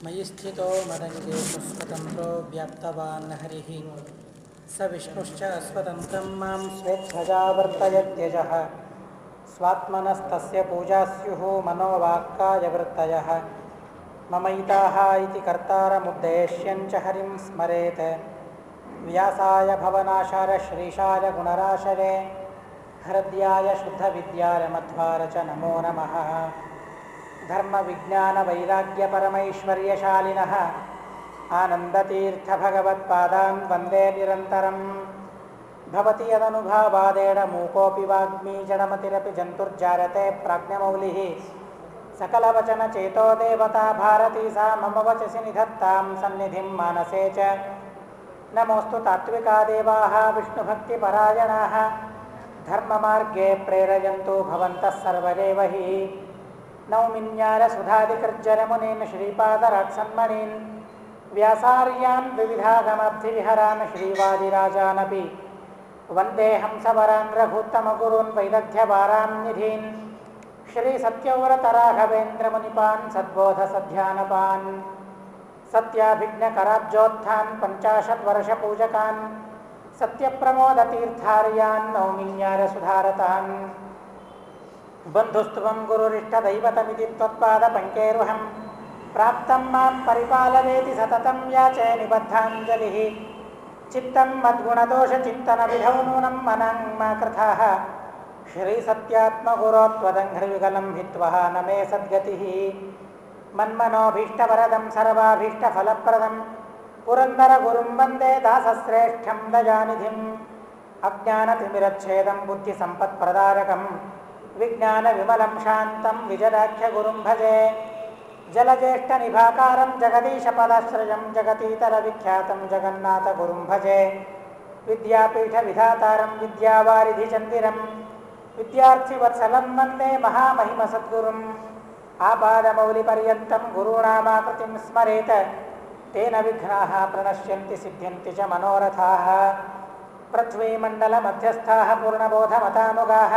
मयि स्थितो मदङ्गेषु स्वतन्त्रो व्याप्तवान् हरिः स विष्णुश्च स्वतन्त्रं मां स्वेच्छयावर्तयत्यजः स्वात्मनस्तस्य पूजा स्युः मनोवाक्कायवृत्तयः ममैताः इति कर्तारमुद्देश्यञ्च हरिं स्मरेत् व्यासाय भवनाशाय श्रीशाय गुणराशये हृद्याय शुद्धविद्याय मध्वाय च नमो नमः। धर्मविज्ञानवैराग्यपरमैश्वर्यशालिनः आनन्दतीर्थभगवत्पादान् वन्दे निरन्तरं भवति यदनुभावादेण मूकोऽपि वाग्मी जडमतिरपि जन्तुर्जायते प्राज्ञमौलिः सकलवचनचेतो देवता भारती सा मम वचसि निधत्तां सन्निधिं मानसे च। नमोऽस्तु तात्विका देवाः विष्णुभक्तिपरायणाः धर्ममार्गे प्रेरयन्तु भवन्तः सर्वदेव हि। नौमिन्यारसुधादिकृज्जरमुनीन् श्रीपादरात्सन्मणीन् व्यासार्यान् विविधागमब्धिविहरान् श्रीवादिराजानपि वन्दे हंसवरान् रघुत्तमगुरून् वैदग्ध्यवारान् निधीन् श्रीसत्यव्रतराघवेन्द्रमुनिपान् सद्बोधसध्यानपान् सत्याभिज्ञकराब्जोत्थान् 50 वर्षपूजकान् सत्यप्रमोदतीर्थार्यान् नौमिन्यारसुधारतान् बन्धुस्त्वं गुरुरिष्टदैवतमिति त्वत्पादपङ्केरुहं प्राप्तं मां परिपालयेति सततं याचे निबद्धाञ्जलिः। चित्तं मद्गुणदोषचिन्तनविधौ नूनं मनाङ्मा कृथाः श्रीसत्यात्मगुरो त्वदङ्घ्रियुगलं हित्वा न मे सद्गतिः। मन्मनोभीष्टवरदं सर्वाभीष्टफलप्रदं पुरन्दरगुरुं वन्दे दासश्रेष्ठं दयानिधिम्। अज्ञानतिमिरच्छेदं बुद्धिसम्पत्प्रदायकं विज्ञानविमलं शान्तं विजदाख्यगुरुं भजे। जलज्येष्ठनिभाकारं जगदीशपदाश्रयं जगतीतरविख्यातं जगन्नाथगुरुं भजे। विद्यापीठविधातारं विद्यावारिधिचन्दिरं विद्यार्थिवत्सलं वन्दे महामहिमसद्गुरुम्। आपादमौलिपर्यन्तं गुरूणामाकृतिं स्मरेत् तेन विघ्नाः प्रणश्यन्ति सिद्ध्यन्ति च मनोरथाः। पृथ्वीमण्डलमध्यस्थाः पूर्णबोधमतानुगाः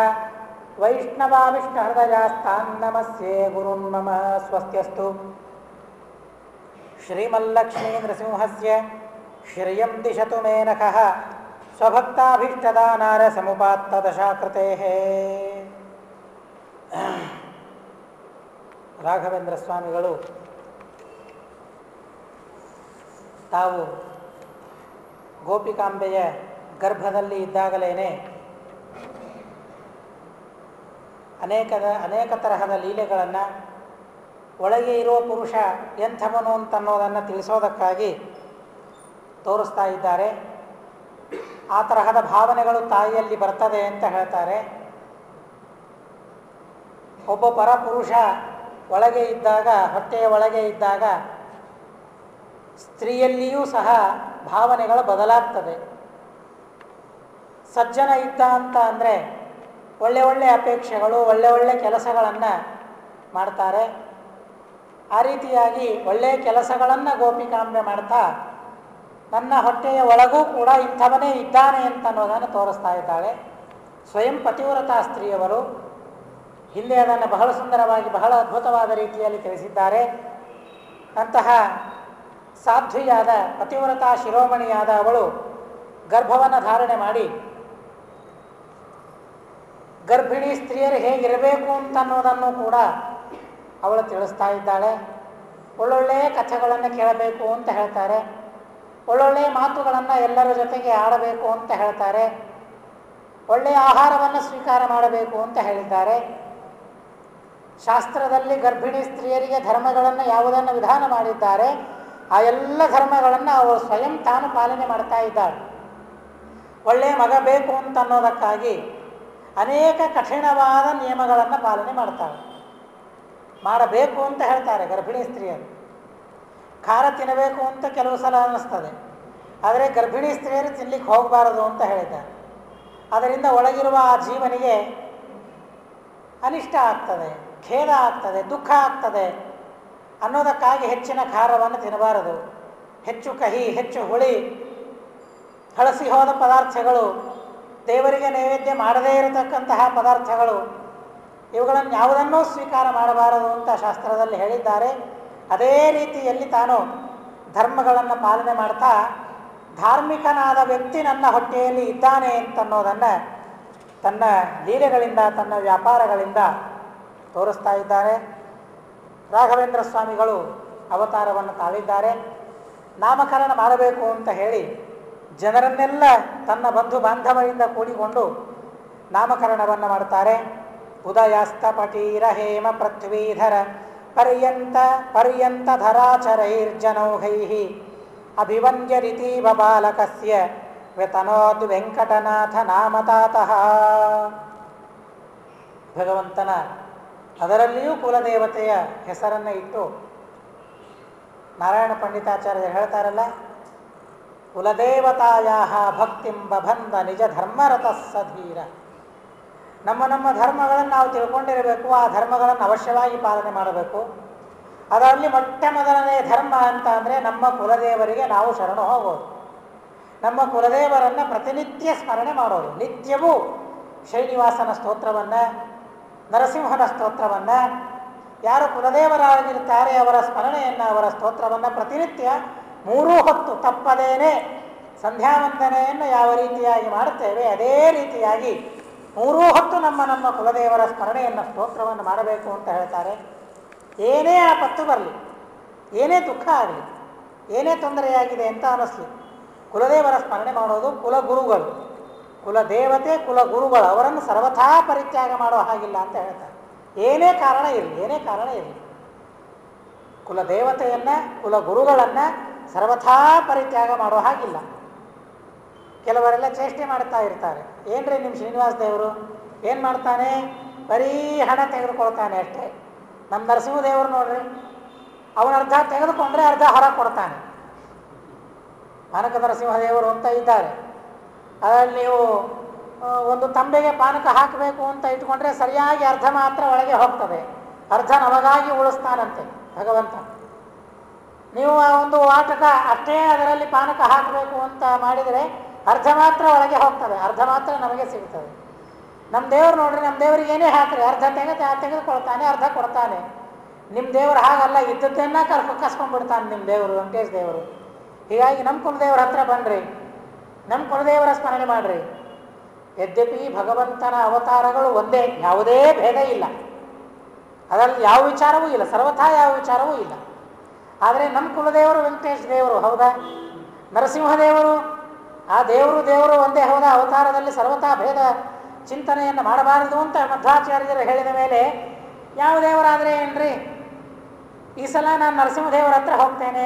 वैष्णवा विष्णुहृदयास्तान् नमस्ये गुरून् मम। स्वस्त्यस्तु श्रीमल्लक्ष्मीनृसिंहस्य श्रियं दिशतु मे नखः स्वभक्ताभीष्टदानारसमुपात्तदशाकृतेः। ರಾಘವೇಂದ್ರ ಸ್ವಾಮಿಗಳು ತಾವು ಗೋಪಿಕಾಂಬೆಯ ಗರ್ಭದಲ್ಲಿ ಇದ್ದಾಗಲೇ ಅನೇಕ ತರಹದ ಲೀಲೆಗಳನ್ನು ಒಳಗೆ ಇರುವ ಪುರುಷ ಎಂಥವನು ಅಂತನ್ನೋದನ್ನು ತಿಳಿಸೋದಕ್ಕಾಗಿ ತೋರಿಸ್ತಾ ಇದ್ದಾರೆ. ಆ ತರಹದ ಭಾವನೆಗಳು ತಾಯಿಯಲ್ಲಿ ಬರ್ತದೆ ಅಂತ ಹೇಳ್ತಾರೆ. ಒಬ್ಬ ಪರಪುರುಷ ಒಳಗೆ ಇದ್ದಾಗ, ಹೊಟ್ಟೆಯ ಒಳಗೆ ಇದ್ದಾಗ ಸ್ತ್ರೀಯಲ್ಲಿಯೂ ಸಹ ಭಾವನೆಗಳು ಬದಲಾಗ್ತದೆ. ಸಜ್ಜನ ಇದ್ದ ಅಂತ ಅಂದರೆ ಒಳ್ಳೆ ಒಳ್ಳೆ ಅಪೇಕ್ಷೆಗಳು, ಒಳ್ಳೆ ಒಳ್ಳೆ ಕೆಲಸಗಳನ್ನು ಮಾಡ್ತಾರೆ. ಆ ರೀತಿಯಾಗಿ ಒಳ್ಳೆಯ ಕೆಲಸಗಳನ್ನು ಗೋಪಿಕಾಂಬೆ ಮಾಡ್ತಾ ನನ್ನ ಹೊಟ್ಟೆಯ ಒಳಗೂ ಕೂಡ ಇಂಥವನೇ ಇದ್ದಾನೆ ಅಂತ ಅನ್ನೋದನ್ನು ತೋರಿಸ್ತಾ ಇದ್ದಾಳೆ. ಸ್ವಯಂ ಪತಿವ್ರತಾ ಸ್ತ್ರೀಯವರು ಹಿಂದೆ ಅದನ್ನು ಬಹಳ ಸುಂದರವಾಗಿ, ಬಹಳ ಅದ್ಭುತವಾದ ರೀತಿಯಲ್ಲಿ ತಿಳಿಸಿದ್ದಾರೆ. ಅಂತಹ ಸಾಧ್ವಿಯಾದ ಪತಿವ್ರತಾ ಶಿರೋಮಣಿಯಾದ ಅವಳು ಗರ್ಭವನ್ನು ಧಾರಣೆ ಮಾಡಿ ಗರ್ಭಿಣಿ ಸ್ತ್ರೀಯರು ಹೇಗಿರಬೇಕು ಅಂತ ಅನ್ನೋದನ್ನು ಕೂಡ ಅವಳು ತಿಳಿಸ್ತಾ ಇದ್ದಾಳೆ. ಒಳ್ಳೊಳ್ಳೆಯ ಕಥೆಗಳನ್ನು ಕೇಳಬೇಕು ಅಂತ ಹೇಳ್ತಾರೆ. ಒಳ್ಳೊಳ್ಳೆಯ ಮಾತುಗಳನ್ನು ಎಲ್ಲರ ಜೊತೆಗೆ ಆಡಬೇಕು ಅಂತ ಹೇಳ್ತಾರೆ. ಒಳ್ಳೆಯ ಆಹಾರವನ್ನು ಸ್ವೀಕಾರ ಮಾಡಬೇಕು ಅಂತ ಹೇಳಿದ್ದಾರೆ. ಶಾಸ್ತ್ರದಲ್ಲಿ ಗರ್ಭಿಣಿ ಸ್ತ್ರೀಯರಿಗೆ ಧರ್ಮಗಳನ್ನು ಯಾವುದನ್ನು ವಿಧಾನ ಮಾಡಿದ್ದಾರೆ ಆ ಎಲ್ಲ ಧರ್ಮಗಳನ್ನು ಅವಳು ಸ್ವಯಂ ತಾನು ಪಾಲನೆ ಮಾಡ್ತಾ ಇದ್ದಾಳೆ. ಒಳ್ಳೆಯ ಮಗ ಬೇಕು ಅಂತ ಅನ್ನೋದಕ್ಕಾಗಿ ಅನೇಕ ಕಠಿಣವಾದ ನಿಯಮಗಳನ್ನು ಪಾಲನೆ ಮಾಡ್ತಾಳೆ. ಮಾಡಬೇಕು ಅಂತ ಹೇಳ್ತಾರೆ ಗರ್ಭಿಣಿ ಸ್ತ್ರೀಯರು. ಖಾರ ತಿನ್ನಬೇಕು ಅಂತ ಕೆಲವು ಸಲ ಅನ್ನಿಸ್ತದೆ, ಆದರೆ ಗರ್ಭಿಣಿ ಸ್ತ್ರೀಯರು ತಿನ್ನಲಿಕ್ಕೆ ಹೋಗಬಾರದು ಅಂತ ಹೇಳಿದ್ದಾರೆ. ಅದರಿಂದ ಒಳಗಿರುವ ಆ ಜೀವನಿಗೆ ಅನಿಷ್ಟ ಆಗ್ತದೆ, ಖೇದ ಆಗ್ತದೆ, ದುಃಖ ಆಗ್ತದೆ ಅನ್ನೋದಕ್ಕಾಗಿ ಹೆಚ್ಚಿನ ಖಾರವನ್ನು ತಿನ್ನಬಾರದು. ಹೆಚ್ಚು ಕಹಿ, ಹೆಚ್ಚು ಹುಳಿ, ಹಳಸಿ ಹೋದ ಪದಾರ್ಥಗಳು, ದೇವರಿಗೆ ನೈವೇದ್ಯ ಮಾಡದೇ ಇರತಕ್ಕಂತಹ ಪದಾರ್ಥಗಳು, ಇವುಗಳನ್ನು ಯಾವುದನ್ನೂ ಸ್ವೀಕಾರ ಮಾಡಬಾರದು ಅಂತ ಶಾಸ್ತ್ರದಲ್ಲಿ ಹೇಳಿದ್ದಾರೆ. ಅದೇ ರೀತಿಯಲ್ಲಿ ತಾನು ಧರ್ಮಗಳನ್ನು ಪಾಲನೆ ಮಾಡ್ತಾ ಧಾರ್ಮಿಕನಾದ ವ್ಯಕ್ತಿ ನನ್ನ ಹೊಟ್ಟೆಯಲ್ಲಿ ಇದ್ದಾನೆ ಅಂತನ್ನೋದನ್ನು ತನ್ನ ಲೀಲೆಗಳಿಂದ ತನ್ನ ವ್ಯಾಪಾರಗಳಿಂದ ತೋರಿಸ್ತಾ ಇದ್ದಾರೆ. ರಾಘವೇಂದ್ರ ಸ್ವಾಮಿಗಳು ಅವತಾರವನ್ನು ತಾಳಿದ್ದಾರೆ. ನಾಮಕರಣ ಮಾಡಬೇಕು ಅಂತ ಹೇಳಿ ಜನರನ್ನೆಲ್ಲ ತನ್ನ ಬಂಧು ಬಾಂಧವರಿಂದ ಕೂಡಿಕೊಂಡು ನಾಮಕರಣವನ್ನು ಮಾಡ್ತಾರೆ. ಉದಯಸ್ತಪಟೀರ ಹೇಮ ಪೃಥ್ವೀಧರ ಪರ್ಯಂತ ಧರಾಚರೈರ್ಜನೌಘೈ ಅಭಿವಂದ್ಯರಿತೀವ ಬಾಲಕಸ್ಯ ವ್ಯತನೋದು ವೆಂಕಟನಾಥ ನಾಮತಾತಃ. ಭಗವಂತನ ಅದರಲ್ಲಿಯೂ ಕುಲದೇವತೆಯ ಹೆಸರನ್ನು ಇಟ್ಟು ನಾರಾಯಣ ಪಂಡಿತಾಚಾರ್ಯರು ಹೇಳ್ತಾರಲ್ಲ, ಕುಲದೇವತಾಯಾ ಭಕ್ತಿಂ ಬಬಂಧ ನಿಜ ಧರ್ಮರಥ ಸಧೀರ. ನಮ್ಮ ಧರ್ಮಗಳನ್ನು ನಾವು ತಿಳ್ಕೊಂಡಿರಬೇಕು. ಆ ಧರ್ಮಗಳನ್ನು ಅವಶ್ಯವಾಗಿ ಪಾಲನೆ ಮಾಡಬೇಕು. ಅದರಲ್ಲಿ ಮೊಟ್ಟ ಮೊದಲನೇ ಧರ್ಮ ಅಂತ ಅಂದರೆ ನಮ್ಮ ಕುಲದೇವರಿಗೆ ನಾವು ಶರಣು ಹೋಗೋದು. ನಮ್ಮ ಕುಲದೇವರನ್ನು ಪ್ರತಿನಿತ್ಯ ಸ್ಮರಣೆ ಮಾಡೋದು. ನಿತ್ಯವೂ ಶ್ರೀನಿವಾಸನ ಸ್ತೋತ್ರವನ್ನು, ನರಸಿಂಹನ ಸ್ತೋತ್ರವನ್ನು, ಯಾರು ಕುಲದೇವರಾಗಿರ್ತಾರೆ ಅವರ ಸ್ಮರಣೆಯನ್ನು, ಅವರ ಸ್ತೋತ್ರವನ್ನು ಪ್ರತಿನಿತ್ಯ 3 ಹೊತ್ತು ತಪ್ಪದೇನೆ ಸಂಧ್ಯಾವಂದನೆಯನ್ನು ಯಾವ ರೀತಿಯಾಗಿ ಮಾಡುತ್ತೇವೆ ಅದೇ ರೀತಿಯಾಗಿ 3 ಹೊತ್ತು ನಮ್ಮ ಕುಲದೇವರ ಸ್ಮರಣೆಯನ್ನು ಸ್ತೋತ್ರವನ್ನು ಮಾಡಬೇಕು ಅಂತ ಹೇಳ್ತಾರೆ. ಏನೇ ಆಪತ್ತು ಬರಲಿ, ಏನೇ ದುಃಖ ಆಗಲಿ, ಏನೇ ತೊಂದರೆಯಾಗಿದೆ ಅಂತ ಅನ್ನಿಸ್ಲಿ, ಕುಲದೇವರ ಸ್ಮರಣೆ ಮಾಡೋದು. ಕುಲಗುರುಗಳು, ಕುಲದೇವತೆ, ಕುಲಗುರುಗಳು ಅವರನ್ನು ಸರ್ವಥಾ ಪರಿತ್ಯಾಗ ಮಾಡೋ ಹಾಗಿಲ್ಲ ಅಂತ ಹೇಳ್ತಾರೆ. ಏನೇ ಕಾರಣ ಇರಲಿ ಕುಲದೇವತೆಯನ್ನು, ಕುಲಗುರುಗಳನ್ನು ಸರ್ವಥಾ ಪರಿತ್ಯಾಗ ಮಾಡೋ ಹಾಗಿಲ್ಲ. ಕೆಲವರೆಲ್ಲ ಚೇಷ್ಟೆ ಮಾಡ್ತಾ ಇರ್ತಾರೆ, ಏನ್ರಿ ನಿಮ್ಮ ಶ್ರೀನಿವಾಸ ದೇವರು ಏನು ಮಾಡ್ತಾನೆ, ಬರೀ ಹಣ ತೆಗೆದುಕೊಳ್ತಾನೆ ಅಷ್ಟೇ. ನಮ್ಮ ನರಸಿಂಹದೇವರು ನೋಡ್ರಿ, ಅವನ ಅರ್ಧ ತೆಗೆದುಕೊಂಡ್ರೆ ಅರ್ಧ ಹೊರ ಕೊಡ್ತಾನೆ. ಪಾನಕ ನರಸಿಂಹದೇವರು ಅಂತ ಇದ್ದಾರೆ. ಅದರಲ್ಲಿ ನೀವು ಒಂದು ತಂಬೆಗೆ ಪಾನಕ ಹಾಕಬೇಕು ಅಂತ ಇಟ್ಕೊಂಡ್ರೆ ಸರಿಯಾಗಿ ಅರ್ಧ ಮಾತ್ರ ಒಳಗೆ ಹೋಗ್ತದೆ, ಅರ್ಧ ನಮಗಾಗಿ ಉಳಿಸ್ತಾನಂತೆ ಭಗವಂತ. ನೀವು ಒಂದು ವಾಟಕ ಅಷ್ಟೇ ಅದರಲ್ಲಿ ಪಾನಕ ಹಾಕಬೇಕು ಅಂತ ಮಾಡಿದರೆ ಅರ್ಧ ಮಾತ್ರ ಒಳಗೆ ಹೋಗ್ತದೆ, ಅರ್ಧ ಮಾತ್ರ ನಮಗೆ ಸಿಗ್ತದೆ. ನಮ್ಮ ದೇವರು ನೋಡ್ರಿ, ನಮ್ಮ ದೇವರಿಗೆ ಏನೇ ಹಾಕ್ರಿ ಅರ್ಧ ತೆಗೆದುಕೊಳ್ತಾನೆ, ಅರ್ಧ ಕೊಡ್ತಾನೆ. ನಿಮ್ಮ ದೇವರು ಹಾಗಲ್ಲ, ಇದ್ದದ್ದನ್ನ ಕಸ್ಕೊಂಡ್ಬಿಡ್ತಾನೆ ನಿಮ್ಮ ದೇವರು, ವೆಂಕಟೇಶ ದೇವರು. ಹೀಗಾಗಿ ನಮ್ಮ ಕುಲದೇವರ ಹತ್ರ ಬನ್ನಿರಿ, ನಮ್ಮ ಕುಲದೇವರ ಸ್ಮರಣೆ ಮಾಡಿರಿ. ಯದ್ಯಪಿ ಭಗವಂತನ ಅವತಾರಗಳು ಒಂದೇ, ಯಾವುದೇ ಭೇದ ಇಲ್ಲ, ಅದರಲ್ಲಿ ಯಾವ ವಿಚಾರವೂ ಇಲ್ಲ, ಸರ್ವಥಾ ಯಾವ ವಿಚಾರವೂ ಇಲ್ಲ. ಆದರೆ ನಮ್ಮ ಕುಲದೇವರು ವೆಂಕಟೇಶ ದೇವರು ಹೌದಾ, ನರಸಿಂಹದೇವರು ಆ ದೇವರು ಒಂದೇ ಹೌದಾ. ಅವತಾರದಲ್ಲಿ ಸರ್ವಥಾ ಭೇದ ಚಿಂತನೆಯನ್ನು ಮಾಡಬಾರದು ಅಂತ ಮಧ್ವಾಚಾರ್ಯರು ಹೇಳಿದ ಮೇಲೆ ಯಾವ ದೇವರಾದರೆ ಏನ್ರಿ, ಈ ಸಲ ನಾನು ನರಸಿಂಹದೇವರ ಹತ್ರ ಹೋಗ್ತೇನೆ,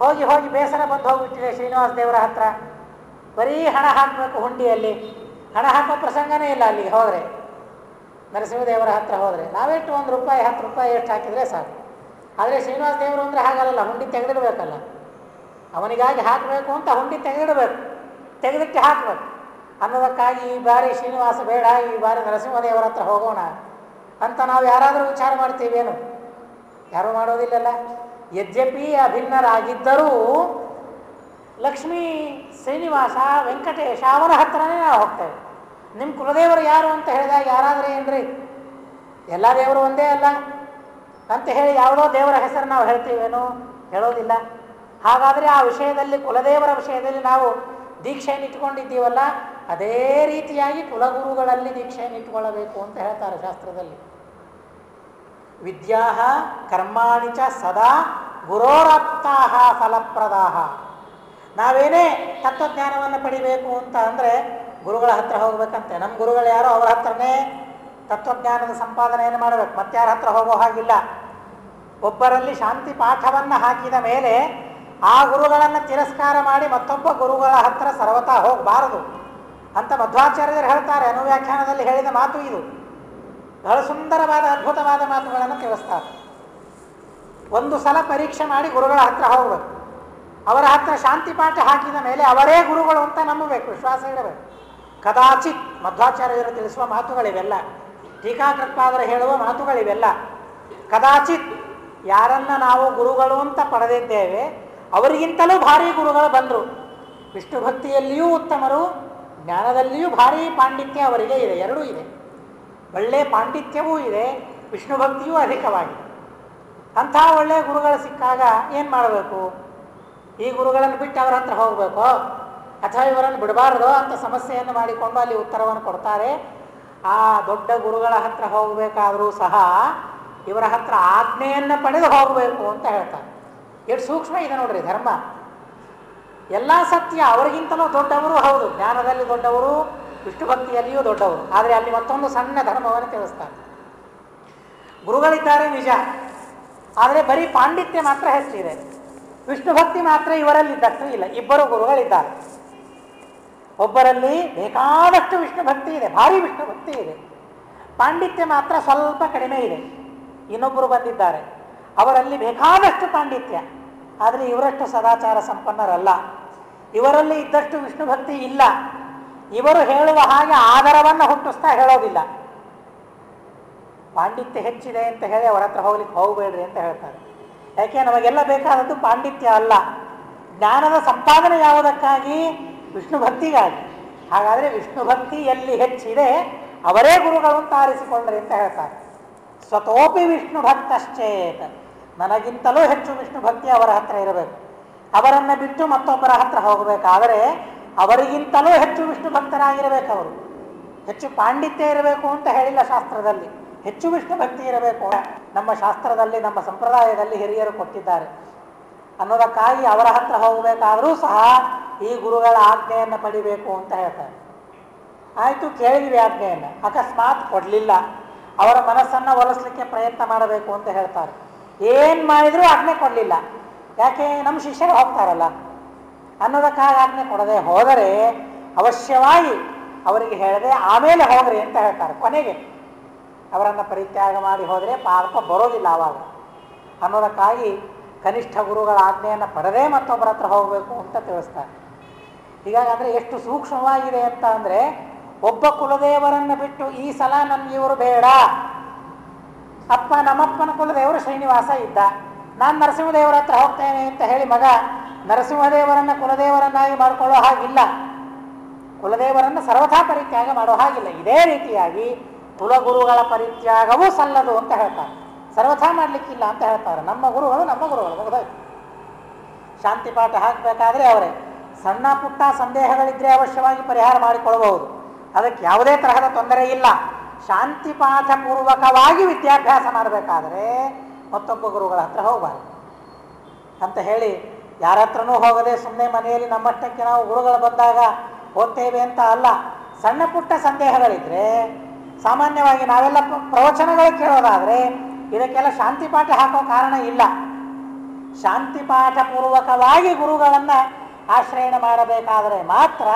ಹೋಗಿ ಬೇಸರ ಬಂದು ಹೋಗ್ಬಿಟ್ಟಿದೆ ಶ್ರೀನಿವಾಸ ದೇವರ ಹತ್ರ. ಬರೀ ಹಣ ಹಾಕಬೇಕು ಹುಂಡಿಯಲ್ಲಿ, ಹಣ ಹಾಕೋ ಪ್ರಸಂಗನೇ ಇಲ್ಲ ಅಲ್ಲಿಗೆ ಹೋದರೆ. ನರಸಿಂಹದೇವರ ಹತ್ರ ಹೋದರೆ ನಾವೆಷ್ಟು ₹1 ₹10 ಎಷ್ಟು ಹಾಕಿದರೆ ಸಾಕು. ಆದರೆ ಶ್ರೀನಿವಾಸ ದೇವರು ಅಂದರೆ ಹಾಗಲ್ಲ, ಹುಂಡಿ ತೆಗೆದಿಡಬೇಕಲ್ಲ, ಅವನಿಗಾಗಿ ಹಾಕಬೇಕು ಅಂತ ಹುಂಡಿ ತೆಗೆದಿಟ್ಟು ಹಾಕಬೇಕು ಅನ್ನೋದಕ್ಕಾಗಿ ಈ ಬಾರಿ ಶ್ರೀನಿವಾಸ ಬೇಡ, ಈ ಬಾರಿ ನರಸಿಂಹದೇವರ ಹತ್ರ ಹೋಗೋಣ ಅಂತ ನಾವು ಯಾರಾದರೂ ವಿಚಾರ ಮಾಡ್ತೀವೇನು? ಯಾರೂ ಮಾಡೋದಿಲ್ಲಲ್ಲ. ಯದ್ಯಪಿ ಅಭಿನ್ನರಾಗಿದ್ದರೂ ಲಕ್ಷ್ಮೀ ಶ್ರೀನಿವಾಸ ವೆಂಕಟೇಶ ಅವನ ಹತ್ರನೇ ನಾವು ಹೋಗ್ತೇವೆ. ನಿಮ್ಮ ಕುಲದೇವರು ಯಾರು ಅಂತ ಹೇಳಿದಾಗ ಯಾರಾದರೆ ಏನ್ರಿ, ಎಲ್ಲ ದೇವರು ಒಂದೇ ಅಲ್ಲ ಅಂತ ಹೇಳಿ ಯಾವುದೋ ದೇವರ ಹೆಸರು ನಾವು ಹೇಳ್ತೀವೇನು? ಹೇಳೋದಿಲ್ಲ. ಹಾಗಾದರೆ ಆ ವಿಷಯದಲ್ಲಿ, ಕುಲದೇವರ ವಿಷಯದಲ್ಲಿ ನಾವು ದೀಕ್ಷೆಯನ್ನು ಇಟ್ಕೊಂಡಿದ್ದೀವಲ್ಲ, ಅದೇ ರೀತಿಯಾಗಿ ಕುಲಗುರುಗಳಲ್ಲಿ ದೀಕ್ಷೆಯನ್ನು ಇಟ್ಕೊಳ್ಳಬೇಕು ಅಂತ ಹೇಳ್ತಾರೆ ಶಾಸ್ತ್ರದಲ್ಲಿ. ವಿದ್ಯಾ ಕರ್ಮಾಣಿ ಚ ಸದಾ ಗುರೋರಾಪ್ತಾ ಫಲಪ್ರದಾ. ನಾವೇನೇ ತತ್ವಜ್ಞಾನವನ್ನು ಪಡಿಬೇಕು ಅಂತ ಅಂದರೆ ಗುರುಗಳ ಹತ್ರ ಹೋಗ್ಬೇಕಂತೆ. ನಮ್ಮ ಗುರುಗಳು ಯಾರೋ ಅವರ ಹತ್ರನೇ ತತ್ವಜ್ಞಾನದ ಸಂಪಾದನೆಯನ್ನು ಮಾಡಬೇಕು, ಮತ್ತಾರ ಹತ್ರ ಹೋಗೋ ಹಾಗಿಲ್ಲ. ಒಬ್ಬರಲ್ಲಿ ಶಾಂತಿ ಪಾಠವನ್ನು ಹಾಕಿದ ಮೇಲೆ ಆ ಗುರುಗಳನ್ನು ತಿರಸ್ಕಾರ ಮಾಡಿ ಮತ್ತೊಬ್ಬ ಗುರುಗಳ ಹತ್ರ ಸರ್ವತಾ ಹೋಗಬಾರದು ಅಂತ ಮಧ್ವಾಚಾರ್ಯರು ಹೇಳ್ತಾರೆ. ಅನುವ್ಯಾಖ್ಯಾನದಲ್ಲಿ ಹೇಳಿದ ಮಾತು ಇದು. ಬಹಳ ಸುಂದರವಾದ ಅದ್ಭುತವಾದ ಮಾತುಗಳನ್ನು ತಿಳಿಸ್ತಾರೆ. ಒಂದು ಸಲ ಪರೀಕ್ಷೆ ಮಾಡಿ ಗುರುಗಳ ಹತ್ರ ಹೋಗಬೇಕು. ಅವರ ಹತ್ರ ಶಾಂತಿ ಪಾಠ ಹಾಕಿದ ಮೇಲೆ ಅವರೇ ಗುರುಗಳು ಅಂತ ನಂಬಬೇಕು, ವಿಶ್ವಾಸ ಇಡಬೇಕು. ಕದಾಚಿತ್ ಮಧ್ವಾಚಾರ್ಯರು ತಿಳಿಸುವ ಮಾತುಗಳಿವೆಲ್ಲ, ಟೀಕಾಕೃತ್ಪಾದರು ಹೇಳುವ ಮಾತುಗಳಿವೆಲ್ಲ. ಕದಾಚಿತ್ ಯಾರನ್ನ ನಾವು ಗುರುಗಳು ಅಂತ ಪಡೆದಿದ್ದೇವೆ ಅವರಿಗಿಂತಲೂ ಭಾರೀ ಗುರುಗಳು ಬಂದರು. ವಿಷ್ಣು ಭಕ್ತಿಯಲ್ಲಿಯೂ ಉತ್ತಮರು, ಜ್ಞಾನದಲ್ಲಿಯೂ ಭಾರೀ ಪಾಂಡಿತ್ಯ ಅವರಿಗೆ ಇದೆ, ಎರಡೂ ಇದೆ. ಒಳ್ಳೆಯ ಪಾಂಡಿತ್ಯವೂ ಇದೆ, ವಿಷ್ಣು ಭಕ್ತಿಯೂ ಅಧಿಕವಾಗಿದೆ. ಅಂಥ ಒಳ್ಳೆಯ ಗುರುಗಳು ಸಿಕ್ಕಾಗ ಏನು ಮಾಡಬೇಕು? ಈ ಗುರುಗಳನ್ನು ಬಿಟ್ಟು ಅವರ ಹತ್ರ ಹೋಗಬೇಕು ಅಥವಾ ಇವರನ್ನು ಬಿಡಬಾರ್ದು ಅಂತ ಸಮಸ್ಯೆಯನ್ನು ಮಾಡಿಕೊಂಡು ಅಲ್ಲಿ ಉತ್ತರವನ್ನು ಕೊಡ್ತಾರೆ. ಆ ದೊಡ್ಡ ಗುರುಗಳ ಹತ್ರ ಹೋಗಬೇಕಾದರೂ ಸಹ ಇವರ ಹತ್ರ ಆಜ್ಞೆಯನ್ನು ಪಡೆದು ಹೋಗಬೇಕು ಅಂತ ಹೇಳ್ತಾರೆ. ಎಷ್ಟು ಸೂಕ್ಷ್ಮ ಇದೆ ನೋಡ್ರಿ ಧರ್ಮ. ಎಲ್ಲ ಸತ್ಯ, ಅವರಿಗಿಂತಲೂ ದೊಡ್ಡವರು ಹೌದು, ಜ್ಞಾನದಲ್ಲಿ ದೊಡ್ಡವರು, ವಿಷ್ಣು ಭಕ್ತಿಯಲ್ಲಿಯೂ ದೊಡ್ಡವರು. ಆದರೆ ಅಲ್ಲಿ ಮತ್ತೊಂದು ಸಣ್ಣ ಧರ್ಮವನ್ನು ತಿಳಿಸ್ತಾರೆ. ಗುರುಗಳಿದ್ದಾರೆ ನಿಜ, ಆದರೆ ಬರೀ ಪಾಂಡಿತ್ಯ ಮಾತ್ರ ಹೆಚ್ಚಿದೆ. ವಿಷ್ಣು ಭಕ್ತಿ ಮಾತ್ರ ಇವರಲ್ಲಿದ್ದಷ್ಟು ಇಲ್ಲ. ಇಬ್ಬರು ಗುರುಗಳಿದ್ದಾರೆ. ಒಬ್ಬರಲ್ಲಿ ಬೇಕಾದಷ್ಟು ವಿಷ್ಣು ಭಕ್ತಿ ಇದೆ, ಭಾರಿ ವಿಷ್ಣು ಭಕ್ತಿ ಇದೆ, ಪಾಂಡಿತ್ಯ ಮಾತ್ರ ಸ್ವಲ್ಪ ಕಡಿಮೆ ಇದೆ. ಇನ್ನೊಬ್ಬರು ಬಂದಿದ್ದಾರೆ, ಅವರಲ್ಲಿ ಬೇಕಾದಷ್ಟು ಪಾಂಡಿತ್ಯ, ಆದರೆ ಇವರಷ್ಟು ಸದಾಚಾರ ಸಂಪನ್ನರಲ್ಲ. ಇವರಲ್ಲಿ ಇದ್ದಷ್ಟು ವಿಷ್ಣು ಭಕ್ತಿ ಇಲ್ಲ. ಇವರು ಹೇಳುವ ಹಾಗೆ ಆದರವನ್ನು ಹುಟ್ಟಿಸ್ತಾ ಹೇಳೋದಿಲ್ಲ. ಪಾಂಡಿತ್ಯ ಹೆಚ್ಚಿದೆ ಅಂತ ಹೇಳಿ ಅವರ ಹತ್ರ ಹೋಗ್ಲಿಕ್ಕೆ ಹೋಗಬೇಡ್ರಿ ಅಂತ ಹೇಳ್ತಾರೆ. ಯಾಕೆ? ನಮಗೆಲ್ಲ ಬೇಕಾದದ್ದು ಪಾಂಡಿತ್ಯ ಅಲ್ಲ, ಜ್ಞಾನದ ಸಂಪಾದನೆ ಯಾವುದಕ್ಕಾಗಿ? ವಿಷ್ಣು ಭಕ್ತಿಗಾಗಿ. ಹಾಗಾದರೆ ವಿಷ್ಣು ಭಕ್ತಿ ಎಲ್ಲಿ ಹೆಚ್ಚಿದೆ ಅವರೇ ಗುರುಗಳು ಅಂತ ಆರಿಸಿಕೊಂಡ್ರಿ ಅಂತ ಹೇಳ್ತಾರೆ. ಸ್ವತೋಪಿ ವಿಷ್ಣು ಭಕ್ತಶ್ಚೇತ್, ನನಗಿಂತಲೂ ಹೆಚ್ಚು ವಿಷ್ಣು ಭಕ್ತಿ ಅವರ ಹತ್ರ ಇರಬೇಕು. ಅವರನ್ನು ಬಿಟ್ಟು ಮತ್ತೊಬ್ಬರ ಹತ್ರ ಹೋಗಬೇಕಾದರೆ ಅವರಿಗಿಂತಲೂ ಹೆಚ್ಚು ವಿಷ್ಣು ಭಕ್ತರಾಗಿರಬೇಕು. ಅವರು ಹೆಚ್ಚು ಪಾಂಡಿತ್ಯ ಇರಬೇಕು ಅಂತ ಹೇಳಿಲ್ಲ ಶಾಸ್ತ್ರದಲ್ಲಿ, ಹೆಚ್ಚು ವಿಷ್ಣು ಭಕ್ತಿ ಇರಬೇಕು ನಮ್ಮ ಶಾಸ್ತ್ರದಲ್ಲಿ, ನಮ್ಮ ಸಂಪ್ರದಾಯದಲ್ಲಿ ಹಿರಿಯರು ಕೊಟ್ಟಿದ್ದಾರೆ ಅನ್ನೋದಕ್ಕಾಗಿ ಅವರ ಹತ್ರ ಹೋಗಬೇಕಾದರೂ ಸಹ ಈ ಗುರುಗಳ ಆಜ್ಞೆಯನ್ನು ಪಡಿಬೇಕು ಅಂತ ಹೇಳ್ತಾರೆ. ಆಯಿತು, ಕೇಳಿದ್ವಿ ಆಜ್ಞೆಯನ್ನು, ಅಕಸ್ಮಾತ್ ಕೊಡಲಿಲ್ಲ, ಅವರ ಮನಸ್ಸನ್ನು ಒಲಿಸ್ಲಿಕ್ಕೆ ಪ್ರಯತ್ನ ಮಾಡಬೇಕು ಅಂತ ಹೇಳ್ತಾರೆ. ಏನು ಮಾಡಿದರೂ ಆಜ್ಞೆ ಕೊಡಲಿಲ್ಲ, ಯಾಕೆ? ನಮ್ಮ ಶಿಷ್ಯರು ಹೋಗ್ತಾರಲ್ಲ ಅನ್ನೋದಕ್ಕಾಗಿ ಆಜ್ಞೆ ಕೊಡದೆ ಹೋದರೆ ಅವಶ್ಯವಾಗಿ ಅವರಿಗೆ ಹೇಳದೆ ಆಮೇಲೆ ಹೋಗ್ರಿ ಅಂತ ಹೇಳ್ತಾರೆ. ಕೊನೆಗೆ ಅವರನ್ನು ಪರಿತ್ಯಾಗ ಮಾಡಿ ಹೋದರೆ ಪಾಪ ಬರೋದಿಲ್ಲ ಆವಾಗ ಅನ್ನೋದಕ್ಕಾಗಿ ಕನಿಷ್ಠ ಗುರುಗಳ ಆಜ್ಞೆಯನ್ನು ಪಡೆದೇ ಮತ್ತೊಬ್ಬರ ಹತ್ರ ಹೋಗಬೇಕು ಅಂತ ತಿಳಿಸ್ತಾರೆ. ಹೀಗಾಗಂದರೆ ಎಷ್ಟು ಸೂಕ್ಷ್ಮವಾಗಿದೆ ಅಂತ ಅಂದರೆ, ಒಬ್ಬ ಕುಲದೇವರನ್ನು ಬಿಟ್ಟು ಈ ಸಲ ನಮ್ಗೆ ಇವರು ಬೇಡ, ಅಪ್ಪ ನಮ್ಮಪ್ಪನ ಕುಲದೇವರು ಶ್ರೀನಿವಾಸ ಇದ್ದ, ನಾನು ನರಸಿಂಹದೇವರ ಹತ್ರ ಹೋಗ್ತೇನೆ ಅಂತ ಹೇಳಿ ಮಗ ನರಸಿಂಹದೇವರನ್ನು ಕುಲದೇವರನ್ನಾಗಿ ಮಾಡಿಕೊಳ್ಳೋ ಹಾಗಿಲ್ಲ, ಕುಲದೇವರನ್ನು ಸರ್ವಥಾ ಪರಿತ್ಯಾಗ ಮಾಡೋ ಹಾಗಿಲ್ಲ. ಇದೇ ರೀತಿಯಾಗಿ ಕುಲಗುರುಗಳ ಪರಿತ್ಯಾಗವೂ ಸಲ್ಲದು ಅಂತ ಹೇಳ್ತಾರೆ, ಸರ್ವಥಾ ಮಾಡಲಿಕ್ಕಿಲ್ಲ ಅಂತ ಹೇಳ್ತಾರೆ. ನಮ್ಮ ಗುರುಗಳು ಮುಗಿದೋಯ್ತು. ಶಾಂತಿ ಪಾಠ ಹಾಕಬೇಕಾದ್ರೆ ಅವರೇ. ಸಣ್ಣ ಪುಟ್ಟ ಸಂದೇಹಗಳಿದ್ದರೆ ಅವಶ್ಯವಾಗಿ ಪರಿಹಾರ ಮಾಡಿಕೊಳ್ಳಬಹುದು, ಅದಕ್ಕೆ ಯಾವುದೇ ತರಹದ ತೊಂದರೆ ಇಲ್ಲ. ಶಾಂತಿ ಪಾಠ ಪೂರ್ವಕವಾಗಿ ವಿದ್ಯಾಭ್ಯಾಸ ಮಾಡಬೇಕಾದರೆ ಮತ್ತೊಬ್ಬ ಗುರುಗಳ ಹತ್ರ ಹೋಗಬಾರ್ದು ಅಂತ ಹೇಳಿ ಯಾರ ಹತ್ರನೂ ಹೋಗದೆ ಸುಮ್ಮನೆ ಮನೆಯಲ್ಲಿ ನಮ್ಮಷ್ಟಕ್ಕೆ ನಾವು ಗುರುಗಳು ಬಂದಾಗ ಓದ್ತೇವೆ ಅಂತ ಅಲ್ಲ. ಸಣ್ಣ ಪುಟ್ಟ ಸಂದೇಹಗಳಿದ್ರೆ ಸಾಮಾನ್ಯವಾಗಿ ನಾವೆಲ್ಲ ಪ್ರವಚನಗಳು ಕೇಳೋದಾದರೆ ಇದಕ್ಕೆಲ್ಲ ಶಾಂತಿ ಪಾಠ ಹಾಕೋ ಕಾರಣ ಇಲ್ಲ. ಶಾಂತಿ ಪಾಠ ಪೂರ್ವಕವಾಗಿ ಗುರುಗಳನ್ನು ಆಶ್ರಯಣೆ ಮಾಡಬೇಕಾದರೆ ಮಾತ್ರ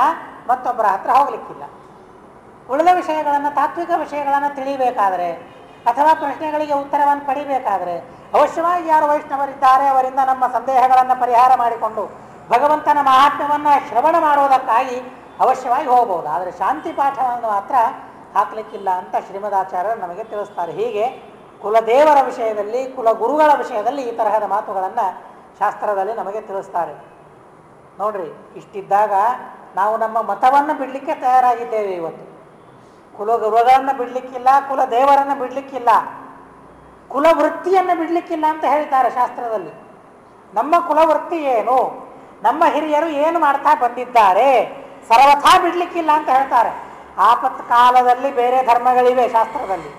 ಮತ್ತೊಬ್ಬರ ಹತ್ರ ಹೋಗಲಿಕ್ಕಿಲ್ಲ. ಉಳಿದ ವಿಷಯಗಳನ್ನು, ತಾತ್ವಿಕ ವಿಷಯಗಳನ್ನು ತಿಳಿಬೇಕಾದರೆ ಅಥವಾ ಪ್ರಶ್ನೆಗಳಿಗೆ ಉತ್ತರವನ್ನು ಪಡಿಬೇಕಾದರೆ ಅವಶ್ಯವಾಗಿ ಯಾರು ವೈಷ್ಣವರಿದ್ದಾರೆ ಅವರಿಂದ ನಮ್ಮ ಸಂದೇಹಗಳನ್ನು ಪರಿಹಾರ ಮಾಡಿಕೊಂಡು ಭಗವಂತನ ಮಹಾತ್ಮ್ಯವನ್ನು ಶ್ರವಣ ಮಾಡುವುದಕ್ಕಾಗಿ ಅವಶ್ಯವಾಗಿ ಹೋಗಬಹುದು. ಆದರೆ ಶಾಂತಿ ಪಾಠವನ್ನು ಮಾತ್ರ ಹಾಕಲಿಕ್ಕಿಲ್ಲ ಅಂತ ಶ್ರೀಮದಾಚಾರ್ಯರು ನಮಗೆ ತಿಳಿಸ್ತಾರೆ. ಹೀಗೆ ಕುಲದೇವರ ವಿಷಯದಲ್ಲಿ, ಕುಲಗುರುಗಳ ವಿಷಯದಲ್ಲಿ ಈ ತರಹದ ಮಾತುಗಳನ್ನು ಶಾಸ್ತ್ರದಲ್ಲಿ ನಮಗೆ ತಿಳಿಸ್ತಾರೆ. ನೋಡ್ರಿ, ಇಷ್ಟಿದ್ದಾಗ ನಾವು ನಮ್ಮ ಮತವನ್ನು ಬಿಡಲಿಕ್ಕೆ ತಯಾರಾಗಿದ್ದೇವೆ. ಇವತ್ತು ಕುಲಗುರುಗಳನ್ನು ಬಿಡಲಿಕ್ಕಿಲ್ಲ, ಕುಲದೇವರನ್ನು ಬಿಡಲಿಕ್ಕಿಲ್ಲ, ಕುಲವೃತ್ತಿಯನ್ನು ಬಿಡಲಿಕ್ಕಿಲ್ಲ ಅಂತ ಹೇಳ್ತಾರೆ ಶಾಸ್ತ್ರದಲ್ಲಿ. ನಮ್ಮ ಕುಲವೃತ್ತಿ ಏನು, ನಮ್ಮ ಹಿರಿಯರು ಏನು ಮಾಡ್ತಾ ಬಂದಿದ್ದಾರೆ, ಸರ್ವಥಾ ಬಿಡಲಿಕ್ಕಿಲ್ಲ ಅಂತ ಹೇಳ್ತಾರೆ. ಆಪತ್ಕಾಲದಲ್ಲಿ ಬೇರೆ ಧರ್ಮಗಳಿವೆ ಶಾಸ್ತ್ರದಲ್ಲಿ,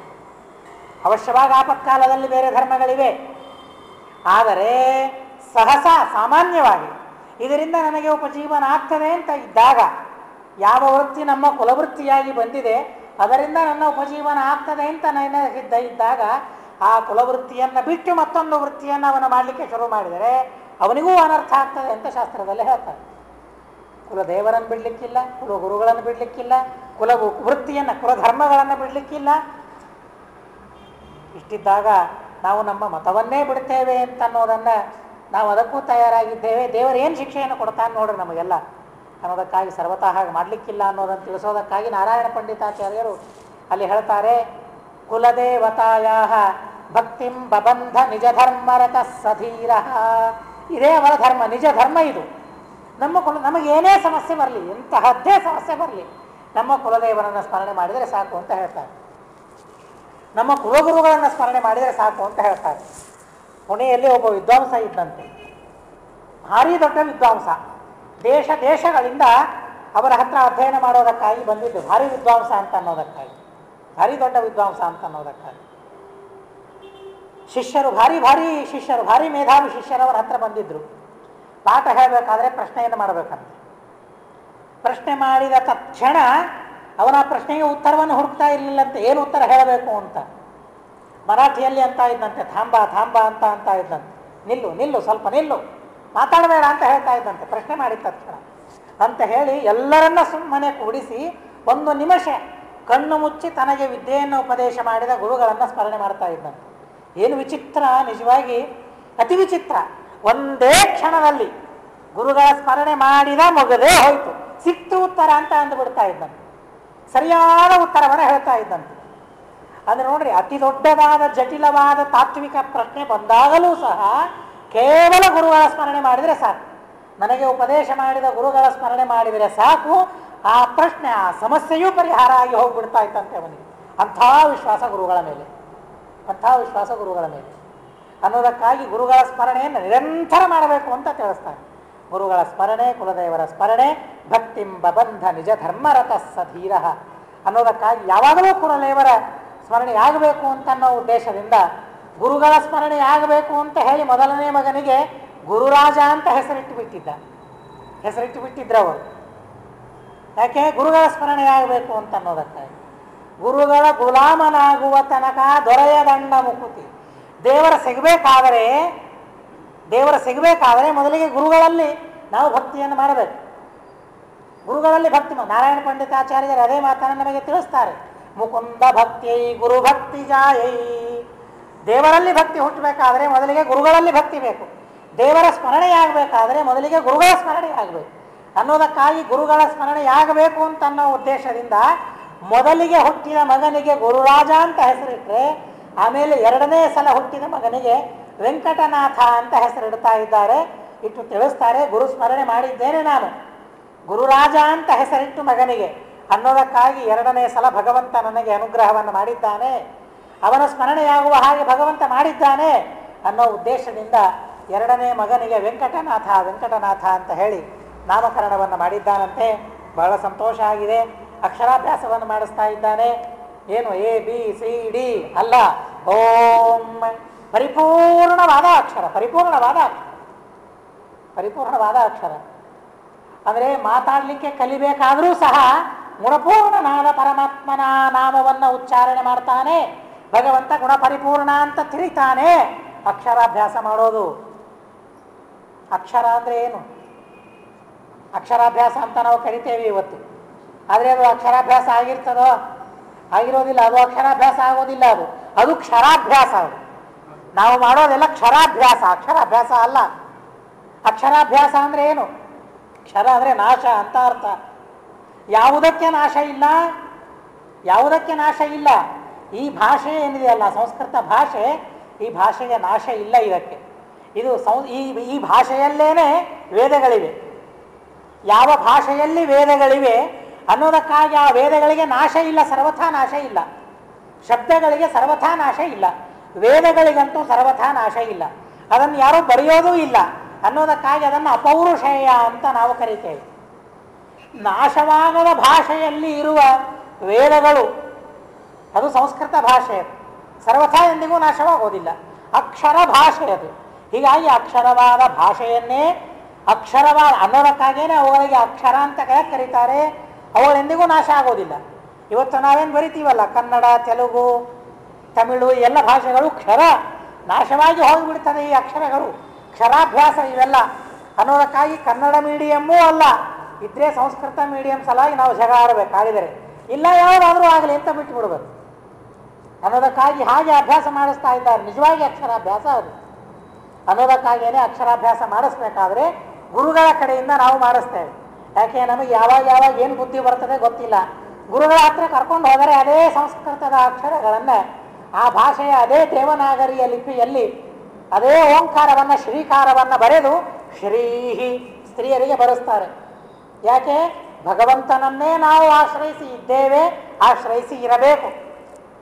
ಅವಶ್ಯವಾಗಿ ಆಪತ್ಕಾಲದಲ್ಲಿ ಬೇರೆ ಧರ್ಮಗಳಿವೆ. ಆದರೆ ಸಹಸಾ ಸಾಮಾನ್ಯವಾಗಿ ಇದರಿಂದ ನನಗೆ ಉಪಜೀವನ ಆಗ್ತದೆ ಅಂತ ಇದ್ದಾಗ, ಯಾವ ವೃತ್ತಿ ನಮ್ಮ ಕುಲವೃತ್ತಿಯಾಗಿ ಬಂದಿದೆ ಅದರಿಂದ ನನ್ನ ಉಪಜೀವನ ಆಗ್ತದೆ ಅಂತ ಇದ್ದಾಗ ಆ ಕುಲವೃತ್ತಿಯನ್ನು ಬಿಟ್ಟು ಮತ್ತೊಂದು ವೃತ್ತಿಯನ್ನು ಅವನು ಮಾಡಲಿಕ್ಕೆ ಶುರು ಮಾಡಿದರೆ ಅವನಿಗೂ ಅನರ್ಥ ಆಗ್ತದೆ ಅಂತ ಶಾಸ್ತ್ರದಲ್ಲಿ ಹೇಳ್ತಾರೆ. ಕುಲದೇವರನ್ನು ಬಿಡಲಿಕ್ಕಿಲ್ಲ, ಕುಲಗುರುಗಳನ್ನು ಬಿಡಲಿಕ್ಕಿಲ್ಲ, ಕುಲ ವೃತ್ತಿಯನ್ನು, ಕುಲಧರ್ಮಗಳನ್ನು ಬಿಡಲಿಕ್ಕಿಲ್ಲ. ಇಷ್ಟಿದ್ದಾಗ ನಾವು ನಮ್ಮ ಮತವನ್ನೇ ಬಿಡ್ತೇವೆ ಅಂತ ಅನ್ನೋದನ್ನು ನಾವು ಅದಕ್ಕೂ ತಯಾರಾಗಿದ್ದೇವೆ. ದೇವರು ಏನು ಶಿಕ್ಷೆಯನ್ನು ಕೊಡ್ತಾನೆ ನೋಡ್ರಿ ನಮಗೆಲ್ಲ ಅನ್ನೋದಕ್ಕಾಗಿ ಸರ್ವತಃ ಹಾಗೆ ಮಾಡಲಿಕ್ಕಿಲ್ಲ ಅನ್ನೋದನ್ನು ತಿಳಿಸೋದಕ್ಕಾಗಿ ನಾರಾಯಣ ಪಂಡಿತಾಚಾರ್ಯರು ಅಲ್ಲಿ ಹೇಳ್ತಾರೆ, ಕುಲದೇವತಾಯ ಭಕ್ತಿಂ ಬಬಂಧ ನಿಜ ಧರ್ಮರತ ಸಧೀರ. ಇದೇ ಅವರ ಧರ್ಮ, ನಿಜ ಧರ್ಮ ಇದು. ನಮ್ಮ ನಮಗೇನೇ ಸಮಸ್ಯೆ ಬರಲಿ, ಎಂತಹದ್ದೇ ಸಮಸ್ಯೆ ಬರಲಿ, ನಮ್ಮ ಕುಲದೇವರನ್ನು ಸ್ಮರಣೆ ಮಾಡಿದರೆ ಸಾಕು ಅಂತ ಹೇಳ್ತಾರೆ, ನಮ್ಮ ಕುಲಗುರುಗಳನ್ನು ಸ್ಮರಣೆ ಮಾಡಿದರೆ ಸಾಕು ಅಂತ ಹೇಳ್ತಾರೆ. ಪುಣೆಯಲ್ಲಿ ಒಬ್ಬ ವಿದ್ವಾಂಸ ಇದ್ದಂತೆ, ಭಾರೀ ದೊಡ್ಡ ವಿದ್ವಾಂಸ. ದೇಶ ದೇಶಗಳಿಂದ ಅವರ ಹತ್ರ ಅಧ್ಯಯನ ಮಾಡೋದಕ್ಕಾಗಿ ಬಂದಿದ್ದು, ಭಾರಿ ವಿದ್ವಾಂಸ ಅಂತ ಅನ್ನೋದಕ್ಕಾಗಿ, ಭಾರಿ ದೊಡ್ಡ ವಿದ್ವಾಂಸ ಅಂತ ಅನ್ನೋದಕ್ಕಾಗಿ. ಶಿಷ್ಯರು ಭಾರಿ ಶಿಷ್ಯರು, ಭಾರಿ ಮೇಧಾವಿ ಶಿಷ್ಯರು ಅವರ ಹತ್ರ ಬಂದಿದ್ದರು. ಪಾಠ ಹೇಳಬೇಕಾದ್ರೆ ಪ್ರಶ್ನೆಯನ್ನು ಮಾಡಬೇಕಂತೆ. ಪ್ರಶ್ನೆ ಮಾಡಿದ ತಕ್ಷಣ ಅವನ ಪ್ರಶ್ನೆಗೆ ಉತ್ತರವನ್ನು ಹುಡುಕ್ತಾ ಇರಲಿಲ್ಲಂತೆ, ಏನು ಉತ್ತರ ಹೇಳಬೇಕು ಅಂತ. ಮರಾಠಿಯಲ್ಲಿ ಅಂತ ಇದ್ದಂತೆ, ಥಾಂಬಾ ಥಾಂಬಾ ಅಂತ ಇದ್ದಂತೆ, ನಿಲ್ಲು ನಿಲ್ಲು ಸ್ವಲ್ಪ ನಿಲ್ಲು, ಮಾತಾಡಬೇಡ ಅಂತ ಹೇಳ್ತಾ ಇದ್ದಂತೆ ಪ್ರಶ್ನೆ ಮಾಡಿದ ತಕ್ಷಣ. ಅಂತ ಹೇಳಿ ಎಲ್ಲರನ್ನ ಸುಮ್ಮನೆ ಕೂಡಿಸಿ 1 ನಿಮಿಷ ಕಣ್ಣು ಮುಚ್ಚಿ ತನಗೆ ವಿದ್ಯೆಯನ್ನು ಉಪದೇಶ ಮಾಡಿದ ಗುರುಗಳನ್ನು ಸ್ಮರಣೆ ಮಾಡ್ತಾ ಇದ್ದಂತೆ. ಏನು ವಿಚಿತ್ರ, ನಿಜವಾಗಿ ಅತಿ ವಿಚಿತ್ರ. ಒಂದೇ ಕ್ಷಣದಲ್ಲಿ ಗುರುಗಳ ಸ್ಮರಣೆ ಮಾಡಿದ ಮುಗದೇ ಹೋಯ್ತು, ಸಿಕ್ತು ಉತ್ತರ ಅಂತ ಅಂದುಬಿಡ್ತಾ ಇದ್ದಂತೆ. ಸರಿಯಾದ ಉತ್ತರವನ್ನು ಹೇಳ್ತಾ ಇದ್ದಂತೆ. ಅಂದರೆ ನೋಡ್ರಿ, ಅತಿ ದೊಡ್ಡದಾದ ಜಟಿಲವಾದ ತಾತ್ವಿಕ ಪ್ರಶ್ನೆ ಬಂದಾಗಲೂ ಸಹ ಕೇವಲ ಗುರುಗಳ ಸ್ಮರಣೆ ಮಾಡಿದರೆ ಸಾಕು, ನನಗೆ ಉಪದೇಶ ಮಾಡಿದ ಗುರುಗಳ ಸ್ಮರಣೆ ಮಾಡಿದರೆ ಸಾಕು, ಆ ಪ್ರಶ್ನೆ ಆ ಸಮಸ್ಯೆಯೂ ಪರಿಹಾರ ಆಗಿ ಹೋಗ್ಬಿಡ್ತಾ ಇತ್ತಂತೆ ಅವನಿಗೆ. ಅಂಥ ವಿಶ್ವಾಸ ಗುರುಗಳ ಮೇಲೆ, ಅಂಥ ವಿಶ್ವಾಸ ಗುರುಗಳ ಮೇಲೆ ಅನ್ನೋದಕ್ಕಾಗಿ ಗುರುಗಳ ಸ್ಮರಣೆಯನ್ನು ನಿರಂತರ ಮಾಡಬೇಕು ಅಂತ ತಿಳಿಸ್ತಾರೆ. ಗುರುಗಳ ಸ್ಮರಣೆ, ಕುಲದೇವರ ಸ್ಮರಣೆ, ಭಕ್ತಿಂಬ ಬಂಧ ನಿಜ ಧರ್ಮರಥ ಸಧೀರ ಅನ್ನೋದಕ್ಕಾಗಿ ಯಾವಾಗಲೂ ಕುಲದೇವರ ಸ್ಮರಣೆ ಆಗಬೇಕು ಅಂತ ಅನ್ನೋ ಉದ್ದೇಶದಿಂದ ಗುರುಗಳ ಸ್ಮರಣೆ ಆಗಬೇಕು ಅಂತ ಹೇಳಿ ಮೊದಲನೇ ಮಗನಿಗೆ ಗುರುರಾಜ ಅಂತ ಹೆಸರಿಟ್ಟು ಬಿಟ್ಟಿದ್ರು ಅವರು. ಯಾಕೆ? ಗುರುಗಳ ಸ್ಮರಣೆ ಆಗಬೇಕು ಅಂತ ಅನ್ನೋದಕ್ಕಾಗಿ. ಗುರುಗಳ ಗುಲಾಮನಾಗುವ ತನಕ ದೊರೆಯ ದಂಡ ಮುಕುತಿ. ದೇವರ ಸಿಗಬೇಕಾದರೆ ಮೊದಲಿಗೆ ಗುರುಗಳಲ್ಲಿ ನಾವು ಭಕ್ತಿಯನ್ನು ಮಾಡಬೇಕು. ಗುರುಗಳಲ್ಲಿ ಭಕ್ತಿ, ನಾರಾಯಣ ಪಂಡಿತಾಚಾರ್ಯರು ಅದೇ ಮಾತನ್ನು ನಮಗೆ ತಿಳಿಸ್ತಾರೆ. ಮುಕುಂದ ಭಕ್ತಿಯೈ ಗುರು ಭಕ್ತಿ ಜಾಯೈ. ದೇವರಲ್ಲಿ ಭಕ್ತಿ ಹುಟ್ಟಬೇಕಾದರೆ ಮೊದಲಿಗೆ ಗುರುಗಳಲ್ಲಿ ಭಕ್ತಿ ಬೇಕು. ದೇವರ ಸ್ಮರಣೆಯಾಗಬೇಕಾದರೆ ಮೊದಲಿಗೆ ಗುರುಗಳ ಸ್ಮರಣೆ ಆಗಬೇಕು ಅನ್ನೋದಕ್ಕಾಗಿ ಗುರುಗಳ ಸ್ಮರಣೆಯಾಗಬೇಕು ಅಂತ ಅನ್ನೋ ಉದ್ದೇಶದಿಂದ ಮೊದಲಿಗೆ ಹುಟ್ಟಿದ ಮಗನಿಗೆ ಗುರುರಾಜ ಅಂತ ಹೆಸರಿಟ್ಟರೆ, ಆಮೇಲೆ 2ನೇ ಸಲ ಹುಟ್ಟಿದ ಮಗನಿಗೆ ವೆಂಕಟನಾಥ ಅಂತ ಹೆಸರಿಡ್ತಾ ಇದ್ದಾರೆ. ಇಟ್ಟು ತಿಳಿಸ್ತಾರೆ, ಗುರು ಸ್ಮರಣೆ ಮಾಡಿದ್ದೇನೆ ನಾನು, ಗುರುರಾಜ ಅಂತ ಹೆಸರಿಟ್ಟು ಮಗನಿಗೆ ಅನ್ನೋದಕ್ಕಾಗಿ 2ನೇ ಸಲ ಭಗವಂತ ನನಗೆ ಅನುಗ್ರಹವನ್ನು ಮಾಡಿದ್ದಾನೆ, ಅವನ ಸ್ಮರಣೆಯಾಗುವ ಹಾಗೆ ಭಗವಂತ ಮಾಡಿದ್ದಾನೆ ಅನ್ನೋ ಉದ್ದೇಶದಿಂದ 2ನೇ ಮಗನಿಗೆ ವೆಂಕಟನಾಥ ಅಂತ ಹೇಳಿ ನಾಮಕರಣವನ್ನು ಮಾಡಿದ್ದಾನಂತೆ. ಬಹಳ ಸಂತೋಷ ಆಗಿದೆ. ಅಕ್ಷರಾಭ್ಯಾಸವನ್ನು ಮಾಡಿಸ್ತಾ ಇದ್ದಾನೆ. ಏನು ABCD ಅಲ್ಲ, ಓಂ ಪರಿಪೂರ್ಣವಾದ ಅಕ್ಷರ ಅಂದರೆ ಮಾತಾಡಲಿಕ್ಕೆ ಕಲಿಬೇಕಾದರೂ ಸಹ ಗುಣಪೂರ್ಣನಾದ ಪರಮಾತ್ಮನ ನಾಮವನ್ನು ಉಚ್ಚಾರಣೆ ಮಾಡ್ತಾನೆ ಭಗವಂತ. ಗುಣಪರಿಪೂರ್ಣ ಅಂತ ತಿಳಿತಾನೆ ಅಕ್ಷರಾಭ್ಯಾಸ ಮಾಡೋದು. ಅಕ್ಷರ ಅಂದರೆ ಏನು? ಅಕ್ಷರಾಭ್ಯಾಸ ಅಂತ ನಾವು ಕರಿತೇವೆ ಇವತ್ತು, ಆದರೆ ಅದು ಅಕ್ಷರಾಭ್ಯಾಸ ಆಗಿರೋದಿಲ್ಲ. ಅದು ಅಕ್ಷರಾಭ್ಯಾಸ ಆಗೋದಿಲ್ಲ. ಅದು ಕ್ಷರಾಭ್ಯಾಸ. ನಾವು ಮಾಡೋದೆಲ್ಲ ಕ್ಷರಾಭ್ಯಾಸ, ಅಕ್ಷರಾಭ್ಯಾಸ ಅಲ್ಲ. ಅಕ್ಷರಾಭ್ಯಾಸ ಅಂದರೆ ಏನು? ಕ್ಷರ ಅಂದರೆ ನಾಶ ಅಂತ ಅರ್ಥ. ಯಾವುದಕ್ಕೆ ನಾಶ ಇಲ್ಲ. ಈ ಭಾಷೆ ಏನಿದೆಯಲ್ಲ, ಸಂಸ್ಕೃತ ಭಾಷೆ, ಈ ಭಾಷೆಗೆ ನಾಶ ಇಲ್ಲ. ಇದು ಈ ಭಾಷೆಯಲ್ಲೇನೆ ವೇದಗಳಿವೆ. ಯಾವ ಭಾಷೆಯಲ್ಲಿ ವೇದಗಳಿವೆ ಅನ್ನೋದಕ್ಕಾಗಿ ಆ ವೇದಗಳಿಗೆ ನಾಶ ಇಲ್ಲ, ಸರ್ವಥಾ ನಾಶ ಇಲ್ಲ. ಶಬ್ದಗಳಿಗೆ ಸರ್ವಥಾ ನಾಶ ಇಲ್ಲ, ವೇದಗಳಿಗಂತೂ ಸರ್ವಥಾ ನಾಶ ಇಲ್ಲ. ಅದನ್ನು ಯಾರೂ ಬರೆಯೋದೂ ಇಲ್ಲ ಅನ್ನೋದಕ್ಕಾಗಿ ಅದನ್ನು ಅಪೌರುಷೇಯ ಅಂತ ನಾವು ಕರಿತೇವೆ. ನಾಶವಾಗದ ಭಾಷೆಯಲ್ಲಿ ಇರುವ ವೇದಗಳು, ಅದು ಸಂಸ್ಕೃತ ಭಾಷೆ, ಸರ್ವಥಾ ಎಂದಿಗೂ ನಾಶವಾಗೋದಿಲ್ಲ. ಅಕ್ಷರ ಭಾಷೆ ಅದು. ಹೀಗಾಗಿ ಅಕ್ಷರವಾದ ಭಾಷೆಯನ್ನೇ ಅಕ್ಷರವಾದ ಅನ್ನೋದಕ್ಕಾಗೇನೆ ಅವುಗಳಿಗೆ ಅಕ್ಷರ ಅಂತ ಕರೀತಾರೆ. ಅವುಗಳೆಂದಿಗೂ ನಾಶ ಆಗೋದಿಲ್ಲ. ಇವತ್ತು ನಾವೇನು ಬರಿತೀವಲ್ಲ, ಕನ್ನಡ, ತೆಲುಗು, ತಮಿಳು ಎಲ್ಲ ಭಾಷೆಗಳು ಕ್ಷರ ನಾಶವಾಗಿ ಹೋಗಿಬಿಡ್ತದೆ. ಈ ಅಕ್ಷರಗಳು ಕ್ಷರಾಭ್ಯಾಸ ಇವೆಲ್ಲ ಅನ್ನೋದಕ್ಕಾಗಿ ಕನ್ನಡ ಮೀಡಿಯಮ್ಮೂ ಅಲ್ಲ, ಇದ್ರೆ ಸಂಸ್ಕೃತ ಮೀಡಿಯಂ ಸಲಾಗಿ ನಾವು ಜಗ ಆಡಬೇಕು. ಆಡಿದರೆ ಇಲ್ಲ, ಯಾವುದಾದ್ರೂ ಆಗಲಿ ಅಂತ ಬಿಟ್ಟು ಬಿಡಬೇಕು ಅನ್ನೋದಕ್ಕಾಗಿ ಹಾಗೆ ಅಭ್ಯಾಸ ಮಾಡಿಸ್ತಾ ಇದ್ದಾರೆ. ನಿಜವಾಗಿ ಅಕ್ಷರಾಭ್ಯಾಸ ಅದು ಅನ್ನೋದಕ್ಕಾಗೇನೆ ಅಕ್ಷರಾಭ್ಯಾಸ ಮಾಡಿಸ್ಬೇಕಾದ್ರೆ ಗುರುಗಳ ಕಡೆಯಿಂದ ನಾವು ಮಾಡಿಸ್ತೇವೆ. ಯಾಕೆ? ನಮಗೆ ಯಾವಾಗ ಏನು ಬುದ್ಧಿ ಬರ್ತದೆ ಗೊತ್ತಿಲ್ಲ. ಗುರುಗಳ ಹತ್ರ ಕರ್ಕೊಂಡು ಹೋದರೆ ಅದೇ ಸಂಸ್ಕೃತದ ಅಕ್ಷರಗಳನ್ನು, ಆ ಭಾಷೆಯ ಅದೇ ದೇವನಾಗರಿಯ ಲಿಪಿಯಲ್ಲಿ ಅದೇ ಓಂಕಾರವನ್ನು, ಶ್ರೀಕಾರವನ್ನು ಬರೆದು ಶ್ರೀಹಿ ಸ್ತ್ರೀಯರಿಗೆ ಬರೆಸ್ತಾರೆ. ಯಾಕೆ? ಭಗವಂತನನ್ನೇ ನಾವು ಆಶ್ರಯಿಸಿ ಇದ್ದೇವೆ, ಆಶ್ರಯಿಸಿ ಇರಬೇಕು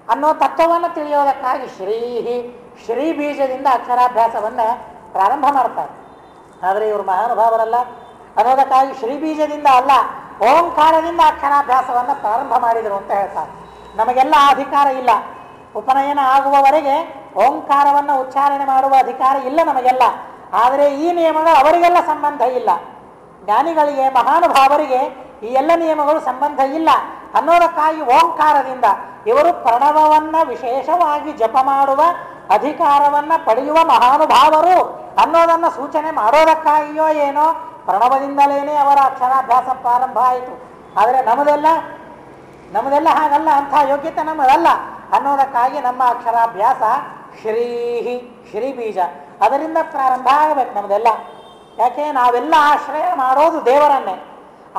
ಅನ್ನೋ ತತ್ವವನ್ನು ತಿಳಿಯೋದಕ್ಕಾಗಿ ಶ್ರೀಹಿ ಶ್ರೀ ಬೀಜದಿಂದ ಅಕ್ಷರಾಭ್ಯಾಸವನ್ನು ಪ್ರಾರಂಭ ಮಾಡ್ತಾರೆ. ಆದರೆ ಇವರು ಮಹಾನುಭಾವರಲ್ಲ ಅನ್ನೋದಕ್ಕಾಗಿ ಶ್ರೀ ಬೀಜದಿಂದ ಅಲ್ಲ, ಓಂಕಾರದಿಂದ ಅಕ್ಷರಾಭ್ಯಾಸವನ್ನು ಪ್ರಾರಂಭ ಮಾಡಿದರು ಅಂತ ಹೇಳ್ತಾರೆ. ನಮಗೆಲ್ಲ ಆ ಅಧಿಕಾರ ಇಲ್ಲ. ಉಪನಯನ ಆಗುವವರೆಗೆ ಓಂಕಾರವನ್ನು ಉಚ್ಚಾರಣೆ ಮಾಡುವ ಅಧಿಕಾರ ಇಲ್ಲ ನಮಗೆಲ್ಲ. ಆದರೆ ಈ ನಿಯಮಗಳು ಅವರಿಗೆಲ್ಲ ಸಂಬಂಧ ಇಲ್ಲ. ಜ್ಞಾನಿಗಳಿಗೆ, ಮಹಾನುಭಾವರಿಗೆ ಈ ಎಲ್ಲ ನಿಯಮಗಳು ಸಂಬಂಧ ಇಲ್ಲ ಅನ್ನೋದಕ್ಕಾಗಿ ಓಂಕಾರದಿಂದ ಇವರು ಪ್ರಣವವನ್ನು ವಿಶೇಷವಾಗಿ ಜಪ ಮಾಡುವ ಅಧಿಕಾರವನ್ನು ಪಡೆಯುವ ಮಹಾನುಭಾವರು ಅನ್ನೋದನ್ನು ಸೂಚನೆ ಮಾಡೋದಕ್ಕಾಗಿಯೋ ಏನೋ ಪ್ರಣವದಿಂದಲೇ ಅವರ ಅಕ್ಷರಾಭ್ಯಾಸ ಪ್ರಾರಂಭ ಆಯಿತು. ಆದರೆ ನಮ್ಮದೆಲ್ಲ ಹಾಗಲ್ಲ, ಅಂಥ ಯೋಗ್ಯತೆ ನಮ್ಮದಲ್ಲ ಅನ್ನೋದಕ್ಕಾಗಿ ನಮ್ಮ ಅಕ್ಷರಾಭ್ಯಾಸ ಶ್ರೀ ಬೀಜ ಅದರಿಂದ ಪ್ರಾರಂಭ ಆಗಬೇಕು ನಮ್ಮದೆಲ್ಲ. ಯಾಕೆ ನಾವೆಲ್ಲ ಆಶ್ರಯ ಮಾಡೋದು ದೇವರನ್ನೇ,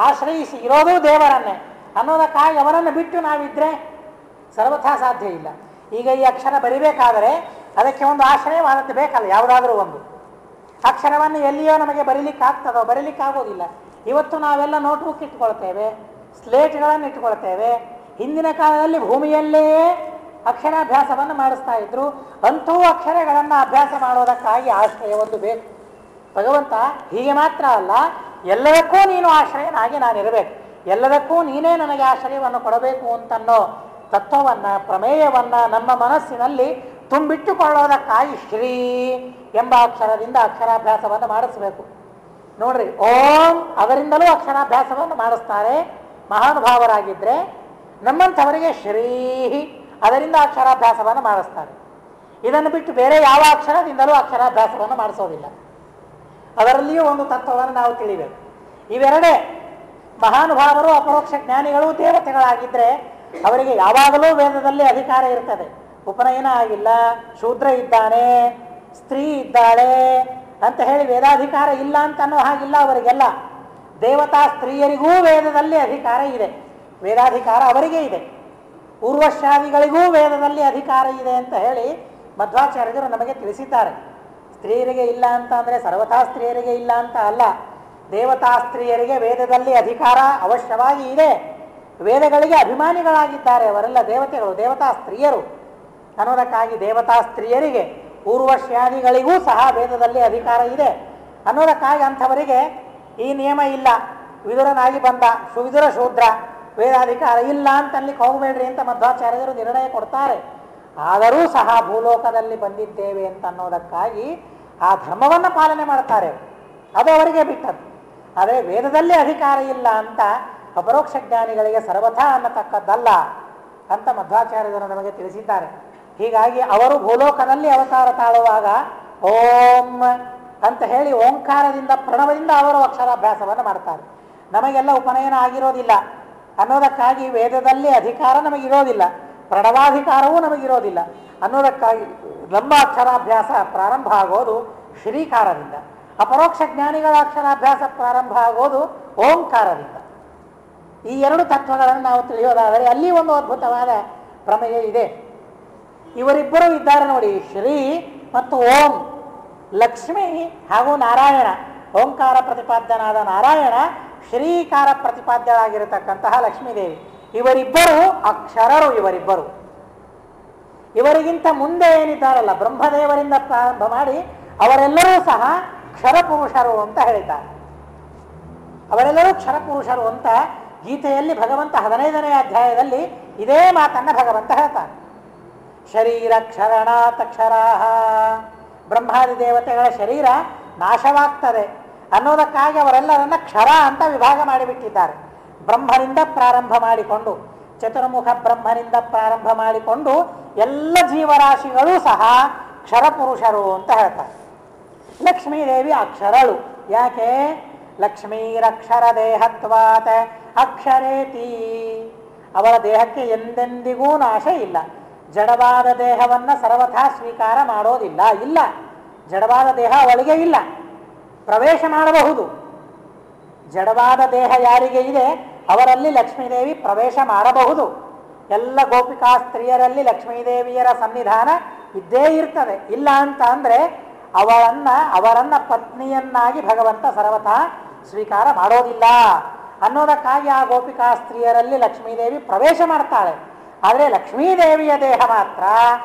ಆಶ್ರಯಿಸಿ ಇರೋದು ದೇವರನ್ನೇ ಅನ್ನೋದಕ್ಕಾಗಿ ಅವರನ್ನು ಬಿಟ್ಟು ನಾವಿದ್ದರೆ ಸರ್ವಥಾ ಸಾಧ್ಯ ಇಲ್ಲ. ಈಗ ಈ ಅಕ್ಷರ ಬರಿಬೇಕಾದರೆ ಅದಕ್ಕೆ ಒಂದು ಆಶ್ರಯವಾದದ್ದು ಬೇಕಲ್ಲ, ಯಾವುದಾದ್ರೂ ಒಂದು ಅಕ್ಷರವನ್ನು ಎಲ್ಲಿಯೋ ನಮಗೆ ಬರೀಲಿಕ್ಕಾಗ್ತದೋ? ಬರೀಲಿಕ್ಕಾಗೋದಿಲ್ಲ. ಇವತ್ತು ನಾವೆಲ್ಲ ನೋಟ್ಬುಕ್ ಇಟ್ಕೊಳ್ತೇವೆ, ಸ್ಲೇಟ್ಗಳನ್ನು ಇಟ್ಕೊಳ್ತೇವೆ. ಹಿಂದಿನ ಕಾಲದಲ್ಲಿ ಭೂಮಿಯಲ್ಲೇ ಅಕ್ಷರಾಭ್ಯಾಸವನ್ನು ಮಾಡಿಸ್ತಾ ಇದ್ರು. ಅಂತೂ ಅಕ್ಷರಗಳನ್ನು ಅಭ್ಯಾಸ ಮಾಡೋದಕ್ಕಾಗಿ ಆಶ್ರಯ ಒಂದು ಬೇಕು. ಭಗವಂತ ಹೀಗೆ ಮಾತ್ರ ಅಲ್ಲ, ಎಲ್ಲದಕ್ಕೂ ನೀನು ಆಶ್ರಯನಾಗಿ ನಾನಿರಬೇಕು, ಎಲ್ಲದಕ್ಕೂ ನೀನೇ ನನಗೆ ಆಶ್ರಯವನ್ನು ಕೊಡಬೇಕು ಅಂತನ್ನೋ ತತ್ವವನ್ನು, ಪ್ರಮೇಯವನ್ನು ನಮ್ಮ ಮನಸ್ಸಿನಲ್ಲಿ ತುಂಬಿಟ್ಟುಕೊಳ್ಳೋದಕ್ಕಾಗಿ ಶ್ರೀ ಎಂಬ ಅಕ್ಷರದಿಂದ ಅಕ್ಷರಾಭ್ಯಾಸವನ್ನು ಮಾಡಿಸಬೇಕು. ನೋಡ್ರಿ, ಓಂ ಅದರಿಂದಲೂ ಅಕ್ಷರಾಭ್ಯಾಸವನ್ನು ಮಾಡಿಸ್ತಾರೆ ಮಹಾನುಭಾವರಾಗಿದ್ದರೆ. ನಮ್ಮಂಥವರಿಗೆ ಶ್ರೀ ಅದರಿಂದ ಅಕ್ಷರಾಭ್ಯಾಸವನ್ನು ಮಾಡಿಸ್ತಾರೆ. ಇದನ್ನು ಬಿಟ್ಟು ಬೇರೆ ಯಾವ ಅಕ್ಷರದಿಂದಲೂ ಅಕ್ಷರಾಭ್ಯಾಸವನ್ನು ಮಾಡಿಸೋದಿಲ್ಲ. ಅದರಲ್ಲಿಯೂ ಒಂದು ತತ್ವವನ್ನು ನಾವು ತಿಳಿಬೇಕು. ಇವೆರಡೇ ಮಹಾನುಭಾವರು, ಅಪರೋಕ್ಷ ಜ್ಞಾನಿಗಳು, ದೇವತೆಗಳಾಗಿದ್ದರೆ ಅವರಿಗೆ ಯಾವಾಗಲೂ ವೇದದಲ್ಲಿ ಅಧಿಕಾರ ಇರ್ತದೆ. ಉಪನಯನ ಆಗಿಲ್ಲ, ಶೂದ್ರ ಇದ್ದಾನೆ, ಸ್ತ್ರೀ ಇದ್ದಾಳೆ ಅಂತ ಹೇಳಿ ವೇದಾಧಿಕಾರ ಇಲ್ಲ ಅಂತ ಅನ್ನೋ ಹಾಗಿಲ್ಲ ಅವರಿಗೆಲ್ಲ. ದೇವತಾ ಸ್ತ್ರೀಯರಿಗೂ ವೇದದಲ್ಲಿ ಅಧಿಕಾರ ಇದೆ, ವೇದಾಧಿಕಾರ ಅವರಿಗೆ ಇದೆ. ಊರ್ವಶ್ಯಾದಿಗಳಿಗೂ ವೇದದಲ್ಲಿ ಅಧಿಕಾರ ಇದೆ ಅಂತ ಹೇಳಿ ಮಧ್ವಾಚಾರ್ಯರು ನಮಗೆ ತಿಳಿಸಿದ್ದಾರೆ. ಸ್ತ್ರೀಯರಿಗೆ ಇಲ್ಲ ಅಂತ ಅಂದರೆ ಸರ್ವಥಾ ಸ್ತ್ರೀಯರಿಗೆ ಇಲ್ಲ ಅಂತ ಅಲ್ಲ. ದೇವತಾ ಸ್ತ್ರೀಯರಿಗೆ ವೇದದಲ್ಲಿ ಅಧಿಕಾರ ಅವಶ್ಯವಾಗಿ ಇದೆ. ವೇದಗಳಿಗೆ ಅಭಿಮಾನಿಗಳಾಗಿದ್ದಾರೆ ಅವರೆಲ್ಲ ದೇವತೆಗಳು, ದೇವತಾ ಸ್ತ್ರೀಯರು ಅನ್ನೋದಕ್ಕಾಗಿ ದೇವತಾ ಸ್ತ್ರೀಯರಿಗೆ, ಊರ್ವಶ್ಯಾದಿಗಳಿಗೂ ಸಹ ವೇದದಲ್ಲಿ ಅಧಿಕಾರ ಇದೆ ಅನ್ನೋದಕ್ಕಾಗಿ ಅಂಥವರಿಗೆ ಈ ನಿಯಮ ಇಲ್ಲ. ವಿದುರನಾಗಿ ಬಂದ ವಿದುರ ಶೂದ್ರ ವೇದಾಧಿಕಾರ ಇಲ್ಲ ಅಂತ ಅಲ್ಲಿಗೆ ಹೋಗಬೇಡ್ರಿ ಅಂತ ಮಧ್ವಾಚಾರ್ಯರು ನಿರ್ಣಯ ಕೊಡ್ತಾರೆ. ಆದರೂ ಸಹ ಭೂಲೋಕದಲ್ಲಿ ಬಂದಿದ್ದೇವೆ ಅಂತ ಅನ್ನೋದಕ್ಕಾಗಿ ಆ ಧರ್ಮವನ್ನು ಪಾಲನೆ ಮಾಡ್ತಾರೆ. ಅದು ಅವರಿಗೆ ಬಿಟ್ಟದ್ದು. ಆದರೆ ವೇದದಲ್ಲಿ ಅಧಿಕಾರ ಇಲ್ಲ ಅಂತ ಅಪರೋಕ್ಷ ಜ್ಞಾನಿಗಳಿಗೆ ಸರ್ವಥಾ ಅನ್ನತಕ್ಕದ್ದಲ್ಲ ಅಂತ ಮಧ್ವಾಚಾರ್ಯರು ನಮಗೆ ತಿಳಿಸಿದ್ದಾರೆ. ಹೀಗಾಗಿ ಅವರು ಭೂಲೋಕದಲ್ಲಿ ಅವತಾರ ತಾಳುವಾಗ ಓಂ ಅಂತ ಹೇಳಿ ಓಂಕಾರದಿಂದ, ಪ್ರಣವದಿಂದ ಅವರು ಅಕ್ಷರಾಭ್ಯಾಸವನ್ನು ಮಾಡ್ತಾರೆ. ನಮಗೆಲ್ಲ ಉಪನಯನ ಆಗಿರೋದಿಲ್ಲ ಅನ್ನೋದಕ್ಕಾಗಿ ವೇದದಲ್ಲಿ ಅಧಿಕಾರ ನಮಗಿರೋದಿಲ್ಲ, ಪ್ರಣವಾಧಿಕಾರವೂ ನಮಗಿರೋದಿಲ್ಲ ಅನ್ನೋದಕ್ಕಾಗಿ ನಮ್ಮ ಅಕ್ಷರಾಭ್ಯಾಸ ಪ್ರಾರಂಭ ಆಗೋದು ಶ್ರೀಕಾರದಿಂದ. ಅಪರೋಕ್ಷ ಜ್ಞಾನಿಗಳ ಅಕ್ಷರಾಭ್ಯಾಸ ಪ್ರಾರಂಭ ಆಗೋದು ಓಂಕಾರದಿಂದ. ಈ ಎರಡು ತತ್ವಗಳನ್ನು ನಾವು ತಿಳಿಯೋದಾದರೆ ಅಲ್ಲಿ ಒಂದು ಅದ್ಭುತವಾದ ಪ್ರಮೇಯ ಇದೆ. ಇವರಿಬ್ಬರು ಇದ್ದಾರೆ ನೋಡಿ, ಶ್ರೀ ಮತ್ತು ಓಂ. ಲಕ್ಷ್ಮಿ ಹಾಗೂ ನಾರಾಯಣ, ಓಂಕಾರ ಪ್ರತಿಪಾದ್ಯನಾದ ನಾರಾಯಣ, ಶ್ರೀಕಾರ ಪ್ರತಿಪಾದ್ಯರಾಗಿರತಕ್ಕಂತಹ ಲಕ್ಷ್ಮೀದೇವಿ. ಇವರಿಬ್ಬರು ಅಕ್ಷರರು. ಇವರಿಗಿಂತ ಮುಂದೆ ಏನಿದ್ದಾರಲ್ಲ ಬ್ರಹ್ಮದೇವರಿಂದ ಪ್ರಾರಂಭ ಮಾಡಿ ಅವರೆಲ್ಲರೂ ಸಹ ಕ್ಷರಪುರುಷರು ಅಂತ ಹೇಳಿದ್ದಾರೆ. ಅವರೆಲ್ಲರೂ ಕ್ಷರಪುರುಷರು ಅಂತ ಗೀತೆಯಲ್ಲಿ ಭಗವಂತ 15ನೇ ಅಧ್ಯಾಯದಲ್ಲಿ ಇದೇ ಮಾತನ್ನು ಭಗವಂತ ಹೇಳ್ತಾನೆ. ಶರೀರ ಕ್ಷರಣಾತಕ್ಷರಾಹ, ಬ್ರಹ್ಮಾದಿ ದೇವತೆಗಳ ಶರೀರ ನಾಶವಾಗ್ತದೆ ಅನ್ನೋದಕ್ಕಾಗಿ ಅವರೆಲ್ಲರನ್ನ ಕ್ಷರ ಅಂತ ವಿಭಾಗ ಮಾಡಿಬಿಟ್ಟಿದ್ದಾರೆ. ಬ್ರಹ್ಮನಿಂದ ಪ್ರಾರಂಭ ಮಾಡಿಕೊಂಡು, ಚತುರ್ಮುಖ ಬ್ರಹ್ಮನಿಂದ ಪ್ರಾರಂಭ ಮಾಡಿಕೊಂಡು ಎಲ್ಲ ಜೀವರಾಶಿಗಳು ಸಹ ಕ್ಷರಪುರುಷರು ಅಂತ ಹೇಳ್ತಾರೆ. ಲಕ್ಷ್ಮೀದೇವಿ ಅಕ್ಷರಳು. ಯಾಕೆ? ಲಕ್ಷ್ಮೀರಕ್ಷರ ದೇಹತ್ವಾತ್ ಅಕ್ಷರೇತಿ. ಅವಳ ದೇಹಕ್ಕೆ ಎಂದೆಂದಿಗೂ ನಾಶ ಇಲ್ಲ. ಜಡವಾದ ದೇಹವನ್ನು ಸರ್ವಥಾ ಸ್ವೀಕಾರ ಮಾಡೋದಿಲ್ಲ. ಇಲ್ಲ, ಜಡವಾದ ದೇಹ ಅವಳಿಗೆ ಇಲ್ಲ, ಪ್ರವೇಶ ಮಾಡಬಹುದು. ಜಡವಾದ ದೇಹ ಯಾರಿಗೆ ಇದೆ ಅವರಲ್ಲಿ ಲಕ್ಷ್ಮೀದೇವಿ ಪ್ರವೇಶ ಮಾಡಬಹುದು. ಎಲ್ಲ ಗೋಪಿಕಾ ಸ್ತ್ರೀಯರಲ್ಲಿ ಲಕ್ಷ್ಮೀದೇವಿಯರ ಸನ್ನಿಧಾನ ಇದ್ದೇ ಇರ್ತದೆ. ಇಲ್ಲ ಅಂತ ಅಂದರೆ ಅವರನ್ನ ಪತ್ನಿಯನ್ನಾಗಿ ಭಗವಂತ ಸರ್ವಥಾ ಸ್ವೀಕಾರ ಮಾಡೋದಿಲ್ಲ ಅನ್ನೋದಕ್ಕಾಗಿ ಆ ಗೋಪಿಕಾ ಸ್ತ್ರೀಯರಲ್ಲಿ ಲಕ್ಷ್ಮೀದೇವಿ ಪ್ರವೇಶ ಮಾಡ್ತಾಳೆ. ಆದರೆ ಲಕ್ಷ್ಮೀದೇವಿಯ ದೇಹ ಮಾತ್ರ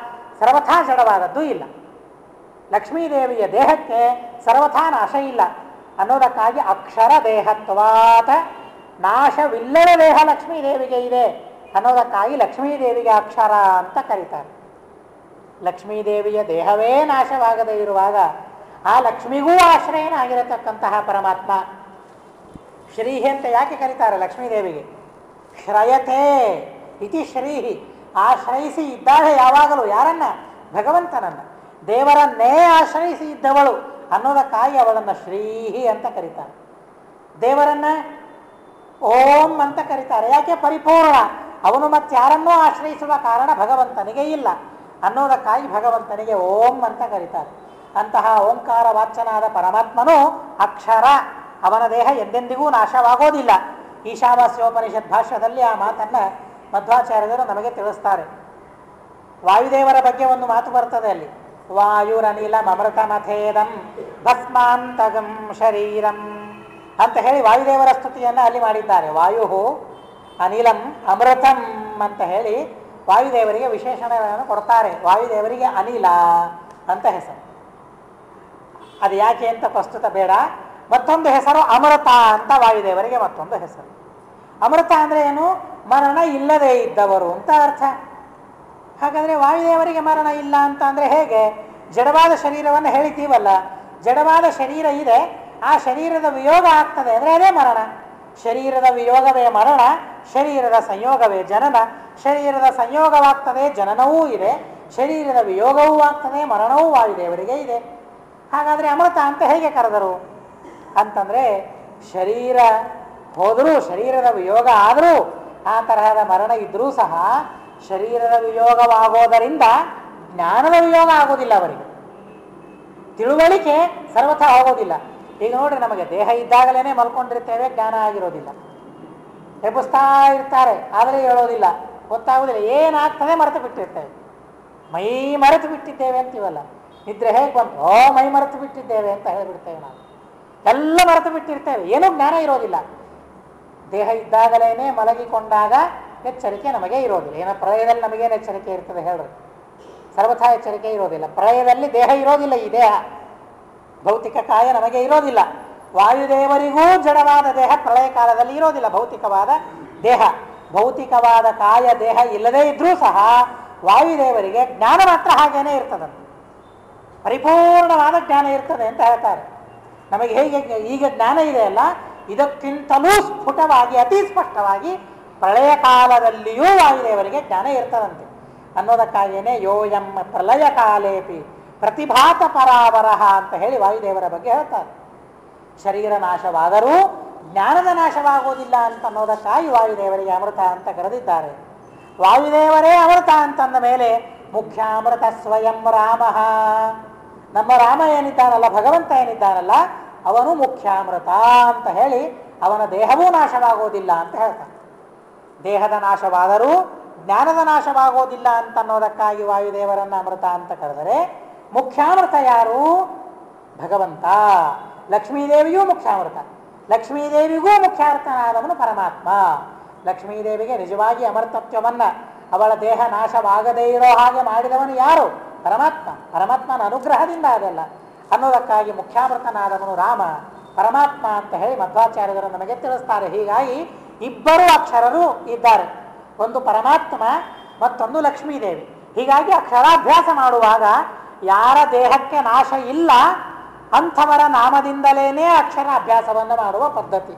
ಸರ್ವಥಾ ಜಡವಾದದ್ದು ಇಲ್ಲ. ಲಕ್ಷ್ಮೀದೇವಿಯ ದೇಹಕ್ಕೆ ಸರ್ವಥಾ ನಾಶ ಇಲ್ಲ ಅನ್ನೋದಕ್ಕಾಗಿ ಅಕ್ಷರ ದೇಹತ್ವಾತ ನಾಶವಿಲ್ಲದ ದೇಹ ಲಕ್ಷ್ಮೀದೇವಿಗೆ ಇದೆ ಅನ್ನೋದಕ್ಕಾಗಿ ಲಕ್ಷ್ಮೀದೇವಿಗೆ ಅಕ್ಷರ ಅಂತ ಕರೀತಾರೆ. ಲಕ್ಷ್ಮೀದೇವಿಯ ದೇಹವೇ ನಾಶವಾಗದೇ ಇರುವಾಗ ಆ ಲಕ್ಷ್ಮಿಗೂ ಆಶ್ರಯನಾಗಿರತಕ್ಕಂತಹ ಪರಮಾತ್ಮ ಶ್ರೀಹಿ ಅಂತ ಯಾಕೆ ಕರೀತಾರೆ ಲಕ್ಷ್ಮೀದೇವಿಗೆ? ಶ್ರಯತೆ ಇತಿ ಶ್ರೀಹಿ, ಆಶ್ರಯಿಸಿ ಇದ್ದಾಳೆ ಯಾವಾಗಲೂ. ಯಾರನ್ನ? ಭಗವಂತನನ್ನ, ದೇವರನ್ನೇ ಆಶ್ರಯಿಸಿ ಇದ್ದವಳು ಅನ್ನೋದಕ್ಕಾಗಿ ಅವಳನ್ನು ಶ್ರೀಹಿ ಅಂತ ಕರೀತಾರೆ. ದೇವರನ್ನ ಓಂ ಅಂತ ಕರೀತಾರೆ. ಯಾಕೆ? ಪರಿಪೂರ್ಣ. ಅವನು ಮತ್ತಾರನ್ನೂ ಆಶ್ರಯಿಸುವ ಕಾರಣ ಭಗವಂತನಿಗೆ ಇಲ್ಲ ಅನ್ನೋದಕ್ಕಾಗಿ ಭಗವಂತನಿಗೆ ಓಂ ಅಂತ ಕರೀತಾರೆ. ಅಂತಹ ಓಂಕಾರ ವಾಚ್ಯನಾದ ಪರಮಾತ್ಮನು ಅಕ್ಷರ, ಅವನ ದೇಹ ಎಂದೆಂದಿಗೂ ನಾಶವಾಗೋದಿಲ್ಲ. ಈಶಾವಾಸ್ಯೋಪನಿಷತ್ ಭಾಷ್ಯದಲ್ಲಿ ಆ ಮಾತನ್ನು ಮಧ್ವಾಚಾರ್ಯರು ನಮಗೆ ತಿಳಿಸ್ತಾರೆ. ವಾಯುದೇವರ ಬಗ್ಗೆ ಒಂದು ಮಾತು ಬರ್ತದೆ ಅಲ್ಲಿ. ವಾಯುರನಿಲಂ ಅಮೃತಮಥೇದಂ ಭಸ್ಮಾಂತಗಂ ಶರೀರಂ ಅಂತ ಹೇಳಿ ವಾಯುದೇವರ ಸ್ತುತಿಯನ್ನು ಅಲ್ಲಿ ಮಾಡಿದ್ದಾರೆ. ವಾಯು ಅನಿಲಂ ಅಮೃತಂ ಅಂತ ಹೇಳಿ ವಾಯುದೇವರಿಗೆ ವಿಶೇಷಣಗಳನ್ನು ಕೊಡ್ತಾರೆ. ವಾಯುದೇವರಿಗೆ ಅನಿಲ ಅಂತ ಹೆಸರು. ಅದು ಯಾಕೆ ಅಂತ ಪ್ರಸ್ತುತ ಬೇಡ. ಮತ್ತೊಂದು ಹೆಸರು ಅಮೃತ ಅಂತ ವಾಯುದೇವರಿಗೆ ಮತ್ತೊಂದು ಹೆಸರು. ಅಮೃತ ಅಂದರೆ ಏನು? ಮರಣ ಇಲ್ಲದೇ ಇದ್ದವರು ಅಂತ ಅರ್ಥ. ಹಾಗಾದರೆ ವಾಯುದೇವರಿಗೆ ಮರಣ ಇಲ್ಲ ಅಂತ ಅಂದರೆ ಹೇಗೆ? ಜಡವಾದ ಶರೀರವನ್ನು ಹೇಳಿದ್ದೀವಲ್ಲ, ಜಡವಾದ ಶರೀರ ಇದೆ, ಆ ಶರೀರದ ವಿಯೋಗ ಆಗ್ತದೆ ಅಂದರೆ ಅದೇ ಮರಣ. ಶರೀರದ ವಿಯೋಗವೇ ಮರಣ, ಶರೀರದ ಸಂಯೋಗವೇ ಜನನ. ಶರೀರದ ಸಂಯೋಗವಾಗ್ತದೆ, ಜನನವೂ ಇದೆ, ಶರೀರದ ವಿಯೋಗವೂ ಆಗ್ತದೆ, ಮರಣವೂ ವಾಯುದೇವರಿಗೆ ಇದೆ. ಹಾಗಾದರೆ ಅಮೃತ ಅಂತ ಹೇಗೆ ಕರೆದರು ಅಂತಂದರೆ, ಶರೀರ ಹೋದರೂ, ಶರೀರದ ವಿಯೋಗ ಆದರೂ, ಆ ತರಹದ ಮರಣ ಇದ್ದರೂ ಸಹ ಶರೀರದ ವಿಯೋಗವಾಗೋದರಿಂದ ಜ್ಞಾನದ ವಿಯೋಗ ಆಗೋದಿಲ್ಲ ಅವರಿಗೆ. ತಿಳುವಳಿಕೆ ಸರ್ವಥಾ ಹೋಗೋದಿಲ್ಲ. ಈಗ ನೋಡ್ರಿ, ನಮಗೆ ದೇಹ ಇದ್ದಾಗಲೇ ಮಲ್ಕೊಂಡಿರ್ತೇವೆ, ಜ್ಞಾನ ಆಗಿರೋದಿಲ್ಲ. ಎಬ್ಬಿಸ್ತಾ ಇರ್ತಾರೆ ಆದರೆ ಹೇಳೋದಿಲ್ಲ, ಗೊತ್ತಾಗೋದಿಲ್ಲ. ಏನಾಗ್ತದೆ ಮರೆತು ಬಿಟ್ಟಿರ್ತೇವೆ. ಮೈ ಮರೆತು ಬಿಟ್ಟಿದ್ದೇವೆ ಅಂತೀವಲ್ಲ, ನಿದ್ರೆ ಹೇಗೆ ಬಂತು? ಮೈ ಮರೆತು ಬಿಟ್ಟಿದ್ದೇವೆ ಅಂತ ಹೇಳಿಬಿಡ್ತೇವೆ. ನಾವು ಎಲ್ಲ ಮರೆತು ಬಿಟ್ಟಿರ್ತೇವೆ, ಏನೂ ಜ್ಞಾನ ಇರೋದಿಲ್ಲ. ದೇಹ ಇದ್ದಾಗಲೇ ಮಲಗಿಕೊಂಡಾಗ ಎಚ್ಚರಿಕೆ ನಮಗೆ ಇರೋದಿಲ್ಲ. ಏನೋ ಪ್ರಳಯದಲ್ಲಿ ನಮಗೇನು ಎಚ್ಚರಿಕೆ ಇರ್ತದೆ ಹೇಳ್ರಿ? ಸರ್ವಥಾ ಎಚ್ಚರಿಕೆ ಇರೋದಿಲ್ಲ. ಪ್ರಳಯದಲ್ಲಿ ದೇಹ ಇರೋದಿಲ್ಲ, ಈ ದೇಹ ಭೌತಿಕ ಕಾಯ ನಮಗೆ ಇರೋದಿಲ್ಲ. ವಾಯುದೇವರಿಗೂ ಜಡವಾದ ದೇಹ ಪ್ರಳಯ ಕಾಲದಲ್ಲಿ ಇರೋದಿಲ್ಲ, ಭೌತಿಕವಾದ ದೇಹ. ಭೌತಿಕವಾದ ಕಾಯ ದೇಹ ಇಲ್ಲದೇ ಇದ್ರೂ ಸಹ ವಾಯುದೇವರಿಗೆ ಜ್ಞಾನ ಮಾತ್ರ ಹಾಗೇನೆ ಇರ್ತದಂತೆ. ಪರಿಪೂರ್ಣವಾದ ಜ್ಞಾನ ಇರ್ತದೆ ಅಂತ ಹೇಳ್ತಾರೆ. ನಮಗೆ ಹೇಗೆ ಈಗ ಜ್ಞಾನ ಇದೆಯಲ್ಲ, ಇದಕ್ಕಿಂತಲೂ ಸ್ಫುಟವಾಗಿ, ಅತಿ ಸ್ಪಷ್ಟವಾಗಿ ಪ್ರಳಯ ಕಾಲದಲ್ಲಿಯೂ ವಾಯುದೇವರಿಗೆ ಜ್ಞಾನ ಇರ್ತದಂತೆ ಅನ್ನೋದಕ್ಕಾಗಿಯೇ ಯೋಯಂ ಪ್ರಳಯ ಕಾಲೇಪಿ ಪ್ರತಿಭಾತ ಪರಾವರಹ ಅಂತ ಹೇಳಿ ವಾಯುದೇವರ ಬಗ್ಗೆ ಹೇಳ್ತಾರೆ. ಶರೀರ ನಾಶವಾದರೂ ಜ್ಞಾನದ ನಾಶವಾಗುವುದಿಲ್ಲ ಅಂತ ಅನ್ನೋದಕ್ಕಾಗಿ ವಾಯುದೇವರಿಗೆ ಅಮೃತ ಅಂತ ಕರೆದಿದ್ದಾರೆ. ವಾಯುದೇವರೇ ಅಮೃತ ಅಂತಂದ ಮೇಲೆ ಮುಖ್ಯಾಮೃತ ಸ್ವಯಂ ರಾಮ. ನಮ್ಮ ರಾಮ ಏನಿದ್ದಾನಲ್ಲ, ಭಗವಂತ ಏನಿದ್ದಾನಲ್ಲ, ಅವನು ಮುಖ್ಯಾಮೃತ ಅಂತ ಹೇಳಿ ಅವನ ದೇಹವೂ ನಾಶವಾಗೋದಿಲ್ಲ ಅಂತ ಹೇಳ್ತಾನೆ. ದೇಹದ ನಾಶವಾದರೂ ಜ್ಞಾನದ ನಾಶವಾಗೋದಿಲ್ಲ ಅಂತ ಅನ್ನೋದಕ್ಕಾಗಿ ವಾಯುದೇವರನ್ನ ಅಮೃತ ಅಂತ ಕರೆದರೆ, ಮುಖ್ಯಾಮೃತ ಯಾರು? ಭಗವಂತ. ಲಕ್ಷ್ಮೀದೇವಿಯೂ ಮುಖ್ಯಾಮೃತ. ಲಕ್ಷ್ಮೀದೇವಿಗೂ ಮುಖ್ಯಾಮೃತನಾದವನು ಪರಮಾತ್ಮ. ಲಕ್ಷ್ಮೀದೇವಿಗೆ ನಿಜವಾಗಿ ಅಮೃತತ್ವವನ್ನು, ಅವಳ ದೇಹ ನಾಶವಾಗದೇ ಇರೋ ಹಾಗೆ ಮಾಡಿದವನು ಯಾರು? ಪರಮಾತ್ಮ. ಪರಮಾತ್ಮನ ಅನುಗ್ರಹದಿಂದ ಅದೆಲ್ಲ ಅನ್ನೋದಕ್ಕಾಗಿ ಮುಖ್ಯಾಮೃತನಾದವನು ರಾಮ, ಪರಮಾತ್ಮ ಅಂತ ಹೇಳಿ ಮಧ್ವಾಚಾರ್ಯರು ನಮಗೆ ತಿಳಿಸ್ತಾರೆ. ಹೀಗಾಗಿ ಇಬ್ಬರು ಅಕ್ಷರರು ಇದ್ದಾರೆ, ಒಂದು ಪರಮಾತ್ಮ ಮತ್ತೊಂದು ಲಕ್ಷ್ಮೀದೇವಿ. ಹೀಗಾಗಿ ಅಕ್ಷರಾಭ್ಯಾಸ ಮಾಡುವಾಗ ಯಾರ ದೇಹಕ್ಕೆ ನಾಶ ಇಲ್ಲ ಅಂಥವರ ನಾಮದಿಂದಲೇ ಅಕ್ಷರ ಅಭ್ಯಾಸವನ್ನು ಮಾಡುವ ಪದ್ಧತಿ.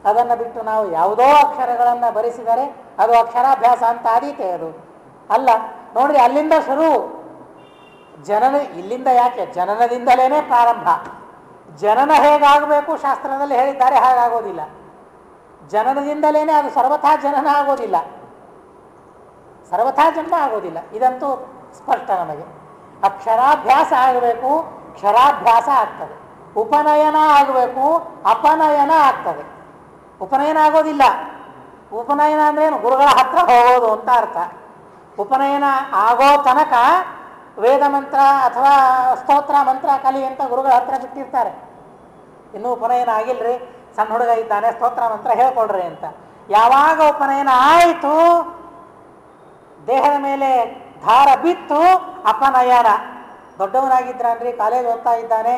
ಅದನ್ನು ಬಿಟ್ಟು ನಾವು ಯಾವುದೋ ಅಕ್ಷರಗಳನ್ನು ಬರೆಸಿದರೆ ಅದು ಅಕ್ಷರಾಭ್ಯಾಸ ಅಂತ ಆದೀತೆ? ಅದು ಅಲ್ಲ. ನೋಡ್ರಿ, ಅಲ್ಲಿಂದ ಶುರು. ಜನನ ಇಲ್ಲಿಂದ ಯಾಕೆ? ಜನನದಿಂದಲೇ ಪ್ರಾರಂಭ. ಜನನ ಹೇಗಾಗಬೇಕು ಶಾಸ್ತ್ರದಲ್ಲಿ ಹೇಳಿದ್ದಾರೆ, ಹಾಗಾಗೋದಿಲ್ಲ. ಜನನದಿಂದಲೇ ಅದು ಸರ್ವಥಾ ಜನನ ಆಗೋದಿಲ್ಲ, ಸರ್ವಥಾ ಜನ್ಮ ಆಗೋದಿಲ್ಲ. ಇದಂತೂ ಸ್ಪಷ್ಟ ನಮಗೆ. ಅಕ್ಷರಾಭ್ಯಾಸ ಆಗಬೇಕು, ಕ್ಷರಾಭ್ಯಾಸ ಆಗ್ತದೆ. ಉಪನಯನ ಆಗಬೇಕು, ಅಪನಯನ ಆಗ್ತದೆ. ಉಪನಯನ ಆಗೋದಿಲ್ಲ. ಉಪನಯನ ಅಂದ್ರೇನು? ಗುರುಗಳ ಹತ್ರ ಹೋಗೋದು ಅಂತ ಅರ್ಥ. ಉಪನಯನ ಆಗೋ ತನಕ ವೇದ ಮಂತ್ರ ಅಥವಾ ಸ್ತೋತ್ರ ಮಂತ್ರ ಕಲಿ ಅಂತ ಗುರುಗಳ ಹತ್ರ ಬಿಟ್ಟಿರ್ತಾರೆ. ಇನ್ನೂ ಉಪನಯನ ಆಗಿಲ್ರಿ, ಸಣ್ಣ ಹುಡುಗ ಇದ್ದಾನೆ, ಸ್ತೋತ್ರ ಮಂತ್ರ ಹೇಳ್ಕೊಡ್ರಿ ಅಂತ. ಯಾವಾಗ ಉಪನಯನ ಆಯಿತು, ದೇಹದ ಮೇಲೆ ಧಾರ ಬಿತ್ತು, ಅಪನಯನ. ದೊಡ್ಡವನಾಗಿದ್ದಾನ್ರಿ, ಕಾಲೇಜ್ ಓದ್ತಾ ಇದ್ದಾನೆ,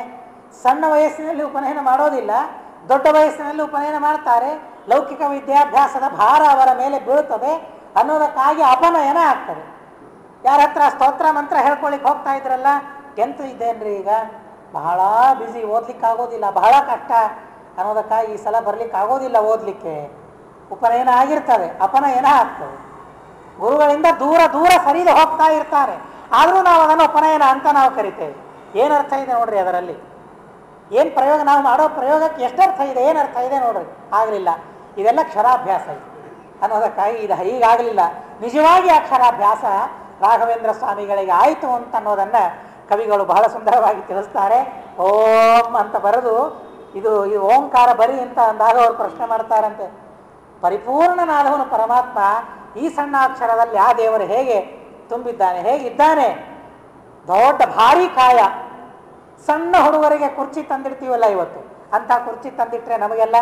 ಸಣ್ಣ ವಯಸ್ಸಿನಲ್ಲಿ ಉಪನಯನ ಮಾಡೋದಿಲ್ಲ, ದೊಡ್ಡ ವಯಸ್ಸಿನಲ್ಲಿ ಉಪನಯನ ಮಾಡ್ತಾರೆ, ಲೌಕಿಕ ವಿದ್ಯಾಭ್ಯಾಸದ ಭಾರ ಅವರ ಮೇಲೆ ಬೀಳುತ್ತದೆ ಅನ್ನೋದಕ್ಕಾಗಿ ಅಪನಯನ ಆಗ್ತದೆ. ಯಾರ ಹತ್ರ ಸ್ತೋತ್ರ ಮಂತ್ರ ಹೇಳ್ಕೊಳಿಕ್ಕೆ ಹೋಗ್ತಾ ಇದ್ರಲ್ಲ, 10th ಇದ್ದೇನ್ರಿ, ಈಗ ಬಹಳ ಬ್ಯುಸಿ, ಓದ್ಲಿಕ್ಕಾಗೋದಿಲ್ಲ, ಬಹಳ ಕಷ್ಟ ಅನ್ನೋದಕ್ಕಾಗಿ ಈ ಸಲ ಬರಲಿಕ್ಕಾಗೋದಿಲ್ಲ, ಓದಲಿಕ್ಕೆ ಉಪನಯನ ಆಗಿರ್ತದೆ, ಅಪನಯನ ಆಗ್ತದೆ. ಗುರುಗಳಿಂದ ದೂರ ದೂರ ಸರಿದು ಹೋಗ್ತಾ ಇರ್ತಾರೆ, ಆದರೂ ನಾವು ಅದನ್ನು ಉಪನಯನ ಅಂತ ನಾವು ಕರಿತೇವೆ. ಏನರ್ಥ ಇದೆ ನೋಡ್ರಿ ಅದರಲ್ಲಿ, ಏನು ಪ್ರಯೋಗ, ನಾವು ಮಾಡೋ ಪ್ರಯೋಗಕ್ಕೆ ಎಷ್ಟರ್ಥ ಇದೆ, ಏನರ್ಥ ಇದೆ ನೋಡ್ರಿ. ಆಗಲಿಲ್ಲ, ಇದೆಲ್ಲ ಕ್ಷರಾಭ್ಯಾಸ ಇದೆ ಅನ್ನೋದಕ್ಕಾಗಿ ಇದು ಹೀಗಾಗಲಿಲ್ಲ. ನಿಜವಾಗಿ ಅಕ್ಷರಾಭ್ಯಾಸ ರಾಘವೇಂದ್ರ ಸ್ವಾಮಿಗಳಿಗೆ ಆಯಿತು ಅಂತ ಅನ್ನೋದನ್ನು ಕವಿಗಳು ಬಹಳ ಸುಂದರವಾಗಿ ತಿಳಿಸ್ತಾರೆ. ಓಂ ಅಂತ ಬರೆದು ಇದು ಓಂಕಾರ ಬರಿ ಅಂತ ಅಂದಾಗ ಅವರು ಪ್ರಶ್ನೆ ಮಾಡ್ತಾರಂತೆ, ಪರಿಪೂರ್ಣನಾದವನು ಪರಮಾತ್ಮ ಈ ಸಣ್ಣ ಅಕ್ಷರದಲ್ಲಿ ಆ ದೇವರು ಹೇಗೆ ತುಂಬಿದ್ದಾನೆ, ಹೇಗಿದ್ದಾನೆ, ದೊಡ್ಡ ಭಾರಿ ಕಾಯ, ಸಣ್ಣ ಹುಡುಗರಿಗೆ ಕುರ್ಚಿ ತಂದಿಡ್ತೀವಲ್ಲ ಇವತ್ತು, ಅಂಥ ಕುರ್ಚಿ ತಂದಿಟ್ರೆ ನಮಗೆಲ್ಲ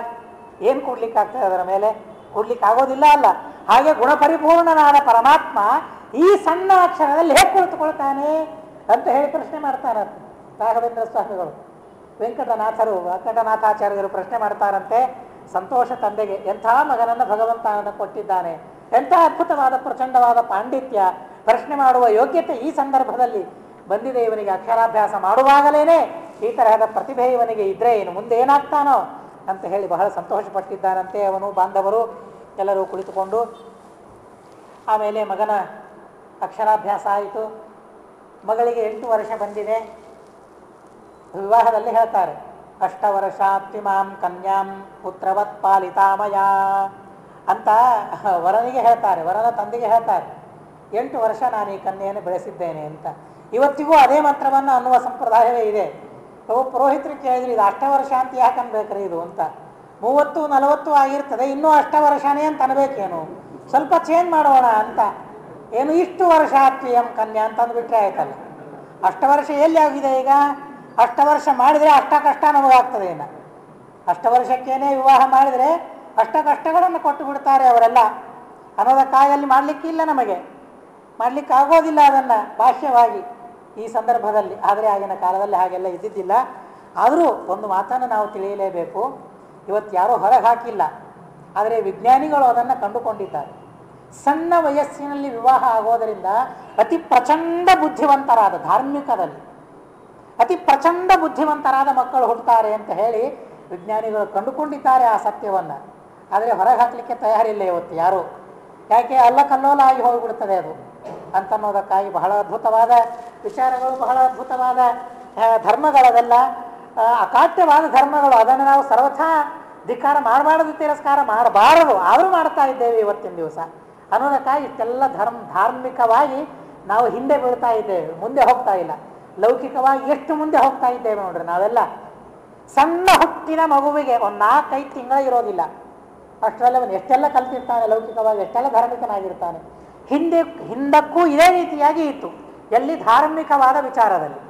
ಏನು ಕೊಡ್ಲಿಕ್ಕಾಗ್ತದೆ, ಅದರ ಮೇಲೆ ಕೊಡ್ಲಿಕ್ಕೆ ಆಗೋದಿಲ್ಲ ಅಲ್ಲ. ಹಾಗೆ ಗುಣಪರಿಪೂರ್ಣನಾದ ಪರಮಾತ್ಮ ಈ ಸಣ್ಣ ಅಕ್ಷರದಲ್ಲಿ ಹೇಗೆ ಕುಳಿತುಕೊಳ್ತಾನೆ ಅಂತ ಹೇಳಿ ಪ್ರಶ್ನೆ ಮಾಡ್ತಾರಂತೆ ರಾಘವೇಂದ್ರ ಸ್ವಾಮಿಗಳು. ವೆಂಕಟನಾಥಾಚಾರ್ಯರು ಪ್ರಶ್ನೆ ಮಾಡ್ತಾರಂತೆ, ಸಂತೋಷ ತಂದೆಗೆ ಎಂಥ ಮಗನನ್ನು ಭಗವಂತನನ್ನು ಕೊಟ್ಟಿದ್ದಾನೆ, ಎಂಥ ಅದ್ಭುತವಾದ ಪ್ರಚಂಡವಾದ ಪಾಂಡಿತ್ಯ, ಪ್ರಶ್ನೆ ಮಾಡುವ ಯೋಗ್ಯತೆ ಈ ಸಂದರ್ಭದಲ್ಲಿ ಬಂದಿದೆ ಇವನಿಗೆ. ಅಕ್ಷರಾಭ್ಯಾಸ ಮಾಡುವಾಗಲೇ ಈ ತರಹದ ಪ್ರತಿಭೆ ಇವನಿಗೆ ಇದ್ರೆ ಇನ್ನು ಮುಂದೆ ಏನಾಗ್ತಾನೋ ಅಂತ ಹೇಳಿ ಬಹಳ ಸಂತೋಷಪಟ್ಟಿದ್ದಾನಂತೆ. ಅವನು ಬಾಂಧವರು ಎಲ್ಲರೂ ಕುಳಿತುಕೊಂಡು ಆಮೇಲೆ ಮಗನ ಅಕ್ಷರಾಭ್ಯಾಸ ಆಯಿತು. ಮಗಳಿಗೆ 8 ವರ್ಷ ಬಂದಿದೆ. ವಿವಾಹದಲ್ಲಿ ಹೇಳ್ತಾರೆ, 8 ವರ್ಷಾಪ್ತಿಮಾಂ ಕನ್ಯಾಂ ಪುತ್ರವತ್ ಪಾಲಿತಾಮಯ ಅಂತ ವರನಿಗೆ ಹೇಳ್ತಾರೆ, ವರನ ತಂದೆಗೆ ಹೇಳ್ತಾರೆ, 8 ವರ್ಷ ನಾನು ಈ ಕನ್ಯೆಯನ್ನು ಬೆಳೆಸಿದ್ದೇನೆ ಅಂತ. ಇವತ್ತಿಗೂ ಅದೇ ಮಂತ್ರವನ್ನು ಅನ್ನುವ ಸಂಪ್ರದಾಯವೇ ಇದೆ. ಪುರೋಹಿತರಿಗೆ ಕೇಳಿದ್ರು, ಇದು 8 ವರ್ಷ ಅಂತ ಯಾಕೆ ಅನ್ಬೇಕ್ರಿ ಇದು ಅಂತ. 30-40 ಆಗಿರ್ತದೆ, ಇನ್ನೂ 8 ವರ್ಷನೇ ಅಂತ ಅನ್ಬೇಕೇನು, ಸ್ವಲ್ಪ ಚೇಂಜ್ ಮಾಡೋಣ ಅಂತ. ಏನು ಇಷ್ಟು ವರ್ಷ ಆತ್ಮೀಯಂ ಕನ್ಯಾ ಅಂತ ಅಂದ್ಬಿಟ್ರೆ ಆಯ್ತಲ್ಲ. 8 ವರ್ಷ ಎಲ್ಲಿ ಆಗಿದೆ ಈಗ, 8 ವರ್ಷ ಮಾಡಿದರೆ ಅಷ್ಟ ಕಷ್ಟ ನಮಗಾಗ್ತದೆ. ಇನ್ನು 8 ವರ್ಷಕ್ಕೇನೆ ವಿವಾಹ ಮಾಡಿದರೆ ಅಷ್ಟ ಕಷ್ಟಗಳನ್ನು ಕೊಟ್ಟು ಬಿಡ್ತಾರೆ ಅವರೆಲ್ಲ ಅನ್ನೋದಕ್ಕಾಗಲ್ಲಿ ಮಾಡಲಿಕ್ಕಿಲ್ಲ, ನಮಗೆ ಮಾಡಲಿಕ್ಕೆ ಆಗೋದಿಲ್ಲ ಅದನ್ನು ಭಾಷ್ಯವಾಗಿ ಈ ಸಂದರ್ಭದಲ್ಲಿ. ಆದರೆ ಆಗಿನ ಕಾಲದಲ್ಲಿ ಹಾಗೆಲ್ಲ ಇದ್ದಿದ್ದಿಲ್ಲ. ಆದರೂ ಒಂದು ಮಾತನ್ನು ನಾವು ತಿಳಿಯಲೇಬೇಕು, ಇವತ್ತು ಯಾರೂ ಹೊರಗೆ ಹಾಕಿಲ್ಲ, ಆದರೆ ವಿಜ್ಞಾನಿಗಳು ಅದನ್ನು ಕಂಡುಕೊಂಡಿದ್ದಾರೆ. ಸಣ್ಣ ವಯಸ್ಸಿನಲ್ಲಿ ವಿವಾಹ ಆಗೋದರಿಂದ ಅತಿ ಪ್ರಚಂಡ ಬುದ್ಧಿವಂತರಾದ, ಧಾರ್ಮಿಕದಲ್ಲಿ ಅತಿ ಪ್ರಚಂಡ ಬುದ್ಧಿವಂತರಾದ ಮಕ್ಕಳು ಹುಟ್ಟುತ್ತಾರೆ ಅಂತ ಹೇಳಿ ವಿಜ್ಞಾನಿಗಳು ಕಂಡುಕೊಂಡಿದ್ದಾರೆ ಆ ಸತ್ಯವನ್ನು. ಆದರೆ ಹೊರಗೆ ಹಾಕಲಿಕ್ಕೆ ತಯಾರಿಲ್ಲ ಇವತ್ತು ಯಾರು, ಯಾಕೆ ಅಲ್ಲಕಲ್ಲೋಲ ಆಗಿ ಹೋಗಿಬಿಡ್ತದೆ ಅದು ಅಂತನ್ನೋದಕ್ಕಾಗಿ. ಬಹಳ ಅದ್ಭುತವಾದ ವಿಚಾರಗಳು, ಬಹಳ ಅದ್ಭುತವಾದ ಧರ್ಮಗಳದೆಲ್ಲ, ಅಕಾಟ್ಯವಾದ ಧರ್ಮಗಳು. ಅದನ್ನು ನಾವು ಸರ್ವಥಾ ಧಿಕ್ಕಾರ ಮಾಡಬಾರದು, ತಿರಸ್ಕಾರ ಮಾಡಬಾರದು, ಆದರೂ ಮಾಡ್ತಾ ಇದ್ದೇವೆ ಇವತ್ತಿನ ದಿವಸ ಅನ್ನೋದಕ್ಕಾಗಿ ಇಷ್ಟೆಲ್ಲ ಧಾರ್ಮಿಕವಾಗಿ ನಾವು ಹಿಂದೆ ಬೀಳ್ತಾ ಇದ್ದೇವೆ, ಮುಂದೆ ಹೋಗ್ತಾ ಇಲ್ಲ. ಲೌಕಿಕವಾಗಿ ಎಷ್ಟು ಮುಂದೆ ಹೋಗ್ತಾ ಇದ್ದೇವೆ ನೋಡ್ರಿ ನಾವೆಲ್ಲ. ಸಣ್ಣ ಹುಟ್ಟಿದ ಮಗುವಿಗೆ ಒಂದು 4-5 ತಿಂಗಳು ಇರೋದಿಲ್ಲ, ಅಷ್ಟರಲ್ಲೇ ಒಂದು ಎಷ್ಟೆಲ್ಲ ಕಲ್ತಿರ್ತಾನೆ ಲೌಕಿಕವಾಗಿ, ಎಷ್ಟೆಲ್ಲ ಧಾರ್ಮಿಕನಾಗಿರ್ತಾನೆ. ಹಿಂದಕ್ಕೂ ಇದೇ ರೀತಿಯಾಗಿ ಇತ್ತು. ಎಲ್ಲಿ ಧಾರ್ಮಿಕವಾದ ವಿಚಾರದಲ್ಲಿ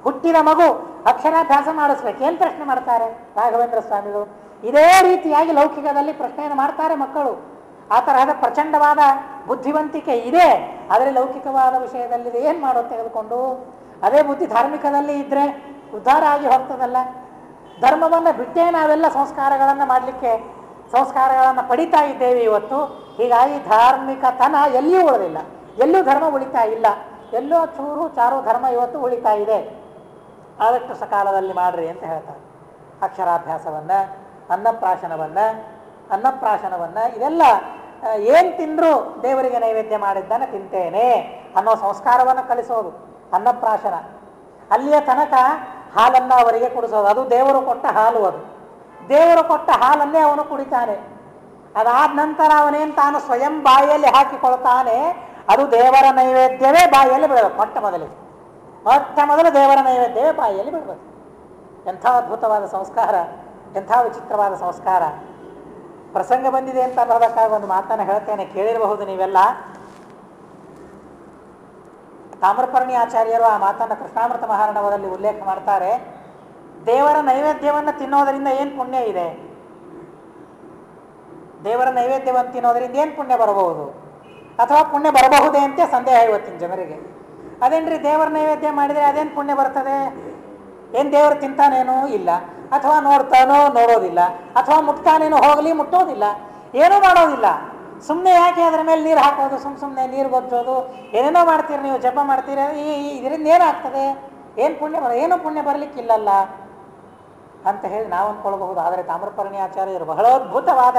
ಹುಟ್ಟಿದ ಮಗು ಅಕ್ಷರಾಭ್ಯಾಸ ಮಾಡಿಸ್ಬೇಕು, ಏನು ಪ್ರಶ್ನೆ ಮಾಡ್ತಾರೆ ರಾಘವೇಂದ್ರ ಸ್ವಾಮಿಗಳು. ಇದೇ ರೀತಿಯಾಗಿ ಲೌಕಿಕದಲ್ಲಿ ಪ್ರಶ್ನೆಯನ್ನು ಮಾಡ್ತಾರೆ ಮಕ್ಕಳು. ಆ ತರಹದ ಪ್ರಚಂಡವಾದ ಬುದ್ಧಿವಂತಿಕೆ ಇದೆ, ಆದರೆ ಲೌಕಿಕವಾದ ವಿಷಯದಲ್ಲಿ ಏನು ಮಾಡೋದು ತೆಗೆದುಕೊಂಡು. ಅದೇ ಬುದ್ಧಿ ಧಾರ್ಮಿಕದಲ್ಲಿ ಇದ್ದರೆ ಉದ್ಧಾರ ಆಗಿ ಹೋಗ್ತದಲ್ಲ. ಧರ್ಮವನ್ನು ಬಿಟ್ಟೇ ನಾವೆಲ್ಲ ಸಂಸ್ಕಾರಗಳನ್ನು ಮಾಡಲಿಕ್ಕೆ, ಸಂಸ್ಕಾರಗಳನ್ನು ಪಡಿತಾ ಇದ್ದೇವೆ ಇವತ್ತು. ಹೀಗಾಗಿ ಧಾರ್ಮಿಕತನ ಎಲ್ಲಿಯೂ ಉಳಿದಿಲ್ಲ, ಎಲ್ಲೂ ಧರ್ಮ ಉಳಿತಾ ಇಲ್ಲ, ಎಲ್ಲೋ ಚೂರು ಚಾರು ಧರ್ಮ ಇವತ್ತು ಉಳಿತಾ ಇದೆ. ಆದಷ್ಟು ಸಕಾಲದಲ್ಲಿ ಮಾಡ್ರಿ ಅಂತ ಹೇಳ್ತಾರೆ. ಅಕ್ಷರಾಭ್ಯಾಸವನ್ನು, ಅನ್ನಪ್ರಾಶನವನ್ನು ಇದೆಲ್ಲ ಏನು ತಿಂದರೂ ದೇವರಿಗೆ ನೈವೇದ್ಯ ಮಾಡಿದ್ದನ್ನು ತಿಂತೇನೆ ಅನ್ನೋ ಸಂಸ್ಕಾರವನ್ನು ಕಲಿಸೋದು ಅನ್ನಪ್ರಾಶನ. ಅಲ್ಲಿಯ ತನಕ ಹಾಲನ್ನು ಅವರಿಗೆ ಕುಡಿಸೋದು, ಅದು ದೇವರು ಕೊಟ್ಟ ಹಾಲು, ಅದು ದೇವರು ಕೊಟ್ಟ ಹಾಲನ್ನೇ ಅವನು ಕುಡಿತಾನೆ. ಅದಾದ ನಂತರ ಅವನೇನು ತಾನು ಸ್ವಯಂ ಬಾಯಿಯಲ್ಲಿ ಹಾಕಿಕೊಳ್ತಾನೆ, ಅದು ದೇವರ ನೈವೇದ್ಯವೇ ಬಾಯಿಯಲ್ಲಿ ಬಿಡಬೇಕು. ಮೊಟ್ಟ ಮೊದಲು ದೇವರ ನೈವೇದ್ಯವೇ ಬಾಯಿಯಲ್ಲಿ ಬಿಡಬೇಕು. ಎಂಥ ಅದ್ಭುತವಾದ ಸಂಸ್ಕಾರ, ಎಂಥ ವಿಚಿತ್ರವಾದ ಸಂಸ್ಕಾರ. ಪ್ರಸಂಗ ಬಂದಿದೆ ಅಂತ ಅನ್ನೋದಕ್ಕಾಗಿ ಒಂದು ಮಾತನ್ನು ಹೇಳ್ತೇನೆ, ಕೇಳಿರಬಹುದು ನೀವೆಲ್ಲ. ತಾಮ್ರಪರ್ಣಿ ಆಚಾರ್ಯರು ಆ ಮಾತನ್ನು ಕೃಷ್ಣಾಮೃತ ಮಹಾರಣವದಲ್ಲಿ ಉಲ್ಲೇಖ ಮಾಡ್ತಾರೆ. ದೇವರ ನೈವೇದ್ಯವನ್ನು ತಿನ್ನೋದರಿಂದ ಏನು ಪುಣ್ಯ ಇದೆ, ದೇವರ ನೈವೇದ್ಯವನ್ನು ತಿನ್ನೋದರಿಂದ ಏನು ಪುಣ್ಯ ಬರಬಹುದು, ಅಥವಾ ಪುಣ್ಯ ಬರಬಹುದೇ ಅಂತ ಸಂದೇಹ ಇವತ್ತಿನ ಜನರಿಗೆ. ಅದೇನ್ರಿ ದೇವರ ನೈವೇದ್ಯ ಮಾಡಿದರೆ ಅದೇನು ಪುಣ್ಯ ಬರ್ತದೆ? ಏನು ದೇವರು ತಿಂತಾನೇನೋ ಇಲ್ಲ, ಅಥವಾ ನೋಡ್ತಾನೋ ನೋಡೋದಿಲ್ಲ, ಅಥವಾ ಮುಟ್ತಾನೇನೋ ಹೋಗಲಿ ಮುಟ್ಟೋದಿಲ್ಲ, ಏನೂ ಮಾಡೋದಿಲ್ಲ. ಸುಮ್ಮನೆ ಯಾಕೆ ಅದರ ಮೇಲೆ ನೀರು ಹಾಕೋದು, ಸುಮ್ಮನೆ ನೀರು ಗೊಜ್ಜೋದು, ಏನೇನೋ ಮಾಡ್ತೀರಿ ನೀವು, ಜಪ ಮಾಡ್ತೀರಿ, ಇದರಿಂದ ಏನಾಗ್ತದೆ? ಏನು ಏನೂ ಪುಣ್ಯ ಬರಲಿಕ್ಕಿಲ್ಲಲ್ಲ ಅಂತ ಹೇಳಿ ನಾವು ಅಂದ್ಕೊಳ್ಬಹುದು. ಆದರೆ ತಾಮ್ರಪರ್ಣಿ ಆಚಾರ್ಯರು ಬಹಳ ಅದ್ಭುತವಾದ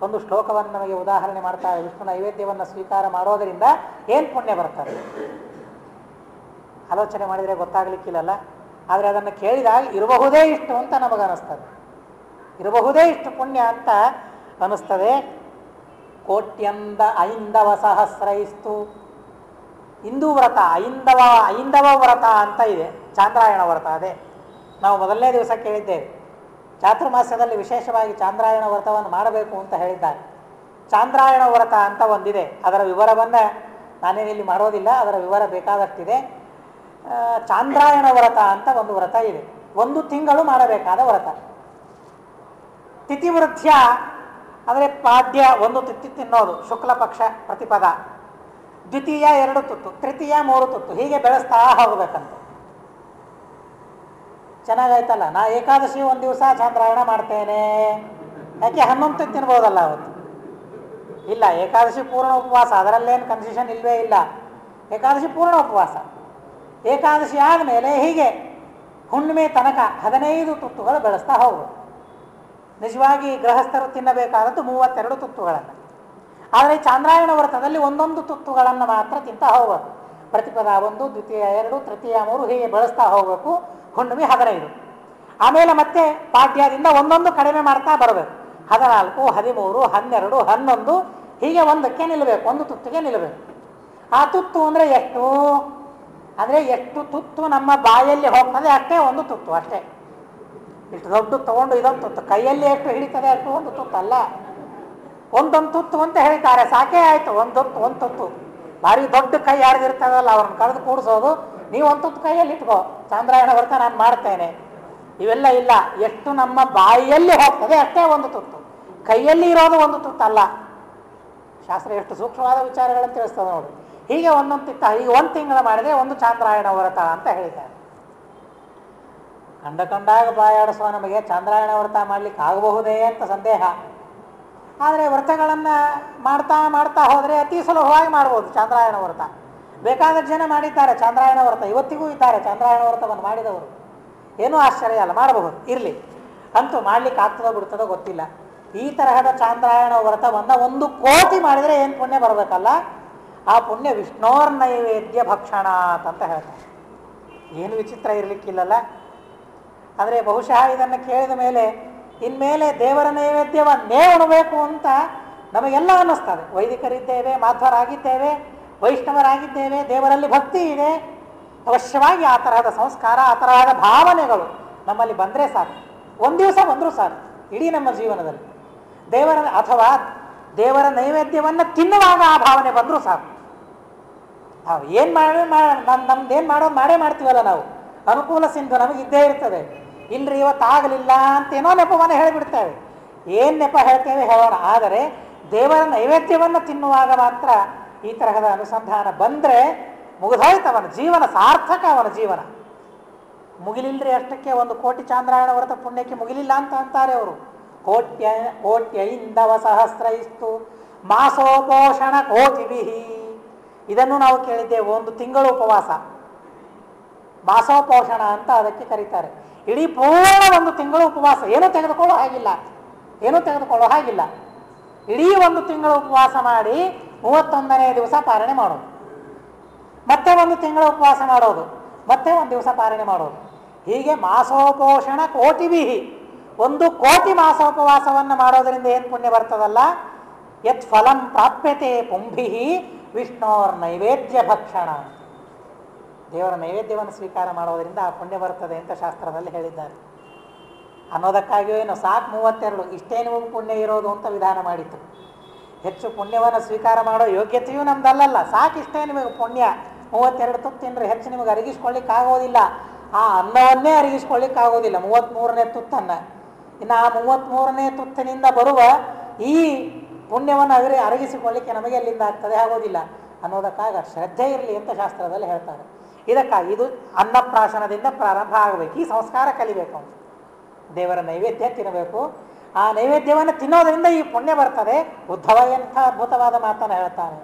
ಒಂದು ಶ್ಲೋಕವನ್ನು ನಮಗೆ ಉದಾಹರಣೆ ಮಾಡ್ತಾರೆ. ವಿಷ್ಣು ನೈವೇದ್ಯವನ್ನು ಸ್ವೀಕಾರ ಮಾಡೋದರಿಂದ ಏನು ಪುಣ್ಯ ಬರ್ತದೆ ಆಲೋಚನೆ ಮಾಡಿದರೆ ಗೊತ್ತಾಗಲಿಕ್ಕಿಲ್ಲಲ್ಲ. ಆದರೆ ಅದನ್ನು ಕೇಳಿದಾಗ ಇರಬಹುದೇ ಇಷ್ಟು ಅಂತ ನಮಗನಿಸ್ತದೆ, ಇರಬಹುದೇ ಇಷ್ಟು ಪುಣ್ಯ ಅಂತ ಅನ್ನಿಸ್ತದೆ. ಕೋಟ್ಯಂದ ಐಂದವ ಸಹಸ್ರೈಸ್ತು ಹಿಂದೂ ವ್ರತ, ಐಂದವ ವ್ರತ ಅಂತ ಇದೆ, ಚಾಂದ್ರಾಯಣ ವ್ರತ. ಅದೇ ನಾವು ಮೊದಲನೇ ದಿವಸ ಕೇಳಿದ್ದೇವೆ. ಚಾತುರ್ಮಾಸ್ಯದಲ್ಲಿ ವಿಶೇಷವಾಗಿ ಚಾಂದ್ರಾಯಣ ವ್ರತವನ್ನು ಮಾಡಬೇಕು ಅಂತ ಹೇಳಿದ್ದಾರೆ. ಚಾಂದ್ರಾಯಣ ವ್ರತ ಅಂತ ಒಂದಿದೆ, ಅದರ ವಿವರವನ್ನು ನಾನೇನಿಲ್ಲಿ ಮಾಡೋದಿಲ್ಲ, ಅದರ ವಿವರ ಬೇಕಾದಷ್ಟಿದೆ. ಚಾಂದ್ರಾಯಣ ವ್ರತ ಅಂತ ಒಂದು ವ್ರತ ಇದೆ, 1 ತಿಂಗಳು ಮಾಡಬೇಕಾದ ವ್ರತ. ತಿಥಿವೃದ್ಧ್ಯ ಅಂದರೆ ಪಾಡ್ಯ 1 ತಿಥಿ ತಿನ್ನೋದು, ಶುಕ್ಲ ಪಕ್ಷ ಪ್ರತಿಪದ, ದ್ವಿತೀಯ 2 ತುತ್ತು, ತೃತೀಯ 3 ತುತ್ತು, ಹೀಗೆ ಬೆಳೆಸ್ತಾ ಹೋಗ್ಬೇಕಂತ. ಚೆನ್ನಾಗಾಯ್ತಲ್ಲ. ನಾ ಏಕಾದಶಿ 1 ದಿವಸ ಚಾಂದ್ರಾಯಣ ಮಾಡ್ತೇನೆ, ಯಾಕೆ 11 ತುತ್ತು ತಿನ್ಬೋದಲ್ಲ ಅವತ್ತು? ಇಲ್ಲ, ಏಕಾದಶಿ ಪೂರ್ಣ ಉಪವಾಸ, ಅದರಲ್ಲೇನು ಕನ್ಸೆಷನ್ ಇಲ್ಲವೇ ಇಲ್ಲ. ಏಕಾದಶಿ ಪೂರ್ಣ ಉಪವಾಸ. ಏಕಾದಶಿ ಆದಮೇಲೆ ಹೀಗೆ ಹುಣ್ಣಿಮೆ ತನಕ 15 ತುತ್ತುಗಳು ಬೆಳೆಸ್ತಾ ಹೋಗುವುದು. ನಿಜವಾಗಿ ಗೃಹಸ್ಥರು ತಿನ್ನಬೇಕಾದದ್ದು 32 ತುತ್ತುಗಳನ್ನು. ಆದರೆ ಚಾಂದ್ರಾಯಣ ವ್ರತದಲ್ಲಿ 1 ತುತ್ತುಗಳನ್ನು ಮಾತ್ರ ತಿಂತ ಹೋಗಬೇಕು. ಪ್ರತಿಪದ 1, ದ್ವಿತೀಯ 2, ತೃತೀಯ 3 ಹೀಗೆ ಬೆಳೆಸ್ತಾ ಹೋಗಬೇಕು. ಹುಣ್ಣಿಮೆ 15, ಆಮೇಲೆ ಮತ್ತೆ ಪಾಡ್ಯದಿಂದ 1 ಕಡಿಮೆ ಮಾಡ್ತಾ ಬರಬೇಕು. 14, 13, 12, 11 ಹೀಗೆ 1ಕ್ಕೆ ನಿಲ್ಲಬೇಕು, 1 ತುತ್ತಿಗೆ ನಿಲ್ಲಬೇಕು. ಆ ತುತ್ತು ಅಂದರೆ ಎಷ್ಟು? ಅಂದರೆ ಎಷ್ಟು ತುತ್ತು ನಮ್ಮ ಬಾಯಲ್ಲಿ ಹೋಗ್ತದೆ ಅಷ್ಟೇ 1 ತುತ್ತು, ಅಷ್ಟೇ. ಇಷ್ಟು ದೊಡ್ಡ ತಗೊಂಡು ಇದೊಂದು ತುತ್ತು, ಕೈಯಲ್ಲಿ ಎಷ್ಟು ಹಿಡಿತದೆ ಅಷ್ಟು 1 ತುತ್ತು ಅಲ್ಲ, ಒಂದೊಂದು ತುತ್ತು ಅಂತ ಹೇಳ್ತಾರೆ. ಸಾಕೇ ಆಯಿತು, 1 ತುತ್ತು. ಭಾರಿ ದೊಡ್ಡ ಕೈ ಯಾರ್ದಿರ್ತದಲ್ಲ ಅವ್ರನ್ನ ಕರೆದು ಕೂಡಿಸೋದು, ನೀವು 1 ತುತ್ತು ಕೈಯಲ್ಲಿ ಇಟ್ಕೋ, ಚಾಂದ್ರಾಯಣ ವ್ರತ ನಾನು ಮಾಡ್ತೇನೆ, ಇವೆಲ್ಲ ಇಲ್ಲ. ಎಷ್ಟು ನಮ್ಮ ಬಾಯಿಯಲ್ಲಿ ಹೋಗ್ತದೆ ಅಷ್ಟೇ 1 ತುತ್ತು, ಕೈಯಲ್ಲಿ ಇರೋದು 1 ತುತ್ತು ಅಲ್ಲ. ಶಾಸ್ತ್ರ ಎಷ್ಟು ಸೂಕ್ಷ್ಮವಾದ ವಿಚಾರಗಳನ್ನು ತಿಳಿಸ್ತದೆ ನೋಡಿ. ಹೀಗೆ 1 ತುತ್ತ, ಹೀಗೆ 1 ತಿಂಗಳು ಮಾಡಿದರೆ 1 ಚಾಂದ್ರಾಯಣ ವ್ರತ ಅಂತ ಹೇಳ್ತಾರೆ. ಕಂಡಾಗ ಬಾಯಾಡಿಸುವ ನಮಗೆ ಚಾಂದ್ರಾಯಣ ವ್ರತ ಮಾಡಲಿಕ್ಕೆ ಆಗಬಹುದೇ ಅಂತ ಸಂದೇಹ. ಆದರೆ ವ್ರತಗಳನ್ನು ಮಾಡ್ತಾ ಹೋದರೆ ಅತಿ ಸುಲಭವಾಗಿ ಮಾಡ್ಬೋದು ಚಾಂದ್ರಾಯಣ ವ್ರತ. ಬೇಕಾದಷ್ಟು ಜನ ಮಾಡಿದ್ದಾರೆ ಚಾಂದ್ರಾಯಣ ವ್ರತ, ಇವತ್ತಿಗೂ ಇದ್ದಾರೆ ಚಾಂದ್ರಾಯಣ ವ್ರತವನ್ನು ಮಾಡಿದವರು. ಏನೂ ಆಶ್ಚರ್ಯ ಅಲ್ಲ, ಮಾಡಬಹುದು. ಇರಲಿ, ಅಂತೂ ಮಾಡ್ಲಿಕ್ಕೆ ಆಗ್ತದೋ ಬಿಡ್ತದೋ ಗೊತ್ತಿಲ್ಲ. ಈ ತರಹದ ಚಾಂದ್ರಾಯಣ ವ್ರತವನ್ನು 1 ಕೋಟಿ ಮಾಡಿದರೆ ಏನು ಪುಣ್ಯ ಬರಬೇಕಲ್ಲ, ಆ ಪುಣ್ಯ ವಿಷ್ಣೋರ್ ನೈವೇದ್ಯ ಭಕ್ಷಣಾತ್ ಅಂತ ಹೇಳ್ತಾರೆ. ಏನು ವಿಚಿತ್ರ ಇರಲಿಕ್ಕಿಲ್ಲಲ್ಲ. ಅಂದರೆ ಬಹುಶಃ ಇದನ್ನು ಕೇಳಿದ ಮೇಲೆ ಇನ್ಮೇಲೆ ದೇವರ ನೈವೇದ್ಯವನ್ನೇ ಉಣಬೇಕು ಅಂತ ನಮಗೆಲ್ಲ ಅನ್ನಿಸ್ತದೆ. ವೈದಿಕರಿದ್ದೇವೆ, ಮಾಧ್ವರಾಗಿದ್ದೇವೆ, ವೈಷ್ಣವರಾಗಿದ್ದೇವೆ, ದೇವರಲ್ಲಿ ಭಕ್ತಿ ಇದೆ. ಅವಶ್ಯವಾಗಿ ಆ ತರಹದ ಸಂಸ್ಕಾರ, ಆ ತರಹದ ಭಾವನೆಗಳು ನಮ್ಮಲ್ಲಿ ಬಂದರೆ ಸಾಕು. 1 ದಿವಸ ಬಂದರೂ ಸಾಕು ಇಡೀ ನಮ್ಮ ಜೀವನದಲ್ಲಿ. ದೇವರ ನೈವೇದ್ಯವನ್ನು ತಿನ್ನುವಾಗ ಆ ಭಾವನೆ ಬಂದರೂ ಸಾಕು. ನಾವು ಏನು ನಮ್ದೇನು ಮಾಡೋದು ಮಾಡೇ ಮಾಡ್ತೀವಲ್ಲ ನಾವು, ಅನುಕೂಲ ಸಿಂಧು ನಮಗಿದ್ದೇ ಇರ್ತದೆ. ಇಲ್ಲರಿ ಇವತ್ತಾಗಲಿಲ್ಲ ಅಂತ ಏನೋ ನೆಪವನ್ನು ಹೇಳಿಬಿಡ್ತೇವೆ. ಏನು ನೆಪ ಹೇಳ್ತೇವೆ ಹೇಳೋಣ. ಆದರೆ ದೇವರ ನೈವೇದ್ಯವನ್ನು ತಿನ್ನುವಾಗ ಮಾತ್ರ ಈ ತರಹದ ಅನುಸಂಧಾನ ಬಂದರೆ ಮುಗಿದೋಯ್ತು ಅವನ ಜೀವನ, ಸಾರ್ಥಕ ಅವನ ಜೀವನ. ಮುಗಿಲಿಲ್ಲರಿ ಅಷ್ಟಕ್ಕೆ 1 ಕೋಟಿ ಚಾಂದ್ರಾಯಣ ವ್ರತ ಪುಣ್ಯಕ್ಕೆ ಮುಗಿಲಿಲ್ಲ ಅಂತ ಅಂತಾರೆ ಅವರು. ಕೋಟ್ಯೈಂದವ ಸಹಸ್ರೈಸ್ತು ಮಾಸೋಪೋಷಣ ಕೋಟಿಭಿಹಿ. ಇದನ್ನು ನಾವು ಕೇಳಿದ್ದೇವೆ. 1 ತಿಂಗಳು ಉಪವಾಸ, ಮಾಸೋಪೋಷಣ ಅಂತ ಅದಕ್ಕೆ ಕರೀತಾರೆ. ಇಡೀ ಪೂರ್ಣ 1 ತಿಂಗಳು ಉಪವಾಸ, ಏನೂ ತೆಗೆದುಕೊಳ್ಳೋ ಹಾಗಿಲ್ಲ. ಇಡೀ 1 ತಿಂಗಳು ಉಪವಾಸ ಮಾಡಿ 31ನೇ ದಿವಸ ಪಾರಣೆ ಮಾಡೋದು, ಮತ್ತೆ 1 ತಿಂಗಳು ಉಪವಾಸ ಮಾಡೋದು, ಮತ್ತೆ 1 ದಿವಸ ಪಾರಣೆ ಮಾಡೋದು. ಹೀಗೆ ಮಾಸೋಪೋಷಣ ಕೋಟಿಭಿಹಿ, 1 ಕೋಟಿ ಮಾಸೋಪವಾಸವನ್ನು ಮಾಡೋದರಿಂದ ಏನು ಪುಣ್ಯ ಬರ್ತದಲ್ಲ. ಯತ್ ಫಲಂ ಪ್ರಾಪ್ಯತೆ ಪುಂಭಿಹಿ ವಿಷ್ಣೋರ್ ನೈವೇದ್ಯ ಭಕ್ಷಣ. ದೇವರ ನೈವೇದ್ಯವನ್ನು ಸ್ವೀಕಾರ ಮಾಡೋದರಿಂದ ಆ ಪುಣ್ಯ ಬರ್ತದೆ ಅಂತ ಶಾಸ್ತ್ರದಲ್ಲಿ ಹೇಳಿದ್ದಾರೆ. ಅನ್ನೋದಕ್ಕಾಗಿಯೋ ಏನೋ ಸಾಕು 32, ಇಷ್ಟೇ ನಿಮಗೆ ಪುಣ್ಯ ಇರೋದು ಅಂತ ವಿಧಾನ ಮಾಡಿತ್ತು. ಹೆಚ್ಚು ಪುಣ್ಯವನ್ನು ಸ್ವೀಕಾರ ಮಾಡೋ ಯೋಗ್ಯತೆಯೂ ನಮ್ದಲ್ಲಲ್ಲ, ಸಾಕಿಷ್ಟೇ ನಿಮಗೆ ಪುಣ್ಯ. 32 ತುತ್ತು ತಿನ್ರಿ, ಹೆಚ್ಚು ನಿಮಗೆ ಅರಗಿಸ್ಕೊಳ್ಳಿಕ್ಕೆ ಆಗೋದಿಲ್ಲ. ಆ ಅನ್ನವನ್ನೇ ಅರಗಿಸ್ಕೊಳ್ಳಿಕ್ಕಾಗೋದಿಲ್ಲ, 33ನೇ ತುತ್ತನ್ನು. ಇನ್ನು ಆ 33ನೇ ತುತ್ತಿನಿಂದ ಬರುವ ಈ ಪುಣ್ಯವನ್ನು ಅರಗಿಸಿಕೊಳ್ಳಿಕ್ಕೆ ನಮಗೆ ಎಲ್ಲಿಂದ ಆಗ್ತದೆ? ಆಗೋದಿಲ್ಲ. ಅನ್ನೋದಕ್ಕಾಗಿ ಶ್ರದ್ಧೆ ಇರಲಿ ಅಂತ ಶಾಸ್ತ್ರದಲ್ಲಿ ಹೇಳ್ತಾರೆ. ಇದಕ್ಕಾಗಿ ಇದು ಅನ್ನಪ್ರಾಶನದಿಂದ ಪ್ರಾರಂಭ ಆಗಬೇಕು. ಈ ಸಂಸ್ಕಾರ ಕಲಿಬೇಕು ಅವನು. ದೇವರ ನೈವೇದ್ಯ ತಿನ್ನಬೇಕು. ಆ ನೈವೇದ್ಯವನ್ನು ತಿನ್ನೋದ್ರಿಂದ ಈ ಪುಣ್ಯ ಬರ್ತದೆ. ಉದ್ಧವ ಎಂಥ ಅದ್ಭುತವಾದ ಮಾತನ್ನು ಹೇಳ್ತಾನೆ.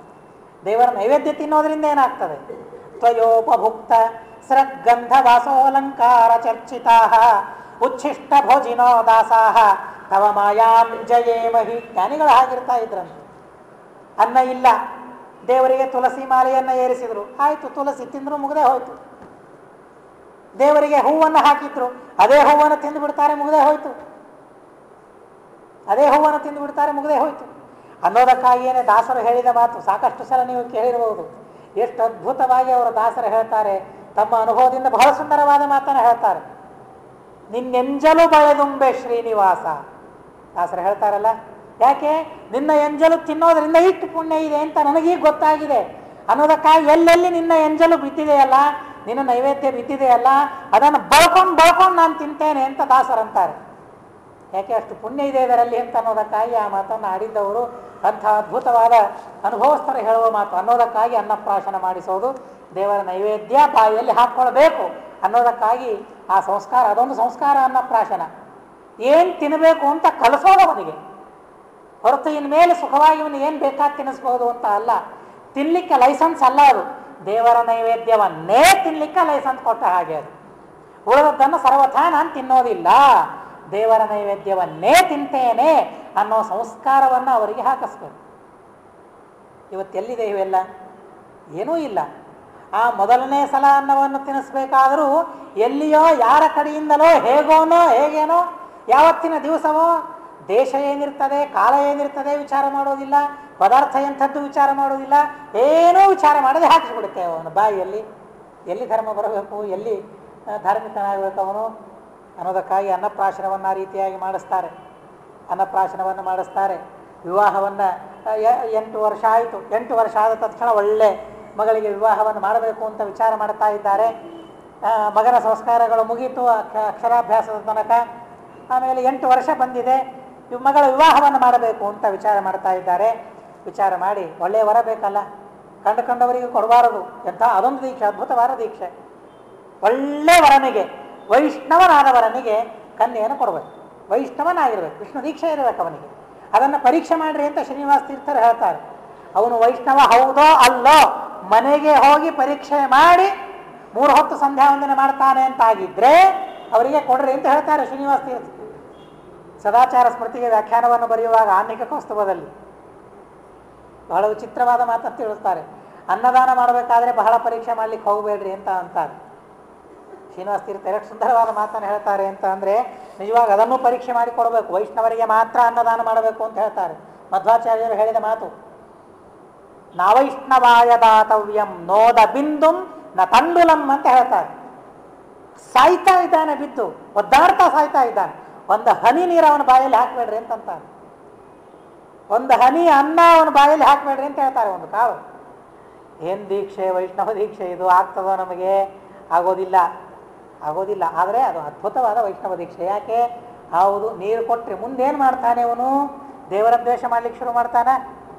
ದೇವರ ನೈವೇದ್ಯ ತಿನ್ನೋದ್ರಿಂದ ಏನಾಗ್ತದೆ? ತ್ವಯೋಪಭುಕ್ತ ಸೃದ್ಗಂಧ ವಾಸೋಲಂಕಾರ ಚರ್ಚಿತಾ ಉಚ್ಛಿಷ್ಟ ಭೋಜಿನೋ ದಾಸಾಹ ತವ ಮಾಯಾಂ ಜಯೇಮಹಿ. ಜ್ಞಾನಿಗಳು ಹಾಗಿರ್ತಾ ಇದ್ರಂತೆ. ಅನ್ನ ಇಲ್ಲ, ದೇವರಿಗೆ ತುಳಸಿ ಮಾಲೆಯನ್ನು ಏರಿಸಿದ್ರು, ಆಯಿತು, ತುಳಸಿ ತಿಂದ್ರು, ಮುಗದೆ ಹೋಯ್ತು. ದೇವರಿಗೆ ಹೂವನ್ನು ಹಾಕಿದ್ರು, ಅದೇ ಹೂವನ್ನು ತಿಂದು ಬಿಡ್ತಾರೆ, ಮುಗದೆ ಹೋಯ್ತು. ಅದೇ ಹೂವನ್ನು ತಿಂದು ಬಿಡ್ತಾರೆ, ಮುಗದೆ ಹೋಯ್ತು ಅನ್ನೋದಕ್ಕಾಗಿಯೇ ದಾಸರು ಹೇಳಿದ ಮಾತು ಸಾಕಷ್ಟು ಸಲ ನೀವು ಕೇಳಿರಬಹುದು. ಎಷ್ಟು ಅದ್ಭುತವಾಗಿ ಅವರು ದಾಸರು ಹೇಳ್ತಾರೆ. ತಮ್ಮ ಅನುಭವದಿಂದ ಬಹಳ ಸುಂದರವಾದ ಮಾತನ್ನು ಹೇಳ್ತಾರೆ. ನಿನ್ನೆಂಜಲು ಬಳೆದುಂಬೆ ಶ್ರೀನಿವಾಸ. ದಾಸರು ಹೇಳ್ತಾರಲ್ಲ, ಯಾಕೆ? ನಿನ್ನ ಎಂಜಲು ತಿನ್ನೋದ್ರಿಂದ ಇಷ್ಟು ಪುಣ್ಯ ಇದೆ ಅಂತ ನನಗೀಗ ಗೊತ್ತಾಗಿದೆ ಅನ್ನೋದಕ್ಕಾಗಿ ಎಲ್ಲೆಲ್ಲಿ ನಿನ್ನ ಎಂಜಲು ಬಿದ್ದಿದೆಯಲ್ಲ, ನಿನ್ನ ನೈವೇದ್ಯ ಬಿದ್ದಿದೆಯಲ್ಲ, ಅದನ್ನು ಬಳ್ಕೊಂಡು ನಾನು ತಿಂತೇನೆ ಅಂತ ದಾಸರಂತಾರೆ. ಯಾಕೆ? ಅಷ್ಟು ಪುಣ್ಯ ಇದೆ ಇದರಲ್ಲಿ ಅಂತ ಅನ್ನೋದಕ್ಕಾಗಿ ಆ ಮಾತನ್ನು ಆಡಿದ್ದವರು. ಅಂಥ ಅದ್ಭುತವಾದ ಅನುಭವಸ್ಥರು ಹೇಳುವ ಮಾತು. ಅನ್ನೋದಕ್ಕಾಗಿ ಅನ್ನಪ್ರಾಶನ ಮಾಡಿಸೋದು, ದೇವರ ನೈವೇದ್ಯ ಬಾಯಿಯಲ್ಲಿ ಹಾಕ್ಕೊಳ್ಬೇಕು ಅನ್ನೋದಕ್ಕಾಗಿ ಆ ಸಂಸ್ಕಾರ, ಅದೊಂದು ಸಂಸ್ಕಾರ. ಅನ್ನಪ್ರಾಶನ ಏನು ತಿನ್ನಬೇಕು ಅಂತ ಕಲಿಸೋದು ಅವನಿಗೆ ಹೊರತು ಇನ್ಮೇಲೆ ಸುಖವಾಗಿ ಇವನು ಏನು ಬೇಕಾದ ತಿನ್ನಿಸ್ಬೋದು ಅಂತ ಅಲ್ಲ. ತಿನ್ನಲಿಕ್ಕೆ ಲೈಸೆನ್ಸ್ ಅಲ್ಲ ಅದು. ದೇವರ ನೈವೇದ್ಯವನ್ನೇ ತಿನ್ನಲಿಕ್ಕೆ ಲೈಸೆನ್ಸ್ ಕೊಟ್ಟ ಹಾಗೆ ಅದು. ಉಳಿದದ್ದನ್ನು ಸರ್ವಥಾ ನಾನು ತಿನ್ನೋದಿಲ್ಲ, ದೇವರ ನೈವೇದ್ಯವನ್ನೇ ತಿಂತೇನೆ ಅನ್ನೋ ಸಂಸ್ಕಾರವನ್ನು ಅವರಿಗೆ ಹಾಕಿಸ್ಬೇಕು. ಇವತ್ತೆಲ್ಲಿದೆ ಇವೆಲ್ಲ? ಏನೂ ಇಲ್ಲ. ಆ ಮೊದಲನೇ ಸಲ ಅನ್ನವನ್ನು ತಿನ್ನಿಸ್ಬೇಕಾದರೂ ಎಲ್ಲಿಯೋ ಯಾರ ಕಡೆಯಿಂದಲೋ ಹೇಗೇನೋ ಯಾವತ್ತಿನ ದಿವಸವೋ ದೇಶ ಏನಿರ್ತದೆ, ಕಾಲ ಏನಿರ್ತದೆ ವಿಚಾರ ಮಾಡೋದಿಲ್ಲ, ಪದಾರ್ಥ ಎಂಥದ್ದು ವಿಚಾರ ಮಾಡೋದಿಲ್ಲ, ಏನೂ ವಿಚಾರ ಮಾಡದೆ ಹಾಕಿಸ್ಬಿಡುತ್ತೆ ಅವನು ಬಾಯಿಯಲ್ಲಿ. ಎಲ್ಲಿ ಧರ್ಮ ಬರಬೇಕು, ಎಲ್ಲಿ ಧಾರ್ಮಿಕನಾಗಬೇಕು ಅವನು ಅನ್ನೋದಕ್ಕಾಗಿ ಅನ್ನಪ್ರಾಶನವನ್ನು ಆ ರೀತಿಯಾಗಿ ಮಾಡಿಸ್ತಾರೆ. ಅನ್ನಪ್ರಾಶನವನ್ನು ಮಾಡಿಸ್ತಾರೆ. ವಿವಾಹವನ್ನು 8 ವರ್ಷ ಆಯಿತು. 8 ವರ್ಷ ಆದ ತಕ್ಷಣ ಒಳ್ಳೆ ಮಗಳಿಗೆ ವಿವಾಹವನ್ನು ಮಾಡಬೇಕು ಅಂತ ವಿಚಾರ ಮಾಡ್ತಾ ಇದ್ದಾರೆ. ಮಗನ ಸಂಸ್ಕಾರಗಳು ಮುಗೀತು ಅಕ್ಷರಾಭ್ಯಾಸದ ತನಕ. ಆಮೇಲೆ 8 ವರ್ಷ ಬಂದಿದೆ, ಮಗಳ ವಿವಾಹವನ್ನು ಮಾಡಬೇಕು ಅಂತ ವಿಚಾರ ಮಾಡ್ತಾ ಇದ್ದಾರೆ. ವಿಚಾರ ಮಾಡಿ ಒಳ್ಳೆಯ ವರ ಬೇಕಲ್ಲ, ಕಂಡವರಿಗೆ ಕೊಡಬಾರದು. ಎಂಥ ಅದೊಂದು ದೀಕ್ಷೆ, ಅದ್ಭುತವಾದ ದೀಕ್ಷೆ. ಒಳ್ಳೆ ವರನಿಗೆ, ವೈಷ್ಣವನಾದವರನಿಗೆ ಕನ್ಯೆಯನ್ನು ಕೊಡಬೇಕು. ವೈಷ್ಣವನಾಗಿರ್ಬೇಕು, ವಿಷ್ಣು ದೀಕ್ಷೆ ಇರಬೇಕು ಅವನಿಗೆ. ಅದನ್ನು ಪರೀಕ್ಷೆ ಮಾಡ್ರಿ ಅಂತ ಶ್ರೀನಿವಾಸ ತೀರ್ಥರು ಹೇಳ್ತಾರೆ. ಅವನು ವೈಷ್ಣವ ಹೌದೋ ಅಲ್ಲೋ ಮನೆಗೆ ಹೋಗಿ ಪರೀಕ್ಷೆ ಮಾಡಿ 3 ಹೊತ್ತು ಸಂಧ್ಯಾ ವಂದನೆ ಮಾಡ್ತಾನೆ ಅಂತಾಗಿದ್ರೆ ಅವರಿಗೆ ಕೊಡ್ರಿ ಅಂತ ಹೇಳ್ತಾರೆ ಶ್ರೀನಿವಾಸ ತೀರ್ಥ. ಸದಾಚಾರ ಸ್ಮೃತಿಗೆ ವ್ಯಾಖ್ಯಾನವನ್ನು ಬರೆಯುವಾಗ ಆನ್ನಿಕ ಕೌಸ್ತುಭದಲ್ಲಿ ಬಹಳ ವಿಚಿತ್ರವಾದ ಮಾತನ್ನು ತಿಳಿಸ್ತಾರೆ. ಅನ್ನದಾನ ಮಾಡಬೇಕಾದ್ರೆ ಬಹಳ ಪರೀಕ್ಷೆ ಮಾಡ್ಲಿಕ್ಕೆ ಹೋಗಬೇಡ್ರಿ ಅಂತ ಅಂತಾರೆ. ಶ್ರೀನಿವಾಸ ತೀರ್ಥ ಎಷ್ಟು ಸುಂದರವಾದ ಮಾತನ್ನು ಹೇಳ್ತಾರೆ ಅಂತ ಅಂದರೆ, ನಿಜವಾಗಿ ಅದನ್ನು ಪರೀಕ್ಷೆ ಮಾಡಿ ಕೊಡಬೇಕು. ವೈಷ್ಣವರಿಗೆ ಮಾತ್ರ ಅನ್ನದಾನ ಮಾಡಬೇಕು ಅಂತ ಹೇಳ್ತಾರೆ. ಮಧ್ವಾಚಾರ್ಯರು ಹೇಳಿದ ಮಾತು, ನಾವೈಷ್ಣವಾಯ ದಾತವ್ಯಂ ನೋದ ಬಿಂದುಂ ನ ತಂಡುಲಂ ಅಂತ ಹೇಳ್ತಾರೆ. ಸಾಯ್ತಾ ಇದ್ದಾನೆ, ಬಿದ್ದು ಒದ್ದಾಡ್ತಾ ಸಾಯ್ತಾ ಇದ್ದಾನೆ, ಒಂದು ಹನಿ ನೀರು ಅವನ ಬಾಯಲ್ಲಿ ಹಾಕಬೇಡ್ರಿ ಅಂತಂತಾರೆ. ಒಂದು ಹನಿ ಅನ್ನ ಅವನ ಬಾಯಲ್ಲಿ ಹಾಕಬೇಡ್ರಿ ಅಂತ ಹೇಳ್ತಾರೆ. ಒಂದು ಕಾಳು ಏನು ದೀಕ್ಷೆ, ವೈಷ್ಣವ ದೀಕ್ಷೆ ಇದು ಆಗ್ತದೋ ನಮಗೆ? ಆಗೋದಿಲ್ಲ. ಆದರೆ ಅದು ಅದ್ಭುತವಾದ ವೈಷ್ಣವ ದೀಕ್ಷೆ. ಯಾಕೆ? ಹೌದು, ನೀರು ಕೊಟ್ಟರೆ ಮುಂದೇನು ಮಾಡ್ತಾನೆ ಅವನು? ದೇವರ ದ್ವೇಷ ಮಾಡ್ಲಿಕ್ಕೆ ಶುರು ಮಾಡ್ತಾನೆ.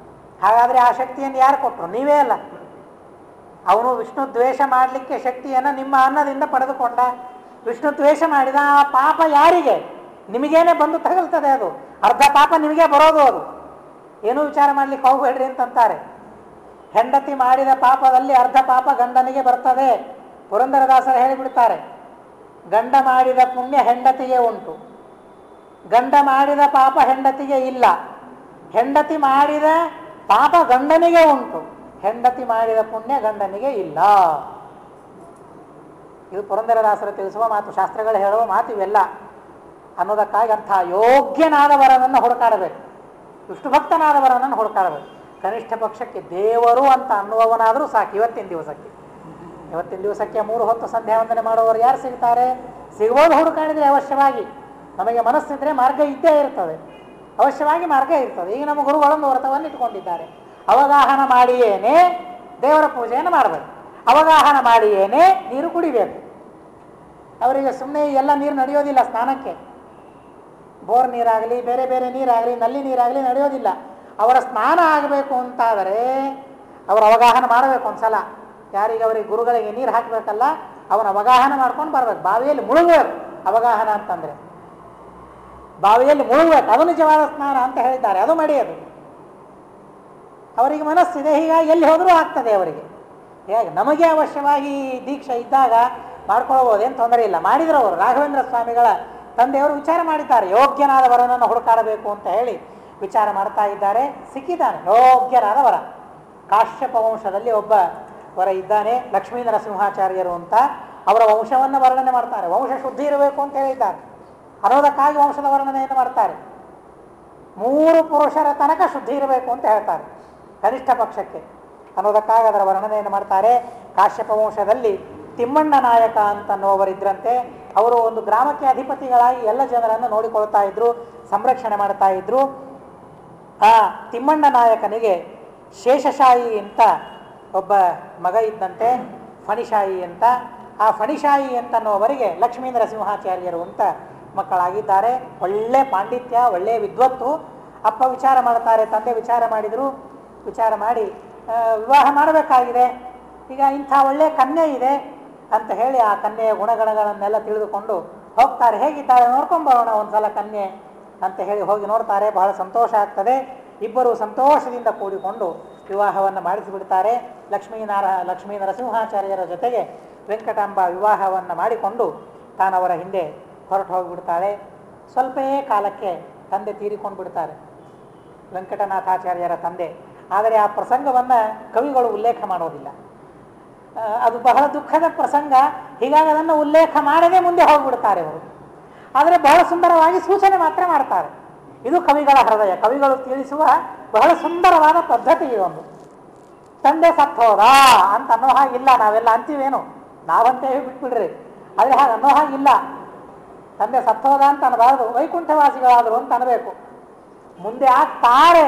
ಹಾಗಾದರೆ ಆ ಶಕ್ತಿಯನ್ನು ಯಾರು ಕೊಟ್ಟರು? ನೀವೇ ಅಲ್ಲ. ಅವನು ವಿಷ್ಣು ದ್ವೇಷ ಮಾಡಲಿಕ್ಕೆ ಶಕ್ತಿಯನ್ನು ನಿಮ್ಮ ಅನ್ನದಿಂದ ಪಡೆದುಕೊಂಡ. ವಿಷ್ಣು ದ್ವೇಷ ಮಾಡಿದ ಆ ಪಾಪ ಯಾರಿಗೆ? ನಿಮಗೇನೆ ಬಂದು ತಗಲ್ತದೆ. ಅದು ಅರ್ಧ ಪಾಪ ನಿಮಗೆ ಬರೋದು. ಅದು ಏನೂ ವಿಚಾರ ಮಾಡ್ಲಿಕ್ಕೆ ಹೋಗಬೇಡ್ರಿ ಅಂತಂತಾರೆ. ಹೆಂಡತಿ ಮಾಡಿದ ಪಾಪದಲ್ಲಿ ಅರ್ಧ ಪಾಪ ಗಂಡನಿಗೆ ಬರ್ತದೆ. ಪುರಂದರದಾಸರು ಹೇಳಿಬಿಡ್ತಾರೆ, ಗಂಡ ಮಾಡಿದ ಪುಣ್ಯ ಹೆಂಡತಿಗೆ ಉಂಟು, ಗಂಡ ಮಾಡಿದ ಪಾಪ ಹೆಂಡತಿಗೆ ಇಲ್ಲ. ಹೆಂಡತಿ ಮಾಡಿದ ಪಾಪ ಗಂಡನಿಗೆ ಉಂಟು, ಹೆಂಡತಿ ಮಾಡಿದ ಪುಣ್ಯ ಗಂಡನಿಗೆ ಇಲ್ಲ. ಇದು ಪುರಂದರದಾಸರು ತಿಳಿಸುವ ಮಾತು, ಶಾಸ್ತ್ರಗಳು ಹೇಳುವ ಮಾತು ಇವೆಲ್ಲ. ಅನ್ನೋದಕ್ಕಾಗಿ ಅಂಥ ಯೋಗ್ಯನಾದವರನನ್ನು ಹುಡುಕಾಡಬೇಕು, ವಿಷ್ಣು ಭಕ್ತನಾದವರನನ್ನು ಹುಡುಕಾಡಬೇಕು. ಕನಿಷ್ಠ ಪಕ್ಷಕ್ಕೆ ದೇವರು ಅಂತ ಅನ್ನುವವನಾದರೂ ಸಾಕು. ಇವತ್ತಿನ ದಿವಸಕ್ಕೆ 3 ಹೊತ್ತು ಸಂಧ್ಯಾ ವಂದನೆ ಮಾಡುವವರು ಯಾರು ಸಿಗ್ತಾರೆ? ಸಿಗ್ಬೋದು. ಹುಡುಕಾಡಿದರೆ ಅವಶ್ಯವಾಗಿ ನಮಗೆ ಮನಸ್ಸಿದ್ರೆ ಮಾರ್ಗ ಇದ್ದೇ ಇರ್ತದೆ, ಅವಶ್ಯವಾಗಿ ಮಾರ್ಗ ಇರ್ತದೆ. ಈಗ ನಮ್ಮ ಗುರುಗಳೊಂದು ವ್ರತವನ್ನು ಇಟ್ಕೊಂಡಿದ್ದಾರೆ. ಅವಗಾಹನ ಮಾಡಿಯೇನೆ ದೇವರ ಪೂಜೆಯನ್ನು ಮಾಡಬೇಕು, ಅವಗಾಹನ ಮಾಡಿಯೇನೆ ನೀರು ಕುಡಿಬೇಕು. ಅವರಿಗೆ ಸುಮ್ಮನೆ ಎಲ್ಲ ನೀರು ನಡೆಯೋದಿಲ್ಲ. ಸ್ನಾನಕ್ಕೆ ಬೋರ್ ನೀರಾಗಲಿ, ಬೇರೆ ಬೇರೆ ನೀರಾಗಲಿ, ನಲ್ಲಿ ನೀರಾಗಲಿ ನಡೆಯೋದಿಲ್ಲ. ಅವರ ಸ್ನಾನ ಆಗಬೇಕು ಅಂತಾದರೆ ಅವರು ಅವಗಾಹನ ಮಾಡಬೇಕು ಒಂದ್ಸಲ. ಯಾರಿಗೆ ಅವರಿಗೆ ಗುರುಗಳಿಗೆ ನೀರು ಹಾಕಬೇಕಲ್ಲ, ಅವನ ಅವಗಾಹನ ಮಾಡ್ಕೊಂಡು ಬರ್ಬೇಕು. ಬಾವಿಯಲ್ಲಿ ಮುಳುಗಬೇಕು. ಅವಗಾಹನ ಅಂತಂದರೆ ಬಾವಿಯಲ್ಲಿ ಮುಳುಗಬೇಕು. ಅದು ನಿಜವಾದ ಸ್ನಾನ ಅಂತ ಹೇಳಿದ್ದಾರೆ. ಅದು ಮಡಿಯೋದು. ಅವರಿಗೆ ಮನಸ್ಸಿದೆ, ಹೀಗಾಗಿ ಎಲ್ಲಿ ಹೋದರೂ ಆಗ್ತದೆ ಅವರಿಗೆ. ಹೇಗೆ ನಮಗೆ ಅವಶ್ಯವಾಗಿ ದೀಕ್ಷೆ ಇದ್ದಾಗ ಮಾಡ್ಕೊಳ್ಬೋದು, ಏನು ತೊಂದರೆ ಇಲ್ಲ. ಮಾಡಿದ್ರು ಅವರು ರಾಘವೇಂದ್ರ ಸ್ವಾಮಿಗಳ ತಂದೆಯವರು ವಿಚಾರ ಮಾಡಿದ್ದಾರೆ, ಯೋಗ್ಯನಾದ ವರನನ್ನು ಹುಡುಕಾಡಬೇಕು ಅಂತ ಹೇಳಿ ವಿಚಾರ ಮಾಡ್ತಾ ಇದ್ದಾರೆ. ಸಿಕ್ಕಿದ್ದಾನೆ ಯೋಗ್ಯನಾದ ವರ. ಕಾಶ್ಯಪ ವಂಶದಲ್ಲಿ ಒಬ್ಬ ವರ ಇದ್ದಾನೆ, ಲಕ್ಷ್ಮೀ ನರಸಿಂಹಾಚಾರ್ಯರು ಅಂತ. ಅವರ ವಂಶವನ್ನು ವರ್ಣನೆ ಮಾಡ್ತಾರೆ. ವಂಶ ಶುದ್ಧಿ ಇರಬೇಕು ಅಂತ ಹೇಳಿದ್ದಾರೆ. ಅನ್ನೋದಕ್ಕಾಗಿ ವಂಶದ ವರ್ಣನೆಯನ್ನು ಮಾಡ್ತಾರೆ. 3 ಪುರುಷರ ತನಕ ಶುದ್ಧಿ ಇರಬೇಕು ಅಂತ ಹೇಳ್ತಾರೆ ಕನಿಷ್ಠ ಪಕ್ಷಕ್ಕೆ. ಅನ್ನೋದಕ್ಕಾಗಿ ಅದರ ವರ್ಣನೆಯನ್ನು ಮಾಡ್ತಾರೆ. ಕಾಶ್ಯಪ ವಂಶದಲ್ಲಿ ತಿಮ್ಮಣ್ಣ ನಾಯಕ ಅಂತನ್ನುವವರಿದ್ರಂತೆ. ಅವರು ಒಂದು ಗ್ರಾಮಕ್ಕೆ ಅಧಿಪತಿಗಳಾಗಿ ಎಲ್ಲ ಜನರನ್ನು ನೋಡಿಕೊಳ್ತಾ ಇದ್ರು, ಸಂರಕ್ಷಣೆ ಮಾಡ್ತಾ ಇದ್ರು. ಆ ತಿಮ್ಮಣ್ಣ ನಾಯಕನಿಗೆ ಶೇಷಶಾಹಿ ಅಂತ ಒಬ್ಬ ಮಗ ಇದ್ದಂತೆ, ಫಣಿಶಾಹಿ ಅಂತ. ಆ ಫಣಿಶಾಹಿ ಅಂತನ್ನುವವರಿಗೆ ಲಕ್ಷ್ಮೀ ನರಸಿಂಹಾಚಾರ್ಯರು ಅಂತ ಮಕ್ಕಳಾಗಿದ್ದಾರೆ. ಒಳ್ಳೆ ಪಾಂಡಿತ್ಯ, ಒಳ್ಳೆ ವಿದ್ವತ್ತು. ಅಪ್ಪ ವಿಚಾರ ಮಾಡ್ತಾರೆ, ತಂದೆ ವಿಚಾರ ಮಾಡಿದರು. ವಿಚಾರ ಮಾಡಿ ವಿವಾಹ ಮಾಡಬೇಕಾಗಿದೆ. ಈಗ ಇಂಥ ಒಳ್ಳೆಯ ಕನ್ಯೆ ಇದೆ ಅಂತ ಹೇಳಿ ಆ ಕನ್ಯೆಯ ಗುಣಗಣಗಳನ್ನೆಲ್ಲ ತಿಳಿದುಕೊಂಡು ಹೋಗ್ತಾರೆ. ಹೇಗಿದ್ದಾರೆ ನೋಡ್ಕೊಂಬರೋಣ ಒಂದ್ಸಲ ಕನ್ಯೆ ಅಂತ ಹೇಳಿ ಹೋಗಿ ನೋಡ್ತಾರೆ. ಬಹಳ ಸಂತೋಷ ಆಗ್ತದೆ. ಇಬ್ಬರು ಸಂತೋಷದಿಂದ ಕೂಡಿಕೊಂಡು ವಿವಾಹವನ್ನು ಮಾಡಿಸಿಬಿಡ್ತಾರೆ. ಲಕ್ಷ್ಮೀ ನರಸಿಂಹಾಚಾರ್ಯರ ಜೊತೆಗೆ ವೆಂಕಟಾಂಬ ವಿವಾಹವನ್ನು ಮಾಡಿಕೊಂಡು ತಾನವರ ಹಿಂದೆ ಹೊರಟು ಹೋಗಿಬಿಡ್ತಾಳೆ. ಸ್ವಲ್ಪೇ ಕಾಲಕ್ಕೆ ತಂದೆ ತೀರಿಕೊಂಡು ಬಿಡ್ತಾರೆ, ವೆಂಕಟನಾಥಾಚಾರ್ಯರ ತಂದೆ. ಆದರೆ ಆ ಪ್ರಸಂಗವನ್ನು ಕವಿಗಳು ಉಲ್ಲೇಖ ಮಾಡೋದಿಲ್ಲ. ಅದು ಬಹಳ ದುಃಖದ ಪ್ರಸಂಗ. ಹೀಗಾಗಿ ಅದನ್ನು ಉಲ್ಲೇಖ ಮಾಡದೆ ಮುಂದೆ ಹೋಗಿಬಿಡ್ತಾರೆ ಅವರು. ಆದರೆ ಬಹಳ ಸುಂದರವಾಗಿ ಸೂಚನೆ ಮಾತ್ರ ಮಾಡ್ತಾರೆ. ಇದು ಕವಿಗಳ ಹೃದಯ. ಕವಿಗಳು ತಿಳಿಸುವ ಬಹಳ ಸುಂದರವಾದ ಪದ್ಧತಿ ಇದೊಂದು. ತಂದೆ ಸತ್ತೋದ ಅಂತ ಅನ್ನೋ ಹಾಗಿಲ್ಲ. ನಾವೆಲ್ಲ ಅಂತೀವೇನು, ನಾವಂತೇಳಿ ಬಿಟ್ಬಿಡ್ರಿ. ಆದರೆ ಹಾಗೆ ಅನ್ನೋ ಹಾಗಿಲ್ಲ. ತಂದೆ ಸತ್ತೋದ ಅಂತ ಅನ್ನಬಾರ್ದು, ವೈಕುಂಠವಾಸಿಗಳಾದರು ಅಂತ ಅನ್ನಬೇಕು. ಮುಂದೆ ಆಗ್ತಾರೆ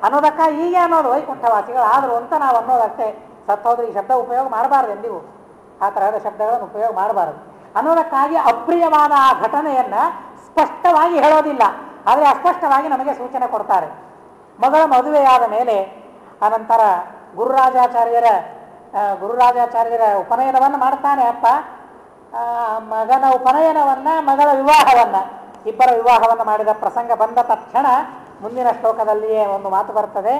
ಅನ್ನೋದಕ್ಕ ಹೀಗೆ ಅನ್ನೋದು, ವೈಕುಂಠವಾಸಿಗಳಾದರು ಅಂತ ನಾವು ಅನ್ನೋದಷ್ಟೇ. ಸತ್ತೋದ್ರೆ ಈ ಶಬ್ದ ಉಪಯೋಗ ಮಾಡಬಾರ್ದು ಎಂದಿಗೂ. ಆ ತರಹದ ಶಬ್ದಗಳನ್ನು ಉಪಯೋಗ ಮಾಡಬಾರದು ಅನ್ನೋದಕ್ಕಾಗಿ ಅಪ್ರಿಯವಾದ ಆ ಘಟನೆಯನ್ನು ಸ್ಪಷ್ಟವಾಗಿ ಹೇಳೋದಿಲ್ಲ. ಆದರೆ ಅಸ್ಪಷ್ಟವಾಗಿ ನಮಗೆ ಸೂಚನೆ ಕೊಡ್ತಾರೆ. ಮಗಳ ಮದುವೆಯಾದ ಮೇಲೆ ಅನಂತರ ಗುರುರಾಜಾಚಾರ್ಯರ ಉಪನಯನವನ್ನು ಮಾಡ್ತಾನೆ ಅಪ್ಪ. ಮಗನ ಉಪನಯನವನ್ನು, ಮಗಳ ವಿವಾಹವನ್ನು, ಇಬ್ಬರ ವಿವಾಹವನ್ನು ಮಾಡಿದ ಪ್ರಸಂಗ ಬಂದ ತಕ್ಷಣ ಮುಂದಿನ ಶ್ಲೋಕದಲ್ಲಿಯೇ ಒಂದು ಮಾತು ಬರ್ತದೆ.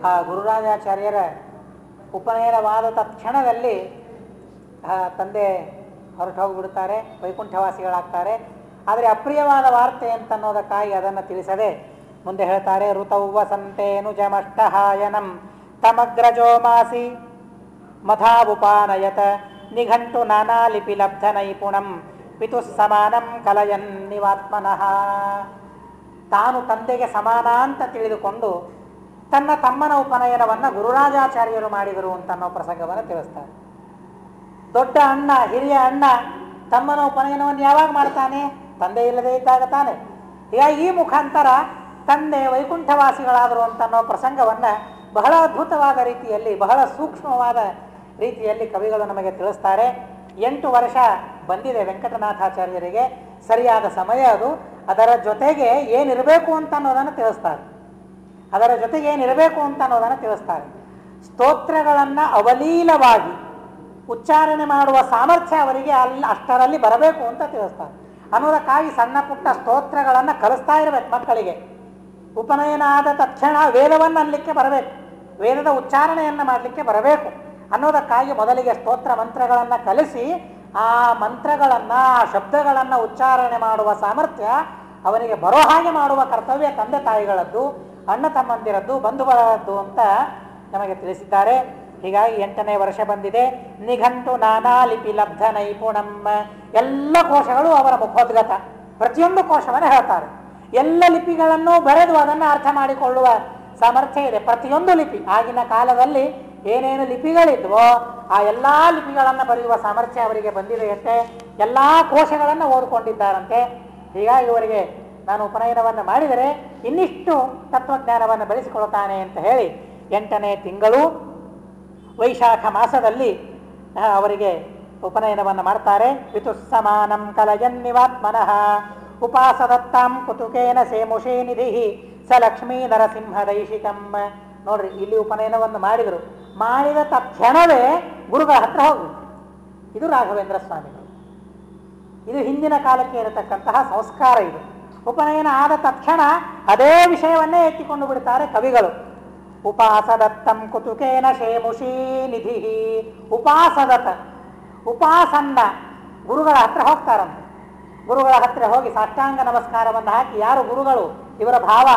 ಆ ಗುರುರಾಜಾಚಾರ್ಯರ ಉಪನಯನವಾದ ತಕ್ಷಣದಲ್ಲಿ ತಂದೆ ಹೊರಟು ಹೋಗಿಬಿಡ್ತಾರೆ, ವೈಕುಂಠವಾಸಿಗಳಾಗ್ತಾರೆ. ಆದರೆ ಅಪ್ರಿಯವಾದ ವಾರ್ತೆ ಅಂತನ್ನೋದಕ್ಕಾಗಿ ಅದನ್ನು ತಿಳಿಸದೆ ಮುಂದೆ ಹೇಳ್ತಾರೆ. ಋತೌ ವಸಂತೇನು ಜಮಷ್ಟಹಾಯನಂ ತಮಗ್ರಜೋ ಮಾಸಿ ಮಧಾವುಪಾನಯತ ನಿಘಂಟು ನಾನಾ ಲಿಪಿ ಲಬ್ಧ ನೈಪುಣಂ ಪಿತುಃ ಸಮಾನಂ ಕಲಯನ್ ನಿವಾತ್ಮನಃ. ತಾನು ತಂದೆಗೆ ಸಮಾನ ಅಂತ ತಿಳಿದುಕೊಂಡು ತನ್ನ ತಮ್ಮನ ಉಪನಯನವನ್ನು ಗುರುರಾಜಾಚಾರ್ಯರು ಮಾಡಿದರು ಅಂತ ಅನ್ನೋ ಪ್ರಸಂಗವನ್ನು ತಿಳಿಸ್ತಾರೆ. ದೊಡ್ಡ ಅಣ್ಣ, ಹಿರಿಯ ಅಣ್ಣ ತಮ್ಮನ ಉಪನಯನವನ್ನು ಯಾವಾಗ ಮಾಡ್ತಾನೆ? ತಂದೆ ಇಲ್ಲದೆ ಇದ್ದಾಗ ತಾನೆ. ಹೀಗಾಗಿ ಈ ಮುಖಾಂತರ ತಂದೆ ವೈಕುಂಠವಾಸಿಗಳಾದರು ಅಂತ ಅನ್ನೋ ಪ್ರಸಂಗವನ್ನು ಬಹಳ ಅದ್ಭುತವಾದ ರೀತಿಯಲ್ಲಿ, ಬಹಳ ಸೂಕ್ಷ್ಮವಾದ ರೀತಿಯಲ್ಲಿ ಕವಿಗಳು ನಮಗೆ ತಿಳಿಸ್ತಾರೆ. 8 ವರ್ಷ ಬಂದಿದೆ ವೆಂಕಟನಾಥಾಚಾರ್ಯರಿಗೆ, ಸರಿಯಾದ ಸಮಯ ಅದು. ಅದರ ಜೊತೆಗೆ ಏನಿರಬೇಕು ಅಂತ ಅನ್ನೋದನ್ನು ತಿಳಿಸ್ತಾರೆ. ಸ್ತೋತ್ರಗಳನ್ನು ಅವಲೀಲವಾಗಿ ಉಚ್ಚಾರಣೆ ಮಾಡುವ ಸಾಮರ್ಥ್ಯ ಅವರಿಗೆ ಅಷ್ಟರಲ್ಲಿ ಬರಬೇಕು ಅಂತ ತಿಳಿಸ್ತಾರೆ. ಅನ್ನೋದಕ್ಕಾಗಿ ಸಣ್ಣ ಪುಟ್ಟ ಸ್ತೋತ್ರಗಳನ್ನು ಕಲಿಸ್ತಾ ಇರಬೇಕು ಮಕ್ಕಳಿಗೆ. ಉಪನಯನ ಆದ ತಕ್ಷಣ ವೇದವನ್ನು ಅನ್ನಲಿಕ್ಕೆ ಬರಬೇಕು, ವೇದದ ಉಚ್ಚಾರಣೆಯನ್ನು ಮಾಡಲಿಕ್ಕೆ ಬರಬೇಕು ಅನ್ನೋದಕ್ಕಾಗಿ ಮೊದಲಿಗೆ ಸ್ತೋತ್ರ ಮಂತ್ರಗಳನ್ನು ಕಲಿಸಿ ಆ ಮಂತ್ರಗಳನ್ನು, ಆ ಶಬ್ದಗಳನ್ನು ಉಚ್ಚಾರಣೆ ಮಾಡುವ ಸಾಮರ್ಥ್ಯ ಅವನಿಗೆ ಬರೋ ಹಾಗೆ ಮಾಡುವ ಕರ್ತವ್ಯ ತಂದೆ ತಾಯಿಗಳದ್ದು, ಅಣ್ಣ ತಮ್ಮಂದಿರದ್ದು, ಬಂಧು ಬಳಗದ್ದು ಅಂತ ನಮಗೆ ತಿಳಿಸಿದ್ದಾರೆ. ಹೀಗಾಗಿ 8ನೇ ವರ್ಷ ಬಂದಿದೆ. ನಿಘಂಟು ನಾನಾ ಲಿಪಿ ಲಬ್ಧ ನೈಪುಣಂ, ಎಲ್ಲ ಕೋಶಗಳು ಅವರ ಮುಖೋದ್ಗತ, ಪ್ರತಿಯೊಂದು ಕೋಶವನ್ನು ಹೇಳ್ತಾರೆ. ಎಲ್ಲ ಲಿಪಿಗಳನ್ನು ಬರೆದು ಅದನ್ನು ಅರ್ಥ ಮಾಡಿಕೊಳ್ಳುವ ಸಾಮರ್ಥ್ಯ ಇದೆ. ಪ್ರತಿಯೊಂದು ಲಿಪಿ, ಆಗಿನ ಕಾಲದಲ್ಲಿ ಏನೇನು ಲಿಪಿಗಳಿದ್ವೋ ಆ ಎಲ್ಲ ಲಿಪಿಗಳನ್ನು ಬರೆಯುವ ಸಾಮರ್ಥ್ಯ ಅವರಿಗೆ ಬಂದಿದೆಯಂತೆ. ಎಲ್ಲ ಕೋಶಗಳನ್ನು ಓದಿಕೊಂಡಿದ್ದಾರಂತೆ. ಹೀಗಾಗಿ ಇವರಿಗೆ ನಾನು ಉಪನಯನವನ್ನು ಮಾಡಿದರೆ ಇನ್ನಿಷ್ಟು ತತ್ವಜ್ಞಾನವನ್ನು ಬೆಳೆಸಿಕೊಳ್ಳುತ್ತಾನೆ ಅಂತ ಹೇಳಿ 8ನೇ ತಿಂಗಳು ವೈಶಾಖ ಮಾಸದಲ್ಲಿ ಅವರಿಗೆ ಉಪನಯನವನ್ನು ಮಾಡ್ತಾರೆ. ಋತುಸ್ಸಮಾನಂ ಕಲಯನ್ನಿವಾತ್ಮನಃ ಉಪಾಸದತ್ತಾಂ ಕುತುಕೇನ ಸೇಮುಷೇ ನಿಧಿ ಸ ಲಕ್ಷ್ಮೀ ನರಸಿಂಹ ದೈಶಿಕಂ. ನೋಡ್ರಿ, ಇಲ್ಲಿ ಉಪನಯನವನ್ನು ಮಾಡಿದ ತಕ್ಷಣವೇ ಗುರುಗಳ ಹತ್ರ ಹೋಗಿ, ಇದು ರಾಘವೇಂದ್ರ ಸ್ವಾಮಿಗಳು. ಇದು ಹಿಂದಿನ ಕಾಲಕ್ಕೆ ಇರತಕ್ಕಂತಹ ಸಂಸ್ಕಾರ. ಇದು ಉಪನಯನ ಆದ ತಕ್ಷಣ ಅದೇ ವಿಷಯವನ್ನೇ ಎತ್ತಿಕೊಂಡು ಬಿಡ್ತಾರೆ ಕವಿಗಳು. ಉಪಾಸದತ್ತಂ ಕುತುಕೇನ ಶೇಮುಷೀ ನಿಧಿ. ಉಪಾಸದತ್ತ, ಉಪಾಸನ್ನ ಗುರುಗಳ ಹತ್ರ ಹೋಗ್ತಾರಂತೆ. ಗುರುಗಳ ಹತ್ರ ಹೋಗಿ ಸಾಷ್ಟಾಂಗ ನಮಸ್ಕಾರವನ್ನು ಹಾಕಿ, ಯಾರು ಗುರುಗಳು? ಇವರ ಭಾವ,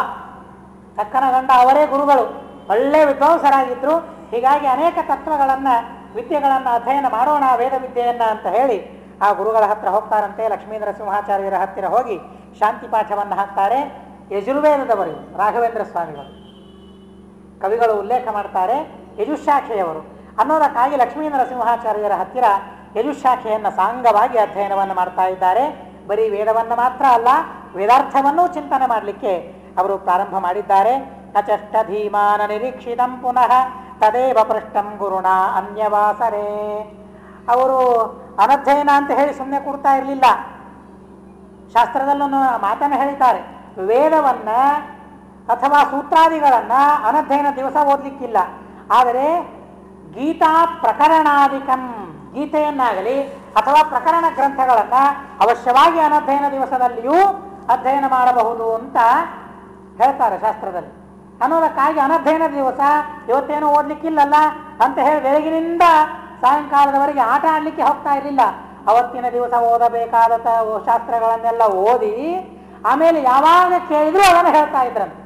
ಅಕ್ಕನ ಗಂಡ ಅವರೇ ಗುರುಗಳು. ಒಳ್ಳೆ ವಿದ್ವಾಂಸರಾಗಿದ್ದರು. ಹೀಗಾಗಿ ಅನೇಕ ತತ್ವಗಳನ್ನು, ವಿದ್ಯೆಗಳನ್ನು ಅಧ್ಯಯನ ಮಾಡೋಣ, ವೇದ ವಿದ್ಯೆಯನ್ನು ಅಂತ ಹೇಳಿ ಆ ಗುರುಗಳ ಹತ್ರ ಹೋಗ್ತಾರಂತೆ. ಲಕ್ಷ್ಮೀ ನರಸಿಂಹಾಚಾರ್ಯರ ಹತ್ತಿರ ಹೋಗಿ ಶಾಂತಿ ಪಾಠವನ್ನು ಹಾಕ್ತಾರೆ. ಯಜುರ್ವೇದದವರು ರಾಘವೇಂದ್ರ ಸ್ವಾಮಿಗಳು. ಕವಿಗಳು ಉಲ್ಲೇಖ ಮಾಡ್ತಾರೆ ಯಜುಶಾಖೆಯವರು ಅನ್ನೋದಕ್ಕಾಗಿ ಲಕ್ಷ್ಮೀ ನರಸಿಂಹಾಚಾರ್ಯರ ಹತ್ತಿರ ಯಜುಶಾಖೆಯನ್ನು ಸಾಂಗವಾಗಿ ಅಧ್ಯಯನವನ್ನು ಮಾಡ್ತಾ ಇದ್ದಾರೆ. ಬರೀ ವೇದವನ್ನು ಮಾತ್ರ ಅಲ್ಲ, ವೇದಾರ್ಥವನ್ನೂ ಚಿಂತನೆ ಮಾಡಲಿಕ್ಕೆ ಅವರು ಪ್ರಾರಂಭ ಮಾಡಿದ್ದಾರೆ. ಅಚಷ್ಟ ಧೀಮಾನ ನಿರೀಕ್ಷಿತಂ ಪುನಃ ತದೇವ ಪೃಷ್ಟಂ ಗುರುಣ ಅನ್ಯವಾಸರೇ. ಅವರು ಅನಧ್ಯಯನ ಅಂತ ಹೇಳಿ ಸುಮ್ಮನೆ ಕೊಡ್ತಾ ಇರಲಿಲ್ಲ. ಶಾಸ್ತ್ರದಲ್ಲೂ ಮಾತನ್ನು ಹೇಳಿದ್ದಾರೆ, ವೇದವನ್ನು ಅಥವಾ ಸೂತ್ರಾದಿಗಳನ್ನು ಅನಧ್ಯಯನ ದಿವಸ ಓದಲಿಕ್ಕಿಲ್ಲ. ಆದರೆ ಗೀತಾ ಪ್ರಕರಣಾದಿಕಂ, ಗೀತೆಯನ್ನಾಗಲಿ ಅಥವಾ ಪ್ರಕರಣ ಗ್ರಂಥಗಳನ್ನು ಅವಶ್ಯವಾಗಿ ಅನಧ್ಯಯನ ದಿವಸದಲ್ಲಿಯೂ ಅಧ್ಯಯನ ಮಾಡಬಹುದು ಅಂತ ಹೇಳ್ತಾರೆ ಶಾಸ್ತ್ರದಲ್ಲಿ. ಅನ್ನೋದಕ್ಕಾಗಿ ಅನಧ್ಯಯನ ದಿವಸ ಇವತ್ತೇನು ಓದಲಿಕ್ಕಿಲ್ಲಲ್ಲ ಅಂತ ಹೇಳಿ ಬೆಳಗಿನಿಂದ ಸಾಯಂಕಾಲದವರೆಗೆ ಆಟ ಆಡಲಿಕ್ಕೆ ಹೋಗ್ತಾ ಇರಲಿಲ್ಲ. ಅವತ್ತಿನ ದಿವಸ ಓದಬೇಕಾದ ಶಾಸ್ತ್ರಗಳನ್ನೆಲ್ಲ ಓದಿ ಆಮೇಲೆ ಯಾವಾಗ ಕೇಳಿದ್ರು ಅದನ್ನು ಹೇಳ್ತಾ ಇದ್ರಂತೆ.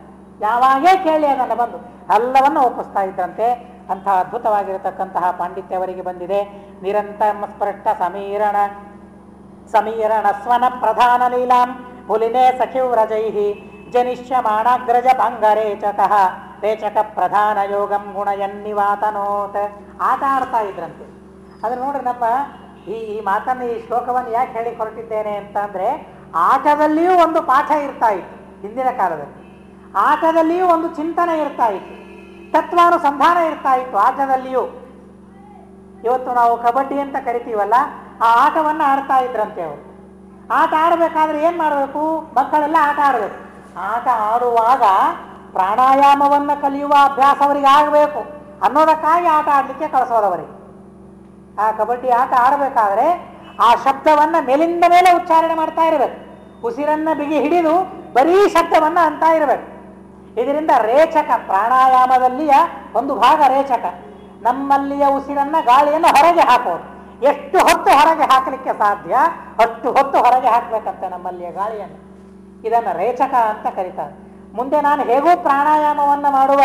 ಯಾವಾಗೇ ಕೇಳಿ ಅದನ್ನು ಬಂದು ಎಲ್ಲವನ್ನು ಒಪ್ಪಿಸ್ತಾ ಇದ್ರಂತೆ. ಅಂಥ ಅದ್ಭುತವಾಗಿರತಕ್ಕಂತಹ ಪಾಂಡಿತ್ಯ ಅವರಿಗೆ ಬಂದಿದೆ. ನಿರಂತರ ಸ್ಪೃಷ್ಟ ಸಮೀರಣ ಸ್ವನ ಪ್ರಧಾನ ಲೀಲಾಂ ಪುಲಿನೇ ಸಖಿವ್ರಜೈಹಿ ಜನಿಷ್ಯಮಾಣಾಗ್ರಜ ಪಾಂಗರೇಚಕಃ ರೇಚಕ ಪ್ರಧಾನ ಯೋಗಂ ಗುಣಯನ್ನಿವಾತನೋತ್. ಆಟ ಆಡ್ತಾ ಇದ್ರಂತೆ. ಅದನ್ನು ನೋಡ್ರಿ, ನಮ್ಮ ಈ ಮಾತನ್ನು, ಈ ಶ್ಲೋಕವನ್ನು ಯಾಕೆ ಹೇಳಿ ಹೊರಟಿದ್ದೇನೆ ಅಂತಂದರೆ, ಆಟದಲ್ಲಿಯೂ ಒಂದು ಪಾಠ ಇರ್ತಾ ಇತ್ತು ಹಿಂದಿನ ಕಾಲದಲ್ಲಿ. ಆಟದಲ್ಲಿಯೂ ಒಂದು ಚಿಂತನೆ ಇರ್ತಾ ಇತ್ತು, ತತ್ವಾನುಸಂಧಾನ ಇರ್ತಾ ಇತ್ತು ಆಟದಲ್ಲಿಯೂ. ಇವತ್ತು ನಾವು ಕಬಡ್ಡಿ ಅಂತ ಕರಿತೀವಲ್ಲ, ಆ ಆಟವನ್ನು ಆಡ್ತಾ ಇದ್ರಂತೆ ಅವರು. ಆಟ ಆಡಬೇಕಾದ್ರೆ ಏನು ಮಾಡಬೇಕು? ಮಕ್ಕಳೆಲ್ಲ ಆಟ ಆಡಬೇಕು. ಆಟ ಆಡುವಾಗ ಪ್ರಾಣಾಯಾಮವನ್ನು ಕಲಿಯುವ ಅಭ್ಯಾಸ ಅವರಿಗೆ ಆಗಬೇಕು ಅನ್ನೋದಕ್ಕಾಗಿ ಆಟ ಆಡಲಿಕ್ಕೆ ಕಳಿಸೋದವರಿಗೆ. ಆ ಕಬಡ್ಡಿ ಆಟ ಆಡಬೇಕಾದ್ರೆ ಆ ಶಬ್ದವನ್ನು ಮೇಲಿಂದ ಮೇಲೆ ಉಚ್ಚಾರಣೆ ಮಾಡ್ತಾ ಇರಬೇಕು. ಉಸಿರನ್ನು ಬಿಗಿ ಹಿಡಿದು ಬರೀ ಶಬ್ದವನ್ನು ಅಂತ ಇರಬೇಕು. ಇದರಿಂದ ರೇಚಕ, ಪ್ರಾಣಾಯಾಮದಲ್ಲಿಯ ಒಂದು ಭಾಗ ರೇಚಕ. ನಮ್ಮಲ್ಲಿಯ ಉಸಿರನ್ನು, ಗಾಳಿಯನ್ನು ಹೊರಗೆ ಹಾಕೋದು. ಎಷ್ಟು ಹೊತ್ತು ಹೊರಗೆ ಹಾಕಲಿಕ್ಕೆ ಸಾಧ್ಯ ಅಷ್ಟು ಹೊತ್ತು ಹೊರಗೆ ಹಾಕಬೇಕಂತೆ ನಮ್ಮಲ್ಲಿಯ ಗಾಳಿಯನ್ನು. ಇದನ್ನು ರೇಚಕ ಅಂತ ಕರೀತಾರೆ. ಮುಂದೆ ನಾನು ಹೇಗೂ ಪ್ರಾಣಾಯಾಮವನ್ನು ಮಾಡುವ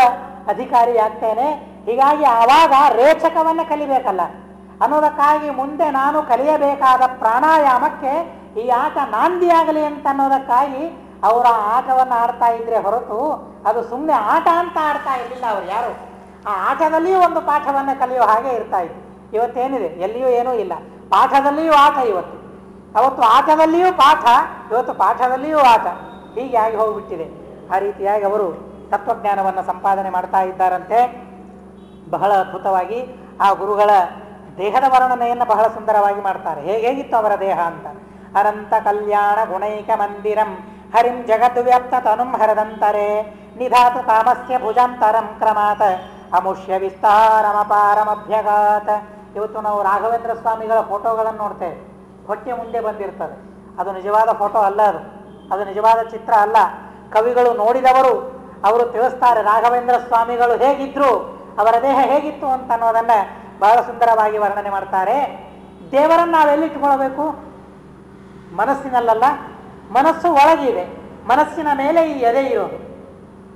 ಅಧಿಕಾರಿಯಾಗ್ತೇನೆ, ಹೀಗಾಗಿ ಆವಾಗ ರೇಚಕವನ್ನು ಕಲಿಬೇಕಲ್ಲ ಅನ್ನೋದಕ್ಕಾಗಿ ಮುಂದೆ ನಾನು ಕಲಿಯಬೇಕಾದ ಪ್ರಾಣಾಯಾಮಕ್ಕೆ ಈ ಆಟ ನಾಂದಿಯಾಗಲಿ ಅಂತ ಅನ್ನೋದಕ್ಕಾಗಿ ಅವರ ಆಟವನ್ನು ಆಡ್ತಾ ಇದ್ರೆ ಹೊರತು ಅದು ಸುಮ್ಮನೆ ಆಟ ಅಂತ ಆಡ್ತಾ ಇರಲಿಲ್ಲ ಅವರು ಯಾರು. ಆ ಆಟದಲ್ಲಿಯೂ ಒಂದು ಪಾಠವನ್ನು ಕಲಿಯೋ ಹಾಗೆ ಇರ್ತಾ ಇತ್ತು. ಇವತ್ತೇನಿದೆ, ಎಲ್ಲಿಯೂ ಏನೂ ಇಲ್ಲ, ಪಾಠದಲ್ಲಿಯೂ ಆಟ. ಅವತ್ತು ಆಟದಲ್ಲಿಯೂ ಪಾಠ, ಇವತ್ತು ಪಾಠದಲ್ಲಿಯೂ ಆಟ, ಹೀಗೆ ಆಗಿ ಹೋಗಿಬಿಟ್ಟಿದೆ. ಆ ರೀತಿಯಾಗಿ ಅವರು ತತ್ವಜ್ಞಾನವನ್ನು ಸಂಪಾದನೆ ಮಾಡ್ತಾ ಇದ್ದಾರಂತೆ. ಬಹಳ ಅದ್ಭುತವಾಗಿ ಆ ಗುರುಗಳ ದೇಹದ ವರ್ಣನೆಯನ್ನು ಬಹಳ ಸುಂದರವಾಗಿ ಮಾಡ್ತಾರೆ. ಹೇಗಿತ್ತು ಅವರ ದೇಹ ಅಂತ. ಅನಂತ ಕಲ್ಯಾಣ ಗುಣೈಕ ಮಂದಿರಂ ಹರಿಂ ಜಗದ್ವ್ಯಾಪ್ತ ತನುಂ ಹರದಂತರೆ ನಿಧಾತ ತಾಮಸ್ಯ ಭುಜಾಂತರಂ ಕ್ರಮಾತ ಅಮುಷ್ಯ ವಿಸ್ತಾರಮಪಾರಮಭ್ಯಗಾತ. ಇವತ್ತು ನಾವು ರಾಘವೇಂದ್ರ ಸ್ವಾಮಿಗಳ ಫೋಟೋಗಳನ್ನು ನೋಡ್ತೇವೆ, ಹೊಟ್ಟೆ ಮುಂದೆ ಬಂದಿರ್ತದೆ. ಅದು ನಿಜವಾದ ಫೋಟೋ ಅಲ್ಲ, ಅದು ನಿಜವಾದ ಚಿತ್ರ ಅಲ್ಲ. ಕವಿಗಳು ನೋಡಿದವರು ಅವರು ತಿಳಿಸ್ತಾರೆ ರಾಘವೇಂದ್ರ ಸ್ವಾಮಿಗಳು ಹೇಗಿದ್ರು, ಅವರ ದೇಹ ಹೇಗಿತ್ತು ಅಂತ ಅನ್ನೋದನ್ನು ಬಹಳ ಸುಂದರವಾಗಿ ವರ್ಣನೆ ಮಾಡ್ತಾರೆ. ದೇವರನ್ನು ನಾವೆಲ್ಲಿಟ್ಟುಕೊಳ್ಬೇಕು? ಮನಸ್ಸಿನಲ್ಲಲ್ಲ, ಮನಸ್ಸು ಒಳಗಿದೆ, ಮನಸ್ಸಿನ ಮೇಲೆ ಈ ಎದೆ ಇರೋದು.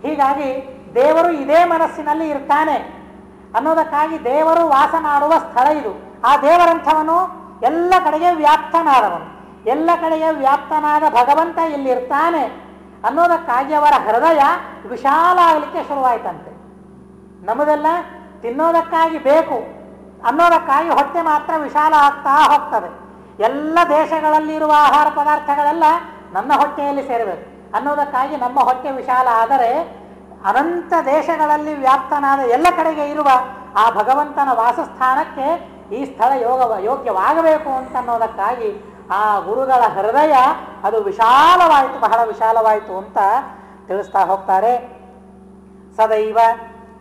ಹೀಗಾಗಿ ದೇವರು ಇದೇ ಮನಸ್ಸಿನಲ್ಲಿ ಇರ್ತಾನೆ ಅನ್ನೋದಕ್ಕಾಗಿ ದೇವರು ವಾಸ ಮಾಡುವ ಸ್ಥಳ ಇದು. ಆ ದೇವರಂಥವನು ಎಲ್ಲ ಕಡೆಗೆ ವ್ಯಾಪ್ತನಾದವನು, ಎಲ್ಲ ಕಡೆಗೆ ವ್ಯಾಪ್ತನಾದ ಭಗವಂತ ಇಲ್ಲಿರ್ತಾನೆ ಅನ್ನೋದಕ್ಕಾಗಿ ಅವರ ಹೃದಯ ವಿಶಾಲ ಆಗಲಿಕ್ಕೆ ಶುರುವಾಯ್ತಂತೆ. ನಮ್ಮದೆಲ್ಲ ತಿನ್ನೋದಕ್ಕಾಗಿ ಬೇಕು ಅನ್ನೋದಕ್ಕಾಗಿ ಹೊಟ್ಟೆ ಮಾತ್ರ ವಿಶಾಲ ಆಗ್ತಾ ಹೋಗ್ತದೆ. ಎಲ್ಲ ದೇಶಗಳಲ್ಲಿರುವ ಆಹಾರ ಪದಾರ್ಥಗಳೆಲ್ಲ ನನ್ನ ಹೊಟ್ಟೆಯಲ್ಲಿ ಸೇರಬೇಕು ಅನ್ನೋದಕ್ಕಾಗಿ ನಮ್ಮ ಹೊಟ್ಟೆ ವಿಶಾಲ ಆದರೆ ಅನಂತ ದೇಶಗಳಲ್ಲಿ ವ್ಯಾಪ್ತನಾದ ಎಲ್ಲ ಕಡೆಗೆ ಇರುವ ಆ ಭಗವಂತನ ವಾಸಸ್ಥಾನಕ್ಕೆ ಈ ಸ್ಥಳ ಯೋಗ್ಯವಾಗಬೇಕು ಅಂತ ಅನ್ನೋದಕ್ಕಾಗಿ ಆ ಗುರುಗಳ ಹೃದಯ ಅದು ವಿಶಾಲವಾಯಿತು, ಬಹಳ ವಿಶಾಲವಾಯಿತು ಅಂತ ತಿಳಿಸ್ತಾ ಹೋಗ್ತಾರೆ. ಸದೈವ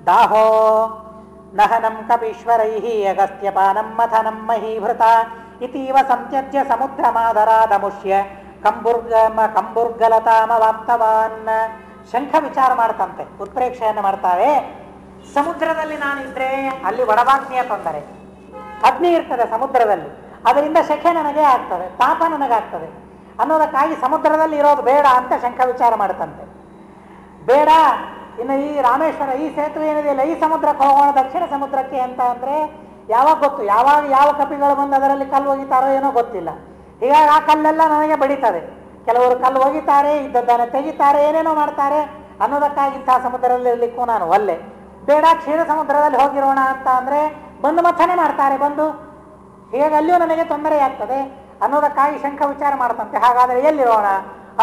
ದಾಹೋ ನಹನಂ ಕಪೀಶ್ವರೈಃ ಅಗಸ್ತ್ಯಪಾನಂ ಮಥನಂ ಮಹೀಭೃತ ಇತೀವ ಸಂತ್ಯಜ್ಯ ಸಮುದ್ರಮಾದರಾದಮುಷ್ಯ ಕಂಬುರ್ಗಲತಾಮವಾಪ್ತವಾನ್. ಶಂಖ ವಿಚಾರ ಮಾಡ್ತಂತೆ, ಉತ್ಪ್ರೇಕ್ಷೆಯನ್ನು ಮಾಡ್ತಾರೆ. ಸಮುದ್ರದಲ್ಲಿ ನಾನಿದ್ರೆ ಅಲ್ಲಿ ವಡವಾಗ್ನಿಯ ತೊಂದರೆ, ಅಗ್ನಿ ಇರ್ತದೆ ಸಮುದ್ರದಲ್ಲಿ, ಅದರಿಂದ ಶೆಖೆ ನನಗೆ ಆಗ್ತದೆ, ತಾಪ ನನಗಾಗ್ತದೆ ಅನ್ನೋದಕ್ಕಾಗಿ ಸಮುದ್ರದಲ್ಲಿ ಇರೋದು ಬೇಡ ಅಂತ ಶಂಖ ವಿಚಾರ ಮಾಡ್ತಂತೆ. ಬೇಡ, ಇನ್ನು ಈ ರಾಮೇಶ್ವರ ಈ ಸೇತುವೆ ಏನಿದೆಯಲ್ಲ ಈ ಸಮುದ್ರಕ್ಕೆ ಹೋಗೋಣ, ದಕ್ಷಿಣ ಸಮುದ್ರಕ್ಕೆ ಅಂತ ಅಂದರೆ ಯಾವಾಗ ಗೊತ್ತು, ಯಾವಾಗ ಯಾವ ಕಪಿಗಳು ಬಂದು ಅದರಲ್ಲಿ ಕಲ್ಲು ಒಗಿತಾರೋ ಏನೋ ಗೊತ್ತಿಲ್ಲ. ಹೀಗಾಗಿ ಆ ಕಲ್ಲೆಲ್ಲ ನನಗೆ ಬಡಿತದೆ. ಕೆಲವರು ಕಲ್ಲು ಒಗಿತಾರೆ, ಇದ್ದದ್ದನ್ನು ತೆಗಿತಾರೆ, ಏನೇನೋ ಮಾಡ್ತಾರೆ ಅನ್ನೋದಕ್ಕಾಗಿ ಇಂತಹ ಸಮುದ್ರದಲ್ಲಿ ಇರಲಿಕ್ಕೂ ನಾನು ಒಲ್ಲೆ. ಬೇಡ, ಕ್ಷೀರ ಸಮುದ್ರದಲ್ಲಿ ಹೋಗಿರೋಣ ಅಂತ ಅಂದರೆ ಬಂದು ಮಥನೆ ಮಾಡ್ತಾರೆ ಬಂದು, ಹೀಗಾಗಿ ಅಲ್ಲಿಯೂ ನನಗೆ ತೊಂದರೆ ಆಗ್ತದೆ ಅನ್ನೋದಕ್ಕಾಗಿ ಶಂಖ ವಿಚಾರ ಮಾಡ್ತಂತೆ. ಹಾಗಾದರೆ ಎಲ್ಲಿರೋಣ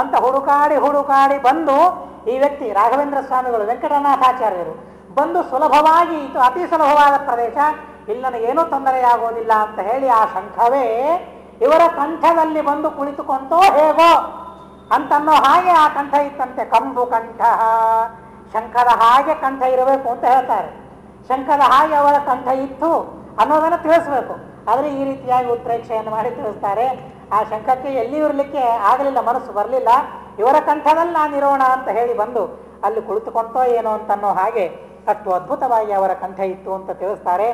ಅಂತ ಹುಡುಕಾಡಿ ಬಂದು ಈ ವ್ಯಕ್ತಿ ರಾಘವೇಂದ್ರ ಸ್ವಾಮಿಗಳು ವೆಂಕಟನಾಥಾಚಾರ್ಯರು ಬಂದು ಸುಲಭವಾಗಿ, ಇದು ಅತಿ ಸುಲಭವಾದ ಪ್ರದೇಶ, ಇಲ್ಲಿ ನನಗೇನೂ ತೊಂದರೆಯಾಗೋದಿಲ್ಲ ಅಂತ ಹೇಳಿ ಆ ಶಂಖವೇ ಇವರ ಕಂಠದಲ್ಲಿ ಬಂದು ಕುಳಿತುಕೊಂತೋ ಹೇಗೋ ಅಂತನ್ನೋ ಹಾಗೆ ಆ ಕಂಠ ಇತ್ತಂತೆ. ಕಂಬು ಕಂಠ, ಶಂಖದ ಹಾಗೆ ಕಂಠ ಇರಬೇಕು ಅಂತ ಹೇಳ್ತಾರೆ. ಶಂಖದ ಹಾಗೆ ಅವರ ಕಂಠ ಇತ್ತು ಅನ್ನೋದನ್ನು ತಿಳಿಸ್ಬೇಕು. ಆದರೆ ಈ ರೀತಿಯಾಗಿ ಉತ್ಪ್ರೇಕ್ಷೆಯನ್ನು ಮಾಡಿ ತಿಳಿಸ್ತಾರೆ. ಆ ಶಂಖಕ್ಕೆ ಎಲ್ಲಿ ಇರಲಿಕ್ಕೆ ಆಗಲಿಲ್ಲ, ಮನಸ್ಸು ಬರಲಿಲ್ಲ. ಇವರ ಕಂಠದಲ್ಲಿ ನಾನಿರೋಣ ಅಂತ ಹೇಳಿ ಬಂದು ಅಲ್ಲಿ ಕುಳಿತುಕೊಂತೋ ಏನೋ ಅಂತನ್ನೋ ಹಾಗೆ ಅಷ್ಟು ಅದ್ಭುತವಾಗಿ ಅವರ ಕಂಠ ಇತ್ತು ಅಂತ ತಿಳಿಸ್ತಾರೆ.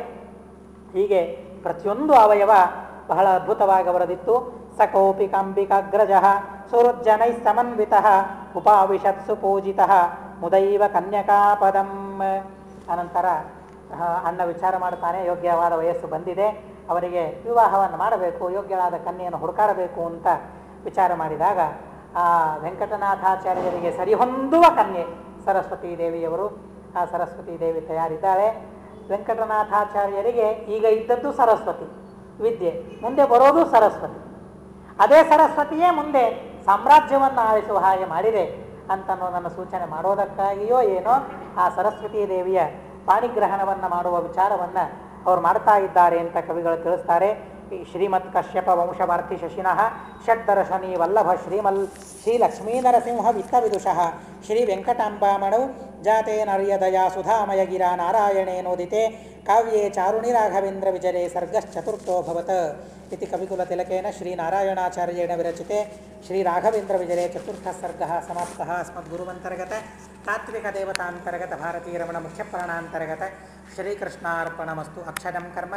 ಹೀಗೆ ಪ್ರತಿಯೊಂದು ಅವಯವ ಬಹಳ ಅದ್ಭುತವಾಗಿ ಅವರದಿತ್ತು. ಸಕೋಪಿ ಕಾಂಬಿಕಾಗ್ರಜ ಸುಹೃಜ್ಜನೈ ಸಮನ್ವಿತ ಉಪಾವಿಶತ್ಸು ಪೂಜಿತ ಮುದೈವ ಕನ್ಯಕಾಪದಂ. ಅನಂತರ ಅಣ್ಣ ವಿಚಾರ ಮಾಡ್ತಾನೆ, ಯೋಗ್ಯವಾದ ವಯಸ್ಸು ಬಂದಿದೆ, ಅವರಿಗೆ ವಿವಾಹವನ್ನು ಮಾಡಬೇಕು, ಯೋಗ್ಯವಾದ ಕನ್ಯೆಯನ್ನು ಹುಡುಕಾಡಬೇಕು ಅಂತ ವಿಚಾರ ಮಾಡಿದಾಗ ಆ ವೆಂಕಟನಾಥಾಚಾರ್ಯರಿಗೆ ಸರಿಹೊಂದುವ ಕನ್ಯೆ ಸರಸ್ವತೀ ದೇವಿಯವರು. ಆ ಸರಸ್ವತೀ ದೇವಿ ತಯಾರಿದ್ದಾಳೆ. ವೆಂಕಟನಾಥಾಚಾರ್ಯರಿಗೆ ಈಗ ಇದ್ದದ್ದು ಸರಸ್ವತಿ ವಿದ್ಯೆ, ಮುಂದೆ ಬರೋದು ಸರಸ್ವತಿ. ಅದೇ ಸರಸ್ವತಿಯೇ ಮುಂದೆ ಸಾಮ್ರಾಜ್ಯವನ್ನು ಆಳಿಸುವ ಹಾಗೆ ಮಾಡಿದೆ ಅಂತನ್ನೋದನ್ನು ಸೂಚನೆ ಮಾಡೋದಕ್ಕಾಗಿಯೋ ಏನೋ ಆ ಸರಸ್ವತೀ ದೇವಿಯ ಪಾಣಿಗ್ರಹಣವನ್ನು ಮಾಡುವ ವಿಚಾರವನ್ನು ಅವರು ಮಾಡ್ತಾ ಇದ್ದಾರೆ ಅಂತ ಕವಿಗಳು ತಿಳಿಸ್ತಾರೆ. ಈ ಶ್ರೀಮತ್ ಕಶ್ಯಪ ವಂಶವಾರ್ತಿ ಶಶಿನಃ ಷಡ್ದರ್ಶನಿ ವಲ್ಲಭ ಶ್ರೀ ಲಕ್ಷ್ಮೀ ನರಸಿಂಹ ವಿತ್ತವಿದುಷಃ ಶ್ರೀ ವೆಂಕಟಾಂಬಾಮಣೌ ಜಾತೆ ನರ್ಯದಯಾ ಸುಧಾಮಯ ಗಿರಾ ನಾರಾಯಣೇನೋದಿತೆ ಕಾವ್ಯೇ ಚಾರುಣಿ ರಾಘವೇಂದ್ರ ವಿಜರೆ ಸರ್ಗಶ್ಚತುರ್ಥೋ ಭವತ್ ಇತಿ ಕವಿಕುಲತಿಲಕೇನ ಶ್ರೀನಾರಾಯಣಾಚಾರ್ಯೇಣ ವಿರಚಿತೆ ಶ್ರೀ ರಾಘವೇಂದ್ರ ವಿಜರೆ ಚತುರ್ಥ ಸರ್ಗಃ ಸಮಾಪ್ತಃ ಅಸ್ಮದ್ಗುರುವಂತರ್ಗತ ತಾತ್ವಿಕ ದೇವತಾಂತರ್ಗತ ಭಾರತೀರಮಣ ಮುಖ್ಯಪ್ರಾಣಾಂತರ್ಗತ ಶ್ರೀಕೃಷ್ಣಾರ್ಪಣಮಸ್ತು. ಅಕ್ಷರಂ ಕರ್ಮ